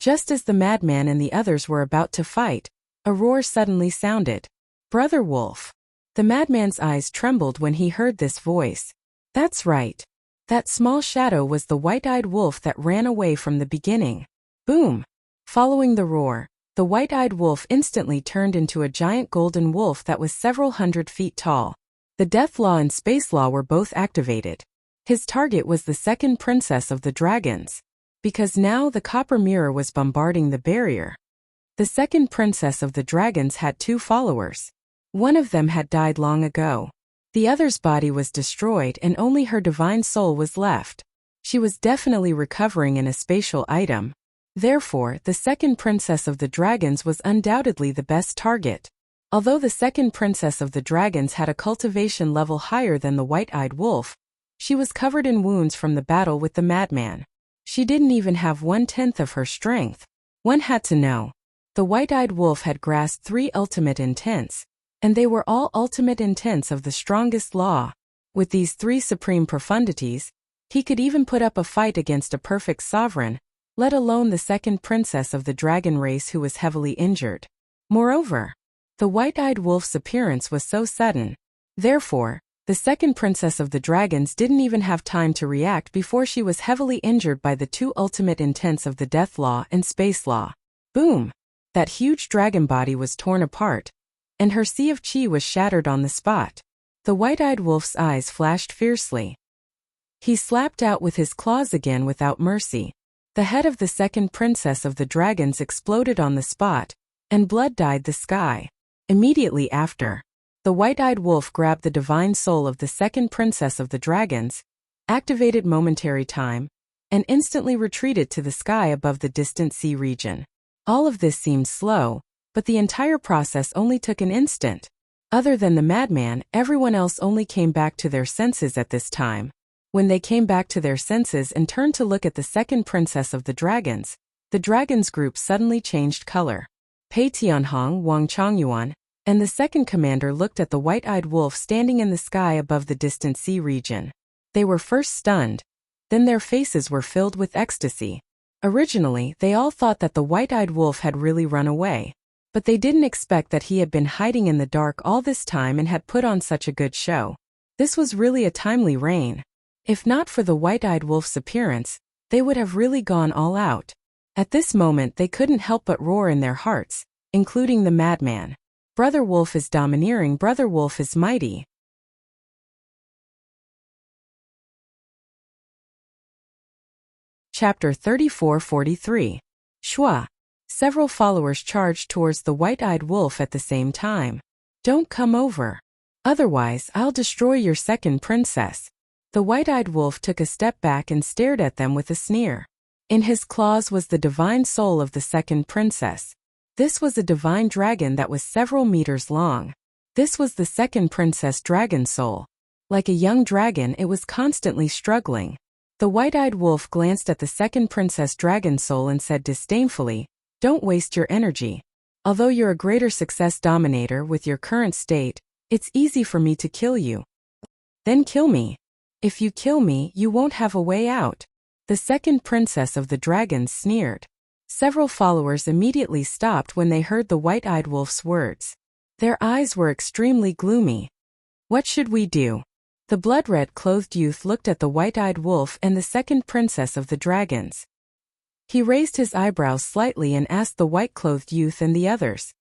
Just as the madman and the others were about to fight, a roar suddenly sounded. Brother Wolf. The madman's eyes trembled when he heard this voice. That's right. That small shadow was the white-eyed wolf that ran away from the beginning. Boom! Following the roar, the white-eyed wolf instantly turned into a giant golden wolf that was several 100 feet tall. The Death Law and Space Law were both activated. His target was the second princess of the dragons. Because now the copper mirror was bombarding the barrier. The second princess of the dragons had two followers. One of them had died long ago. The other's body was destroyed and only her divine soul was left. She was definitely recovering in a spatial item. Therefore, the second princess of the dragons was undoubtedly the best target. Although the second princess of the dragons had a cultivation level higher than the white-eyed wolf, she was covered in wounds from the battle with the madman. She didn't even have 1/10 of her strength. One had to know. The white-eyed wolf had grasped 3 ultimate intents, and they were all ultimate intents of the strongest law. With these 3 supreme profundities, he could even put up a fight against a perfect sovereign, let alone the second princess of the dragon race who was heavily injured. Moreover, the white-eyed wolf's appearance was so sudden. Therefore, the second princess of the dragons didn't even have time to react before she was heavily injured by the 2 ultimate intents of the Death Law and Space Law. Boom! That huge dragon body was torn apart, and her sea of chi was shattered on the spot. The white-eyed wolf's eyes flashed fiercely. He slapped out with his claws again without mercy. The head of the second princess of the dragons exploded on the spot, and blood dyed the sky. Immediately after, The white-eyed wolf grabbed the divine soul of the second princess of the dragons, activated momentary time, and instantly retreated to the sky above the distant sea region. All of this seemed slow, but the entire process only took an instant. Other than the madman, everyone else only came back to their senses at this time. When they came back to their senses and turned to look at the second princess of the dragons group suddenly changed color. Pei Tianhong, Wang Changyuan, and the second commander looked at the white-eyed wolf standing in the sky above the distant sea region. They were first stunned, then their faces were filled with ecstasy. Originally, they all thought that the white-eyed wolf had really run away, but they didn't expect that he had been hiding in the dark all this time and had put on such a good show. This was really a timely reign. If not for the white-eyed wolf's appearance, they would have really gone all out. At this moment they couldn't help but roar in their hearts, including the madman. Brother Wolf is domineering, Brother Wolf is mighty. Chapter 34-43. Shua. Several followers charged towards the white-eyed wolf at the same time. Don't come over. Otherwise, I'll destroy your second princess. The white-eyed wolf took a step back and stared at them with a sneer. In his claws was the divine soul of the second princess. This was a divine dragon that was several meters long. This was the second princess dragon soul. Like a young dragon, it was constantly struggling. The white-eyed wolf glanced at the second princess dragon soul and said disdainfully, "Don't waste your energy. Although you're a greater success dominator with your current state, it's easy for me to kill you. Then kill me. If you kill me, you won't have a way out." The second princess of the dragons sneered. Several followers immediately stopped when they heard the white-eyed wolf's words. Their eyes were extremely gloomy. What should we do? The blood-red clothed youth looked at the white-eyed wolf and the second princess of the dragons. He raised his eyebrows slightly and asked the white-clothed youth and the others.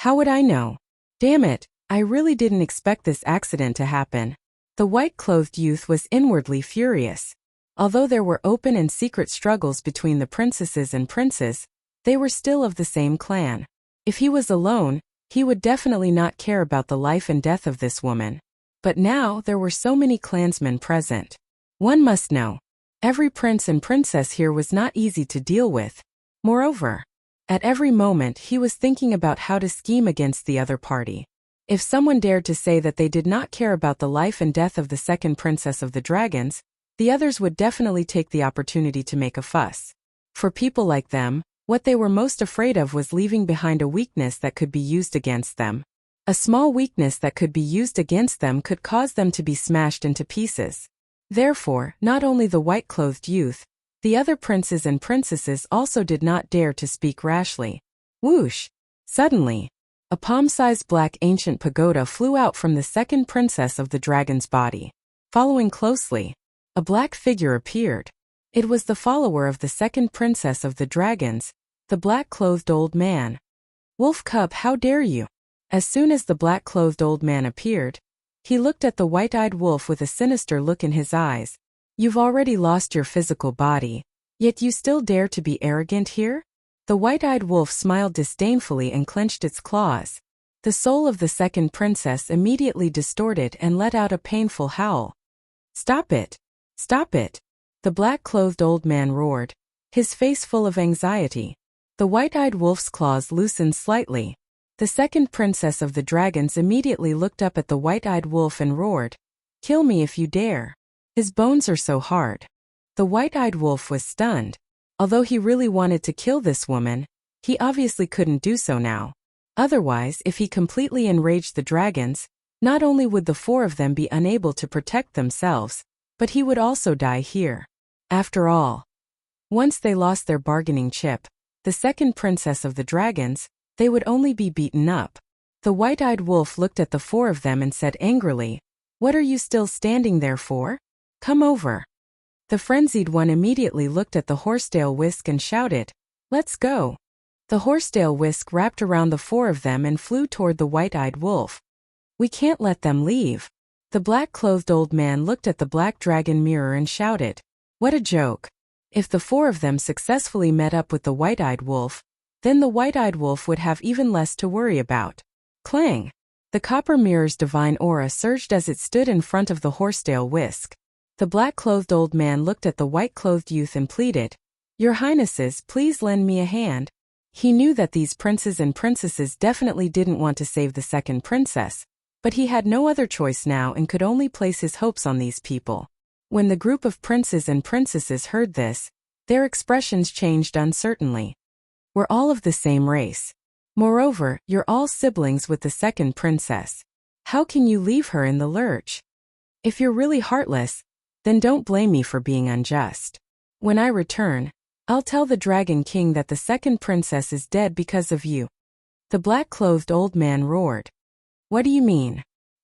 How would I know? Damn it, I really didn't expect this accident to happen. The white-clothed youth was inwardly furious. Although there were open and secret struggles between the princesses and princes, they were still of the same clan. If he was alone, he would definitely not care about the life and death of this woman. But now there were so many clansmen present. One must know. Every prince and princess here was not easy to deal with. Moreover, at every moment he was thinking about how to scheme against the other party. If someone dared to say that they did not care about the life and death of the second princess of the dragons, the others would definitely take the opportunity to make a fuss. For people like them, what they were most afraid of was leaving behind a weakness that could be used against them. A small weakness that could be used against them could cause them to be smashed into pieces. Therefore, not only the white-clothed youth, the other princes and princesses also did not dare to speak rashly. Whoosh! Suddenly, a palm-sized black ancient pagoda flew out from the second princess of the dragon's body. Following closely, a black figure appeared. It was the follower of the second princess of the dragons, the black-clothed old man. Wolf Cub, how dare you? As soon as the black-clothed old man appeared, he looked at the white-eyed wolf with a sinister look in his eyes. You've already lost your physical body, yet you still dare to be arrogant here? The white-eyed wolf smiled disdainfully and clenched its claws. The soul of the second princess immediately distorted and let out a painful howl. Stop it! Stop it! The black-clothed old man roared, his face full of anxiety. The white-eyed wolf's claws loosened slightly. The second princess of the dragons immediately looked up at the white-eyed wolf and roared, "Kill me if you dare. His bones are so hard." The white-eyed wolf was stunned. Although he really wanted to kill this woman, he obviously couldn't do so now. Otherwise, if he completely enraged the dragons, not only would the four of them be unable to protect themselves, but he would also die here. After all, once they lost their bargaining chip, the second princess of the dragons, they would only be beaten up. The white-eyed wolf looked at the four of them and said angrily, "What are you still standing there for? Come over." The frenzied one immediately looked at the horsetail whisk and shouted, "Let's go." The horsetail whisk wrapped around the four of them and flew toward the white-eyed wolf. "We can't let them leave." The black-clothed old man looked at the black dragon mirror and shouted, "What a joke." If the four of them successfully met up with the white-eyed wolf, then the white-eyed wolf would have even less to worry about. Clang! The copper mirror's divine aura surged as it stood in front of the horsetail whisk. The black-clothed old man looked at the white-clothed youth and pleaded, "Your Highnesses, please lend me a hand." He knew that these princes and princesses definitely didn't want to save the second princess, but he had no other choice now and could only place his hopes on these people. When the group of princes and princesses heard this, their expressions changed uncertainly. "We're all of the same race. Moreover, you're all siblings with the second princess. How can you leave her in the lurch? If you're really heartless, then don't blame me for being unjust. When I return, I'll tell the Dragon King that the second princess is dead because of you." The black-clothed old man roared. "What do you mean?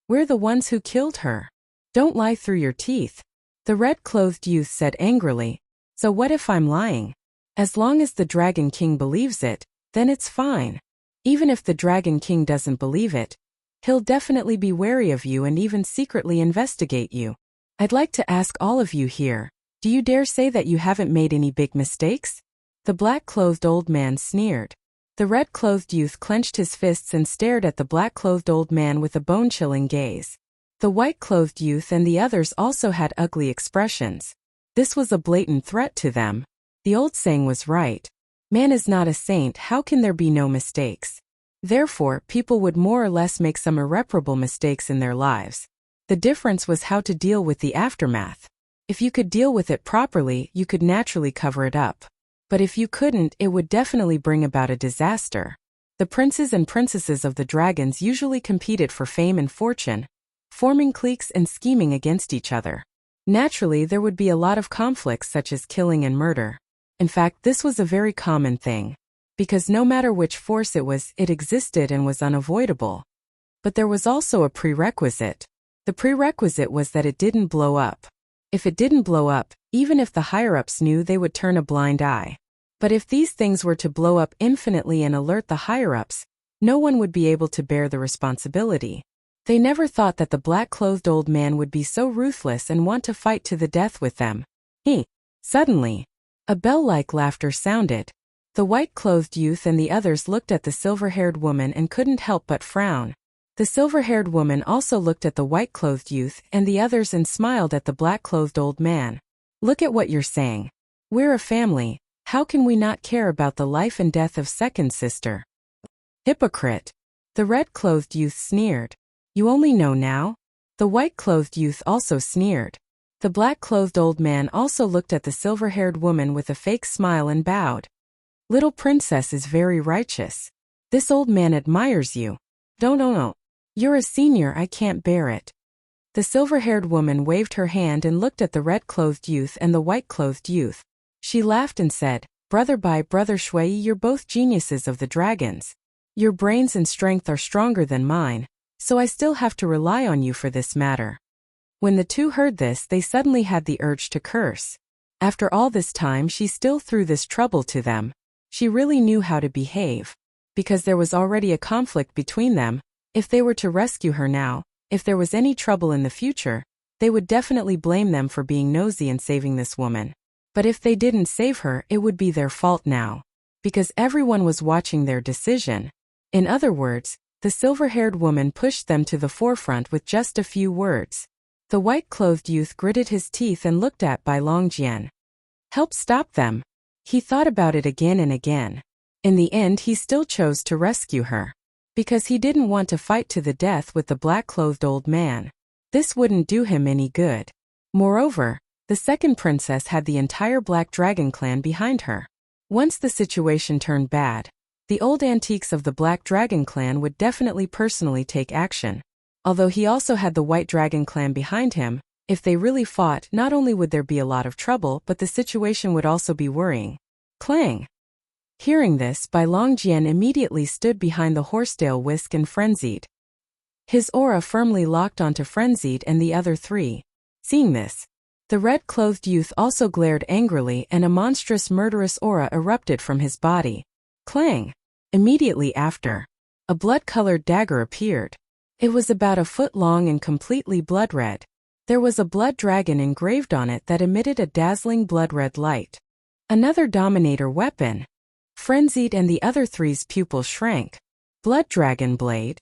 We're the ones who killed her. Don't lie through your teeth." The red-clothed youth said angrily, "So what if I'm lying? As long as the Dragon King believes it, then it's fine. Even if the Dragon King doesn't believe it, he'll definitely be wary of you and even secretly investigate you. I'd like to ask all of you here, do you dare say that you haven't made any big mistakes?" The black-clothed old man sneered. The red-clothed youth clenched his fists and stared at the black-clothed old man with a bone-chilling gaze. The white-clothed youth and the others also had ugly expressions. This was a blatant threat to them. The old saying was right. Man is not a saint, how can there be no mistakes? Therefore, people would more or less make some irreparable mistakes in their lives. The difference was how to deal with the aftermath. If you could deal with it properly, you could naturally cover it up. But if you couldn't, it would definitely bring about a disaster. The princes and princesses of the dragons usually competed for fame and fortune, forming cliques and scheming against each other. Naturally, there would be a lot of conflicts such as killing and murder. In fact, this was a very common thing. Because no matter which force it was, it existed and was unavoidable. But there was also a prerequisite. The prerequisite was that it didn't blow up. If it didn't blow up, even if the higher-ups knew, they would turn a blind eye. But if these things were to blow up infinitely and alert the higher-ups, no one would be able to bear the responsibility. They never thought that the black-clothed old man would be so ruthless and want to fight to the death with them. Suddenly, a bell-like laughter sounded. The white-clothed youth and the others looked at the silver-haired woman and couldn't help but frown. The silver-haired woman also looked at the white-clothed youth and the others and smiled at the black-clothed old man. "Look at what you're saying. We're a family. How can we not care about the life and death of second sister?" "Hypocrite." The red-clothed youth sneered. "You only know now?" The white-clothed youth also sneered. The black-clothed old man also looked at the silver-haired woman with a fake smile and bowed. "Little princess is very righteous. This old man admires you. Don't. You're a senior, I can't bear it." The silver-haired woman waved her hand and looked at the red-clothed youth and the white-clothed youth. She laughed and said, "Brother by brother Shui, you're both geniuses of the dragons. Your brains and strength are stronger than mine, so I still have to rely on you for this matter." When the two heard this, they suddenly had the urge to curse. After all this time, she still threw this trouble to them. She really knew how to behave. Because there was already a conflict between them, if they were to rescue her now, if there was any trouble in the future, they would definitely blame them for being nosy and saving this woman. But if they didn't save her, it would be their fault now. Because everyone was watching their decision. In other words, the silver-haired woman pushed them to the forefront with just a few words. The white-clothed youth gritted his teeth and looked at Bai Longjian. Help stop them. He thought about it again and again. In the end, he still chose to rescue her. Because he didn't want to fight to the death with the black-clothed old man. This wouldn't do him any good. Moreover, the second princess had the entire Black Dragon clan behind her. Once the situation turned bad, the old antiques of the Black Dragon clan would definitely personally take action. Although he also had the White Dragon clan behind him, if they really fought, not only would there be a lot of trouble, but the situation would also be worrying. Clang! Hearing this, Bai Longjian immediately stood behind the horsetail whisk and frenzied. His aura firmly locked onto Frenzied and the other three. Seeing this, the red-clothed youth also glared angrily and a monstrous murderous aura erupted from his body. Clang! Immediately after, a blood-colored dagger appeared. It was about a foot long and completely blood-red. There was a blood dragon engraved on it that emitted a dazzling blood-red light. Another Dominator weapon. Frenzied and the other three's pupils shrank. Blood Dragon Blade.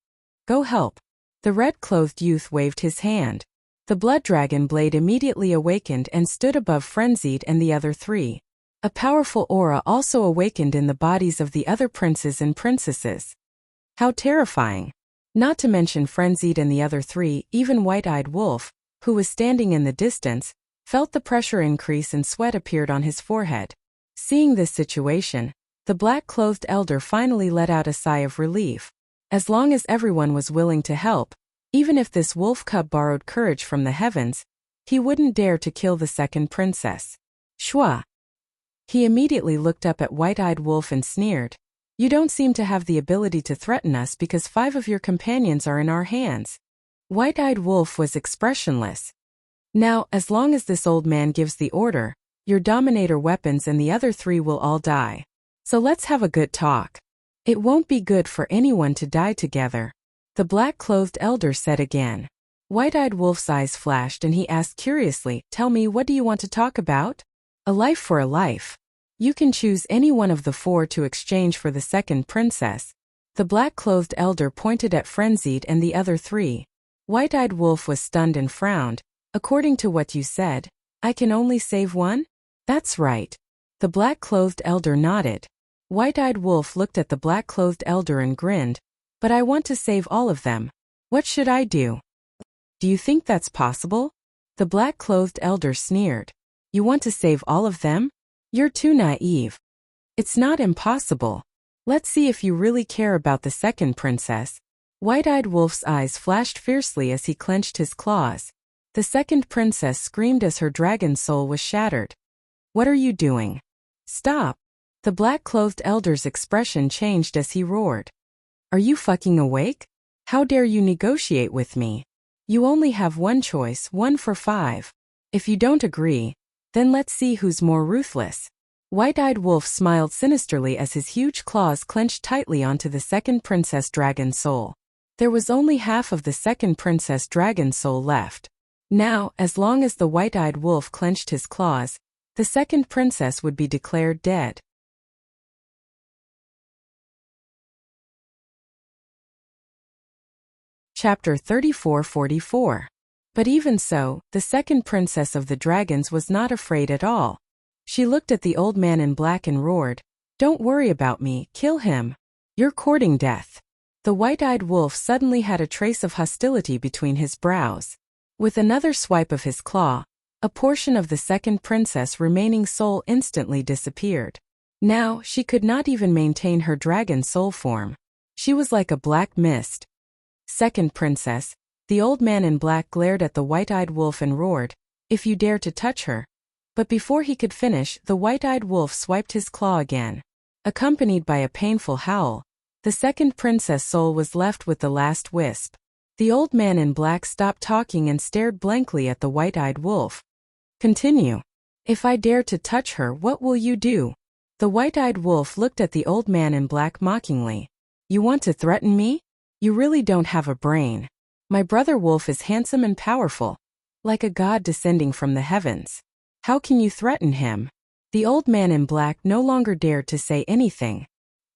Go help. The red-clothed youth waved his hand. The blood dragon blade immediately awakened and stood above Frenzied and the other three. A powerful aura also awakened in the bodies of the other princes and princesses. How terrifying! Not to mention Frenzied and the other three, even White-Eyed Wolf, who was standing in the distance, felt the pressure increase and sweat appeared on his forehead. Seeing this situation, the black-clothed elder finally let out a sigh of relief. As long as everyone was willing to help, even if this wolf cub borrowed courage from the heavens, he wouldn't dare to kill the second princess. Shwa! He immediately looked up at White-Eyed Wolf and sneered. You don't seem to have the ability to threaten us because 5 of your companions are in our hands. White-Eyed Wolf was expressionless. Now, as long as this old man gives the order, your Dominator weapons and the other 3 will all die. So let's have a good talk. It won't be good for anyone to die together. The black-clothed elder said again. White-Eyed Wolf's eyes flashed and he asked curiously, Tell me, what do you want to talk about? A life for a life. You can choose any one of the 4 to exchange for the second princess. The black-clothed elder pointed at Frenzied and the other 3. White-Eyed Wolf was stunned and frowned. According to what you said, I can only save one? That's right. The black-clothed elder nodded. White-Eyed Wolf looked at the black-clothed elder and grinned. But I want to save all of them. What should I do? Do you think that's possible? The black-clothed elder sneered. You want to save all of them? You're too naive. It's not impossible. Let's see if you really care about the second princess. White-Eyed Wolf's eyes flashed fiercely as he clenched his claws. The second princess screamed as her dragon soul was shattered. What are you doing? Stop! The black-clothed elder's expression changed as he roared. Are you fucking awake? How dare you negotiate with me? You only have one choice, 1 for 5. If you don't agree, then let's see who's more ruthless. White-Eyed Wolf smiled sinisterly as his huge claws clenched tightly onto the second princess dragon soul. There was only half of the second princess dragon soul left. Now, as long as the White-Eyed Wolf clenched his claws, the second princess would be declared dead. Chapter 34-44. But even so, the second princess of the dragons was not afraid at all. She looked at the old man in black and roared, Don't worry about me, kill him. You're courting death. The White-Eyed Wolf suddenly had a trace of hostility between his brows. With another swipe of his claw, a portion of the second princess' remaining soul instantly disappeared. Now, she could not even maintain her dragon soul form. She was like a black mist. Second princess, the old man in black glared at the White-Eyed Wolf and roared, If you dare to touch her. But before he could finish, the White-Eyed Wolf swiped his claw again. Accompanied by a painful howl, the second princess' soul was left with the last wisp. The old man in black stopped talking and stared blankly at the White-Eyed Wolf. Continue. If I dare to touch her, what will you do? The White-Eyed Wolf looked at the old man in black mockingly. You want to threaten me? You really don't have a brain. My brother Wolf is handsome and powerful, like a god descending from the heavens. How can you threaten him? The old man in black no longer dared to say anything.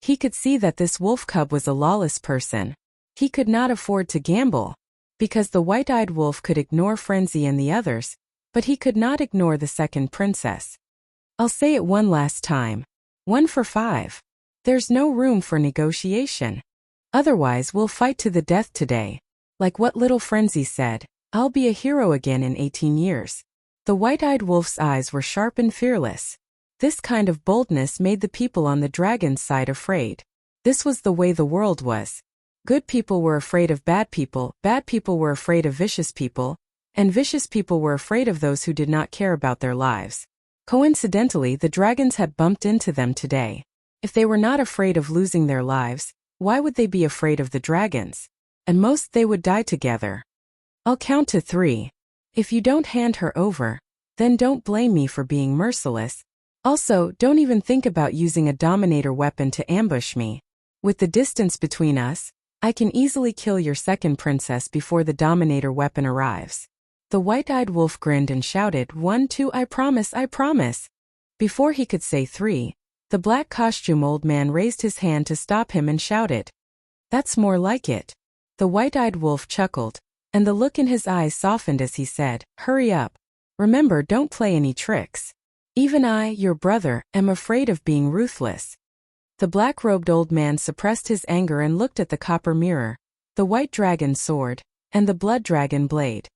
He could see that this wolf cub was a lawless person. He could not afford to gamble, because the White-Eyed Wolf could ignore Frenzy and the others, but he could not ignore the second princess. I'll say it one last time. 1 for 5. There's no room for negotiation. Otherwise we'll fight to the death today. Like what little Frenzy said, I'll be a hero again in 18 years. The White-Eyed Wolf's eyes were sharp and fearless. This kind of boldness made the people on the dragon's side afraid. This was the way the world was. Good people were afraid of bad people were afraid of vicious people, and vicious people were afraid of those who did not care about their lives. Coincidentally, the dragons had bumped into them today. If they were not afraid of losing their lives, why would they be afraid of the dragons? And most they would die together. I'll count to 3. If you don't hand her over, then don't blame me for being merciless. Also, don't even think about using a Dominator weapon to ambush me. With the distance between us, I can easily kill your second princess before the Dominator weapon arrives. The White-Eyed Wolf grinned and shouted, 1, 2, I promise, I promise. Before he could say 3, the black costume old man raised his hand to stop him and shouted, That's more like it. The white-eyed wolf chuckled, and the look in his eyes softened as he said, "Hurry up. Remember, don't play any tricks. Even I, your brother, am afraid of being ruthless." The black-robed old man suppressed his anger and looked at the copper mirror, the white dragon sword, and the blood dragon blade.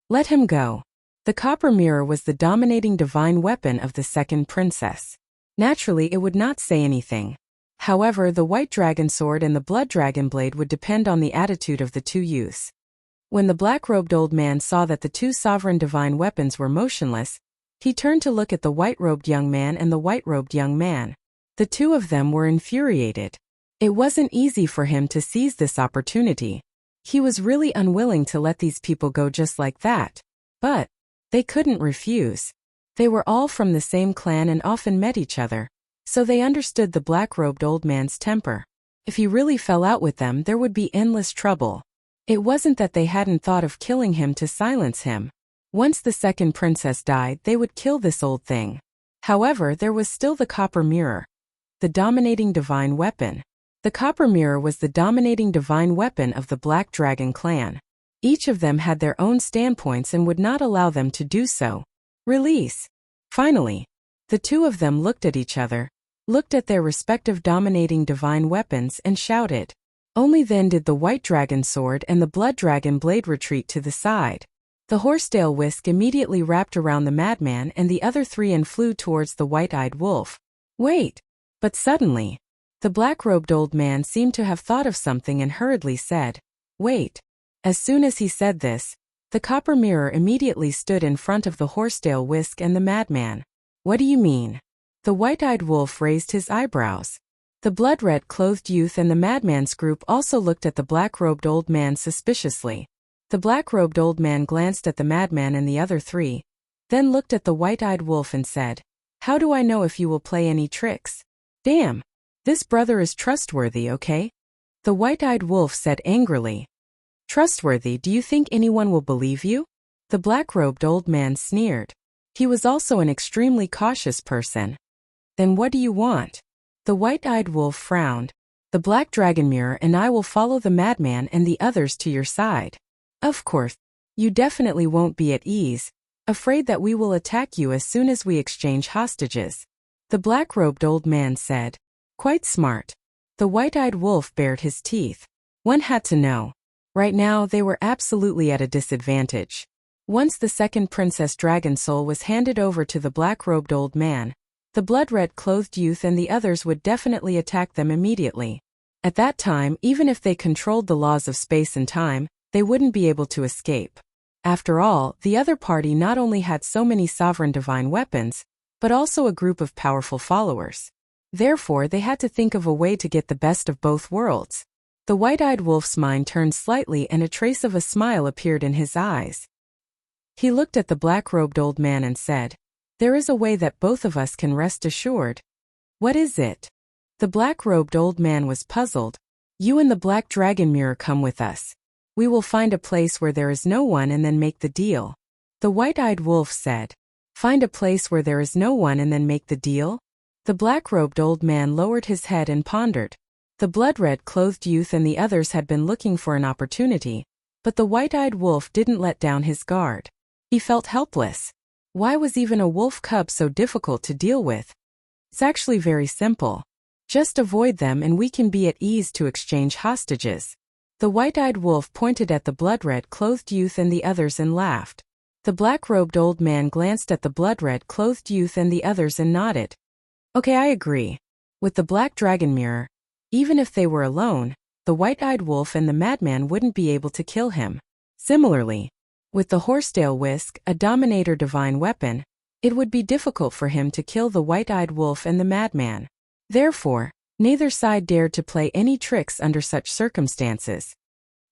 Let him go. The copper mirror was the dominating divine weapon of the second princess. Naturally, it would not say anything. However, the white dragon sword and the blood dragon blade would depend on the attitude of the two youths. When the black-robed old man saw that the two sovereign divine weapons were motionless, he turned to look at the white-robed young man and the white-robed young man. The two of them were infuriated. It wasn't easy for him to seize this opportunity. He was really unwilling to let these people go just like that. But they couldn't refuse. They were all from the same clan and often met each other, so they understood the black-robed old man's temper. If he really fell out with them, there would be endless trouble. It wasn't that they hadn't thought of killing him to silence him. Once the second princess died, they would kill this old thing. However, there was still the copper mirror, the dominating divine weapon. The copper mirror was the dominating divine weapon of the Black Dragon clan. Each of them had their own standpoints and would not allow them to do so. Release. Finally, the two of them looked at each other, looked at their respective dominating divine weapons and shouted. Only then did the white dragon sword and the blood dragon blade retreat to the side. The horsetail whisk immediately wrapped around the madman and the other three and flew towards the white-eyed wolf. Wait! But suddenly, the black-robed old man seemed to have thought of something and hurriedly said, "Wait." As soon as he said this, the copper mirror immediately stood in front of the horsetail whisk and the madman. "What do you mean?" The white-eyed wolf raised his eyebrows. The blood-red clothed youth and the madman's group also looked at the black-robed old man suspiciously. The black-robed old man glanced at the madman and the other three, then looked at the white-eyed wolf and said, "How do I know if you will play any tricks? Damn! This brother is trustworthy, okay?" The white-eyed wolf said angrily. "Trustworthy? Do you think anyone will believe you?" The black-robed old man sneered. He was also an extremely cautious person. "Then what do you want?" The white-eyed wolf frowned. "The black dragon mirror and I will follow the madman and the others to your side." "Of course. You definitely won't be at ease, afraid that we will attack you as soon as we exchange hostages," the black-robed old man said. "Quite smart." The white-eyed wolf bared his teeth. One had to know. Right now, they were absolutely at a disadvantage. Once the second princess dragon soul was handed over to the black-robed old man, the blood-red clothed youth and the others would definitely attack them immediately. At that time, even if they controlled the laws of space and time, they wouldn't be able to escape. After all, the other party not only had so many sovereign divine weapons, but also a group of powerful followers. Therefore, they had to think of a way to get the best of both worlds. The white-eyed wolf's mind turned slightly and a trace of a smile appeared in his eyes. He looked at the black-robed old man and said, "There is a way that both of us can rest assured." "What is it?" The black-robed old man was puzzled. "You and the black dragon mirror come with us. We will find a place where there is no one and then make the deal." The white-eyed wolf said, "Find a place where there is no one and then make the deal?" The black-robed old man lowered his head and pondered. The blood-red clothed youth and the others had been looking for an opportunity, but the white-eyed wolf didn't let down his guard. He felt helpless. Why was even a wolf cub so difficult to deal with? It's actually very simple. Just avoid them and we can be at ease to exchange hostages. The white-eyed wolf pointed at the blood-red clothed youth and the others and laughed. The black-robed old man glanced at the blood-red clothed youth and the others and nodded. "Okay, I agree. With the black dragon mirror, even if they were alone, the white-eyed wolf and the madman wouldn't be able to kill him. Similarly, with the horsetail whisk, a dominator divine weapon, it would be difficult for him to kill the white-eyed wolf and the madman. Therefore, neither side dared to play any tricks under such circumstances."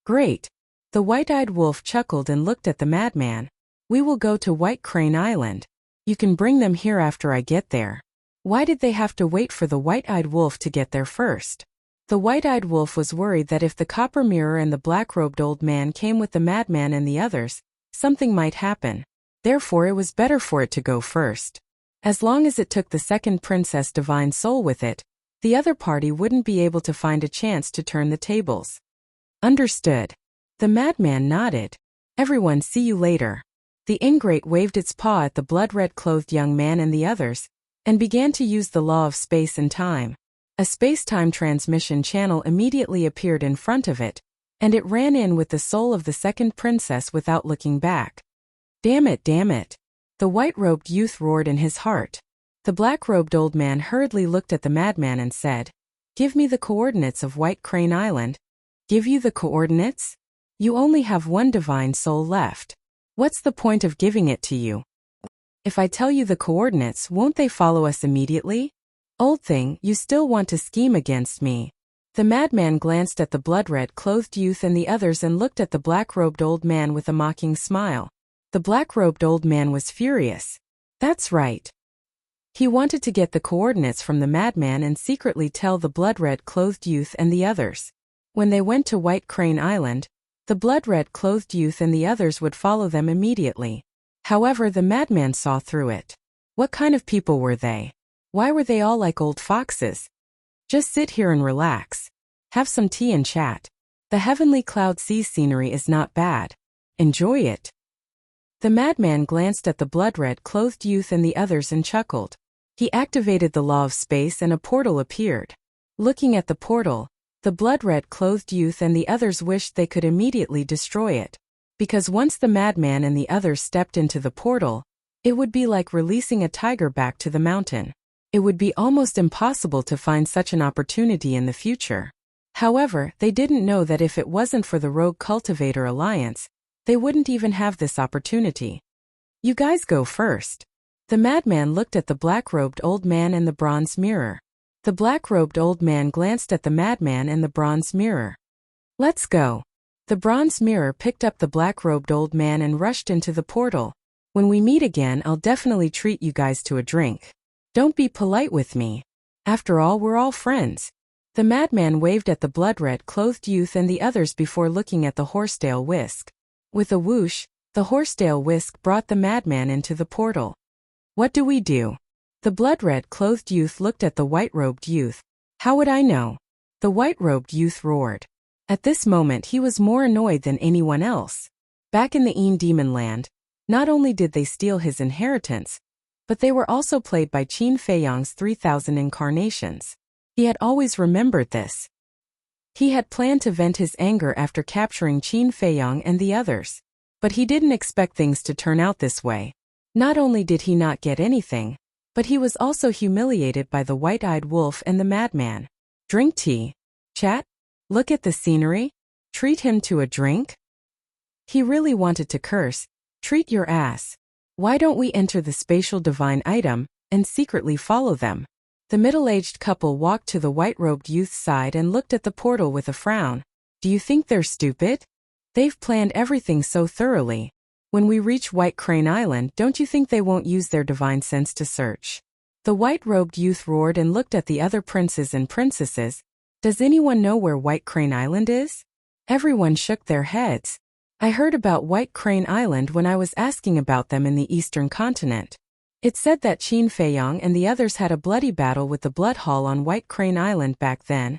"Great." The white-eyed wolf chuckled and looked at the madman. "We will go to White Crane Island. You can bring them here after I get there." Why did they have to wait for the white-eyed wolf to get there first? The white-eyed wolf was worried that if the copper mirror and the black-robed old man came with the madman and the others, something might happen. Therefore, it was better for it to go first. As long as it took the second princess divine soul with it, the other party wouldn't be able to find a chance to turn the tables. Understood. The madman nodded. Everyone, see you later. The ingrate waved its paw at the blood-red clothed young man and the others, and began to use the law of space and time. A space-time transmission channel immediately appeared in front of it, and it ran in with the soul of the second princess without looking back. Damn it, damn it. The white-robed youth roared in his heart. The black-robed old man hurriedly looked at the madman and said, "Give me the coordinates of White Crane Island." "Give you the coordinates? You only have one divine soul left. What's the point of giving it to you? If I tell you the coordinates, won't they follow us immediately? Old thing, you still want to scheme against me." The madman glanced at the blood-red clothed youth and the others and looked at the black-robed old man with a mocking smile. The black-robed old man was furious. That's right. He wanted to get the coordinates from the madman and secretly tell the blood-red clothed youth and the others. When they went to White Crane Island, the blood-red clothed youth and the others would follow them immediately. However, the madman saw through it. What kind of people were they? Why were they all like old foxes? Just sit here and relax. Have some tea and chat. The heavenly cloud sea scenery is not bad. Enjoy it. The madman glanced at the blood-red clothed youth and the others and chuckled. He activated the law of space and a portal appeared. Looking at the portal, the blood-red clothed youth and the others wished they could immediately destroy it. Because once the madman and the others stepped into the portal, it would be like releasing a tiger back to the mountain. It would be almost impossible to find such an opportunity in the future. However, they didn't know that if it wasn't for the Rogue Cultivator Alliance, they wouldn't even have this opportunity. You guys go first. The madman looked at the black-robed old man and the bronze mirror. The black-robed old man glanced at the madman and the bronze mirror. Let's go. The bronze mirror picked up the black-robed old man and rushed into the portal. When we meet again, I'll definitely treat you guys to a drink. Don't be polite with me. After all, we're all friends. The madman waved at the blood-red clothed youth and the others before looking at the horsetail whisk. With a whoosh, the horsetail whisk brought the madman into the portal. What do we do? The blood-red clothed youth looked at the white-robed youth. How would I know? The white-robed youth roared. At this moment he was more annoyed than anyone else. Back in the Demon Land, not only did they steal his inheritance, but they were also played by Qin Feiyang's 3,000 incarnations. He had always remembered this. He had planned to vent his anger after capturing Qin Feiyang and the others. But he didn't expect things to turn out this way. Not only did he not get anything, but he was also humiliated by the white-eyed wolf and the madman. Drink tea? Chat? Look at the scenery? Treat him to a drink? He really wanted to curse. Treat your ass. Why don't we enter the spatial divine item and secretly follow them? The middle-aged couple walked to the white-robed youth's side and looked at the portal with a frown. Do you think they're stupid? They've planned everything so thoroughly. When we reach White Crane Island, don't you think they won't use their divine sense to search? The white-robed youth roared and looked at the other princes and princesses. Does anyone know where White Crane Island is? Everyone shook their heads. I heard about White Crane Island when I was asking about them in the Eastern Continent. It said that Qin Feiyang and the others had a bloody battle with the Blood Hall on White Crane Island back then.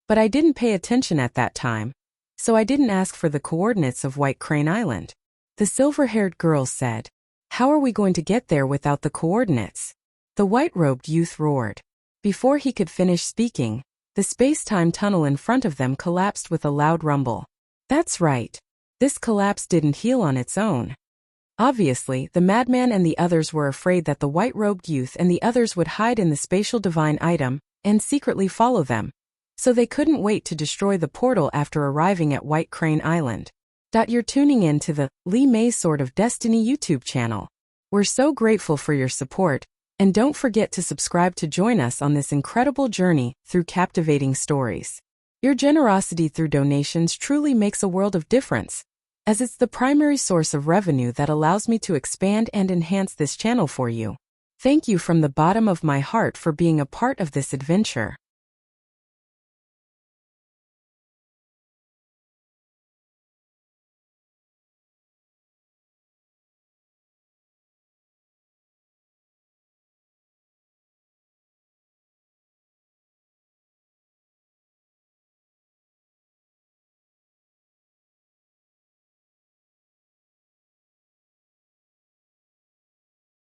But I didn't pay attention at that time, so I didn't ask for the coordinates of White Crane Island. The silver-haired girl said, How are we going to get there without the coordinates? The white-robed youth roared. Before he could finish speaking, the space-time tunnel in front of them collapsed with a loud rumble. That's right. This collapse didn't heal on its own. Obviously, the madman and the others were afraid that the white-robed youth and the others would hide in the spatial divine item and secretly follow them. So they couldn't wait to destroy the portal after arriving at White Crane Island. You're tuning in to the Li Mei's Sword of Destiny YouTube channel. We're so grateful for your support, and don't forget to subscribe to join us on this incredible journey through captivating stories. Your generosity through donations truly makes a world of difference, as it's the primary source of revenue that allows me to expand and enhance this channel for you. Thank you from the bottom of my heart for being a part of this adventure.